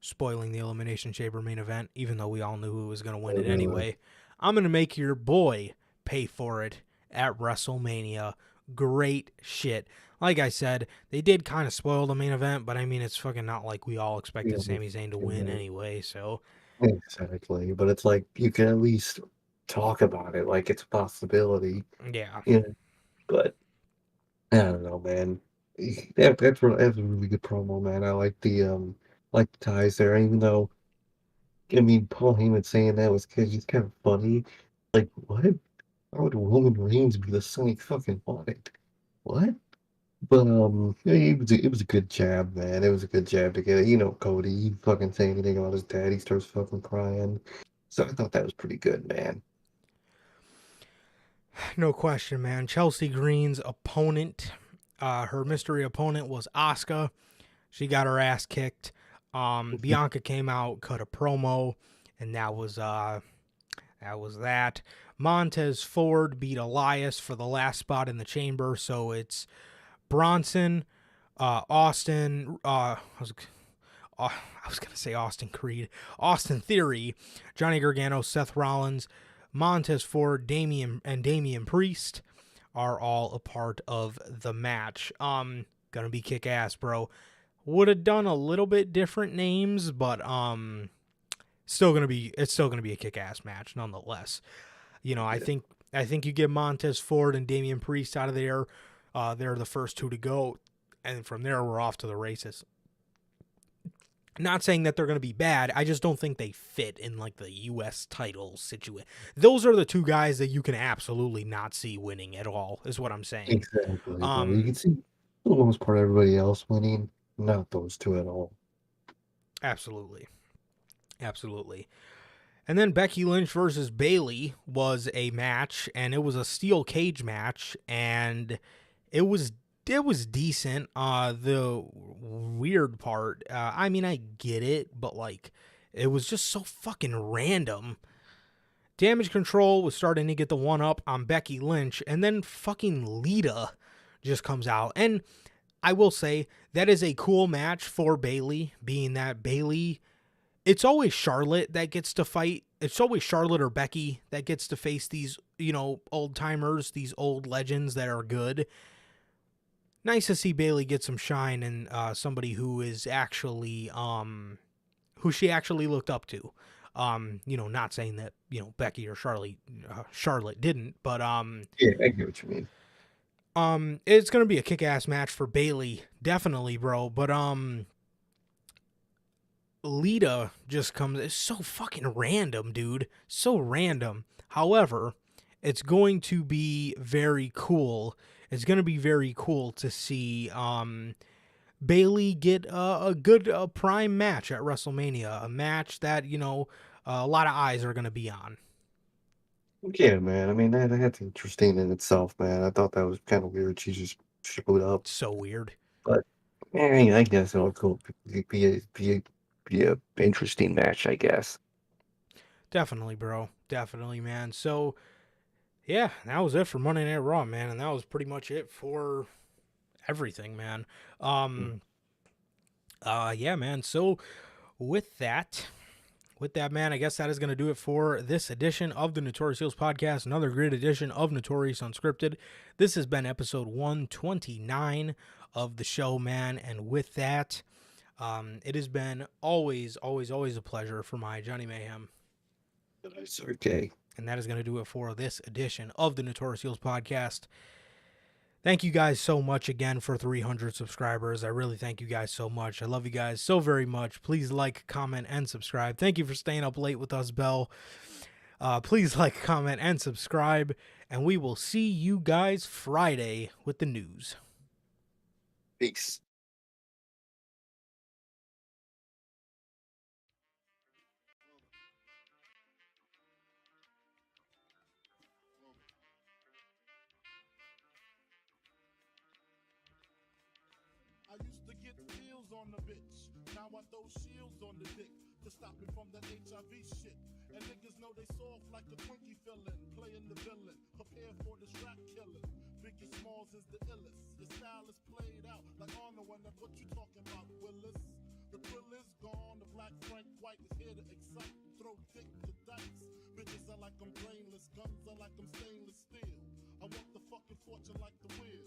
spoiling the Elimination Chamber main event, even though we all knew who was going to win it anyway. I'm going to make your boy pay for it at WrestleMania. Great shit. Like I said, they did kind of spoil the main event, but I mean, it's fucking not like we all expected Sami Zayn to win anyway, so. Exactly, but it's like, you can at least talk about it like it's a possibility. Yeah. But I don't know, man. That's a really good promo, man. I like the ties there, even though, I mean, Paul Heyman saying that was just kind of funny. Like, what? Why would Roman Reigns be the son he fucking wanted? What? But it was a good jab, man. It was a good jab to get it. Cody, he fucking say anything about his dad, he starts fucking crying. So I thought that was pretty good, man. No question, man. Chelsea Green's opponent, her mystery opponent was Asuka. She got her ass kicked. Bianca came out, cut a promo, and that was that. Montez Ford beat Elias for the last spot in the chamber, so it's Bronson, Austin, I was going to say Austin Creed, Austin Theory, Johnny Gargano, Seth Rollins, Montez Ford, Damian Priest are all a part of the match. Gonna be kick ass, bro. Would have done a little bit different names, but it's still gonna be a kick ass match nonetheless. You know, I think you get Montez Ford and Damian Priest out of there. They're the first two to go, and from there we're off to the races. Not saying that they're going to be bad. I just don't think they fit in like the U.S. title situation. Those are the two guys that you can absolutely not see winning at all, is what I'm saying. Exactly, bro. You can see for the most part everybody else winning, not those two at all. Absolutely. And then Becky Lynch versus Bayley was a match, and it was a steel cage match, and it was decent. The weird part, I mean, I get it, but like, it was just so fucking random. Damage Control was starting to get the one up on Becky Lynch, and then fucking Lita just comes out. And I will say, that is a cool match for Bayley, being that Bayley, it's always Charlotte that gets to fight. It's always Charlotte or Becky that gets to face these, you know, old timers, these old legends that are good. Nice to see Bayley get some shine and somebody who is actually, who she actually looked up to. You know, not saying that, you know, Becky or Charlotte didn't, but yeah, I get what you mean. It's gonna be a kick-ass match for Bayley, definitely, bro. But Lita just comes. It's so fucking random, dude. So random. However, it's going to be very cool. It's going to be very cool to see Bayley get a good prime match at WrestleMania. A match that, you know, a lot of eyes are going to be on. Yeah, man. I mean, that's interesting in itself, man. I thought that was kind of weird. She just showed up. So weird. But I guess it'll cool. Be a interesting match, I guess. Definitely, bro. Definitely, man. So, yeah, that was it for Monday Night Raw, man. And that was pretty much it for everything, man. Yeah, man. So, with that, man, I guess that is going to do it for this edition of the Notorious Heels podcast. Another great edition of Notorious Unscripted. This has been episode 129 of the show, man. And with that, it has been always a pleasure for my Johnny Mayhem. It's okay. And that is going to do it for this edition of the Notorious Heels podcast. Thank you guys so much again for 300 subscribers. I really thank you guys so much. I love you guys so very much. Please like, comment, and subscribe. Thank you for staying up late with us, Belle. Please like, comment, and subscribe. And we will see you guys Friday with the news. Peace. I used to get deals on the bitch. Now I throw shields on the dick to stop me from that HIV shit. And niggas know they soft like a Twinkie fillin', playing the villain, prepare for this rap killing. Biggie Smalls is the illest. Your style is played out like Arnold when what you talking about, Willis? The thrill is gone, the black Frank White is here to excite, throw dick to dice. Bitches are like I'm brainless, guns are like I'm stainless steel. I want the fucking fortune like the wheel.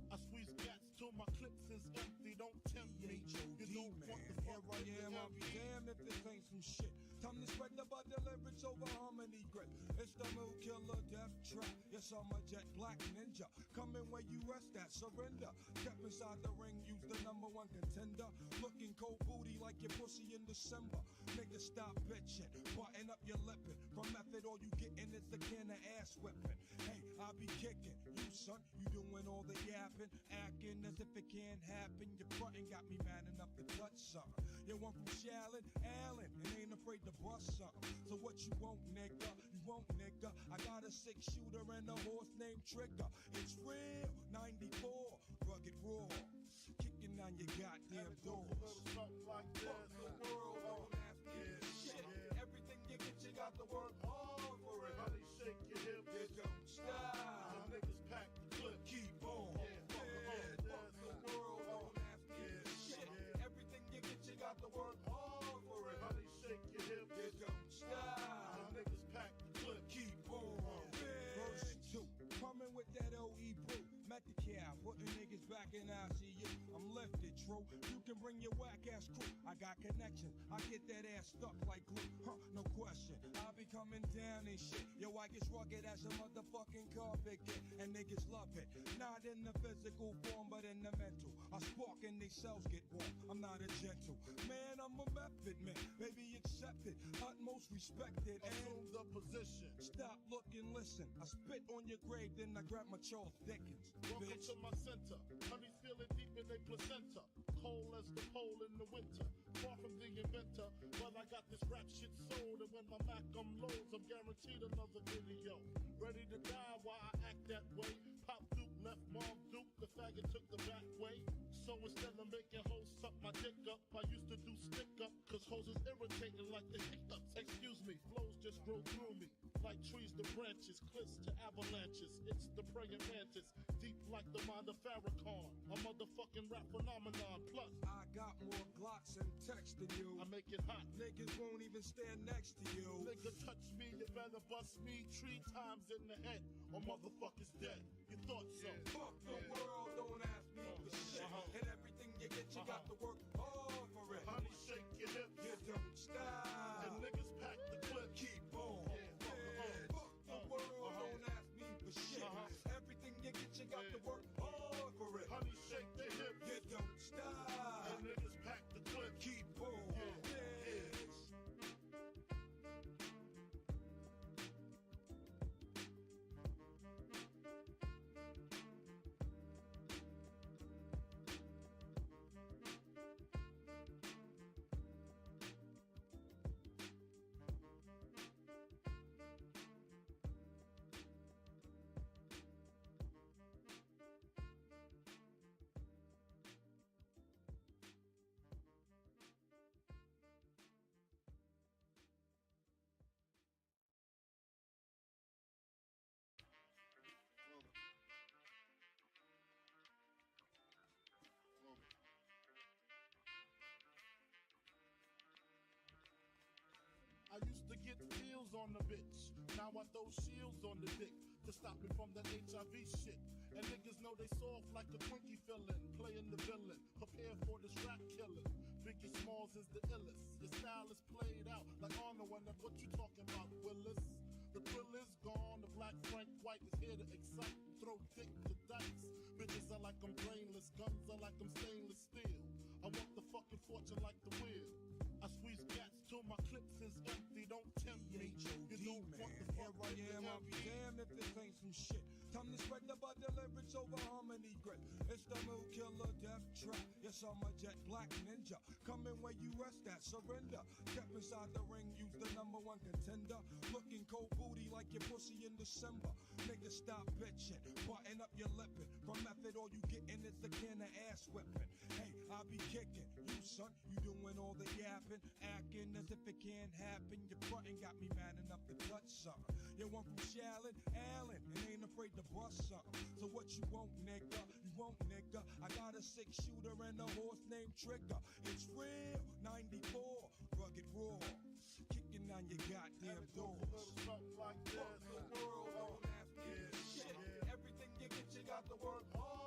I squeeze gats till my clips is empty, don't tempt me. You don't want the fuck Here I am, I'll be damned if this ain't some shit. Time to spread about the lyrics over harmony grip. It's the Mill Killer Death Trap. Yes, I'm a jet black ninja. Coming where you rest at, surrender. Step inside the ring, use the number one contender. Looking cold booty like your pussy in December. Nigga, stop bitching, button up your lippin'. From method, all you gettin' is a can of ass whipping. Hey, I'll be kicking. You son, you doing all the yapping, acting as if it can't happen. Your frontin' got me mad enough to touch something. You want from Shallon, Allen, and ain't afraid to bust something. So what you want, nigga? You want, nigga? I got a 6-shooter and a horse named Trigger. It's real, 94, rugged raw, kicking on your goddamn doors. Something like this. work hard for it. Honey, shake your hips. You don't stop. Niggas pack the clip. Keep on. Fuck the world, don't ask me for shit. Everything you get, you got to work hard for it. Honey, shake your hips. You don't stop. Niggas pack the clip. Keep on. Verse 2, coming with that OE brew. Met the cow, putting niggas back in ICU. I'm lifted, true. You can bring your whack ass crew. I got connections. I get that ass stuck like glue. No question. I be coming down and shit. Yo, I get rugged as a motherfucking carpet get. And niggas love it. Not in the physical form, but in the mental. I spark and they cells get warm. I'm not a gentle man, I'm a method man. Baby, accept it. Utmost respected. Assume the position. Stop, look, and listen. I spit on your grave, then I grab my Charles Dickens. Welcome Bitch. to my center. Honey's feeling deep in their placenta. Cold as the pole in the winter. Far from the inventor, but I got this rap shit sold. And when my Mac unloads, I'm guaranteed another video. Ready to die while I act that way. Pop Duke left Mom Duke, the faggot took the back way. So instead of making hoes suck my dick up, I used to do stick up, cause hoes is irritating like the hiccups. Excuse me, flows just grow through me. Like trees to branches, cliffs to avalanches. It's the praying mantis, deep like the mind of Farrakhan. A motherfucking rap phenomenon. Plus, I got more Glocks and text than you. I make it hot. Niggas won't even stand next to you. Nigga touch me, you better bust me 3 times in the head, or motherfucker's dead. You thought so? Fuck the world, don't ask me for shit. And everything you get, you got to work hard for it. Honey, shake your hips. You don't stop. And niggas pack the clip. Keep on. Fuck the world, don't ask me for shit. Everything you get, you got to work hard for it. Honey, shake the hips. You don't stop. And niggas pack the clip. Keep on. Yes. I used to get deals on the bitch. Now I throw shields on the dick to stop me from that HIV shit. And niggas know they soft like a Twinkie fillin', playing the villain, prepare for this rap killing. Biggie Smalls is the illest. Your style is played out like Arnold, and what you talking about, Willis? The thrill is gone, the black Frank White is here to excite, throw dick to dice. Bitches are like I'm brainless, guns are like I'm stainless steel. I want the fucking fortune like the wheel. I squeeze cats till my clips is empty, don't tempt me. You don't want the Here I am, I'll be damned if this ain't some shit. Time to spread the bud lyrics over harmony grip. It's the mood killer death trap. Yes, I'm a jet black ninja. Coming where you rest at, surrender. Step inside the ring, use the #1 contender. Looking cold booty like your pussy in December. Nigga, stop bitching, button up your lippin'. From method, all you gettin' is a can of ass whipping. Hey, I be kicking. You son, you doing all the yapping, acting as if it can't happen. Your frontin' got me mad enough to touch something. You want from Shallon, Allen, and ain't afraid to bust something. So what you want, nigga? You want, nigga? I got a 6-shooter and a horse named Trigger. It's real, 94, rugged raw, kicking down your goddamn doors. something like Fuck this. the world, don't ask me for shit. Everything you get, you got to work hard.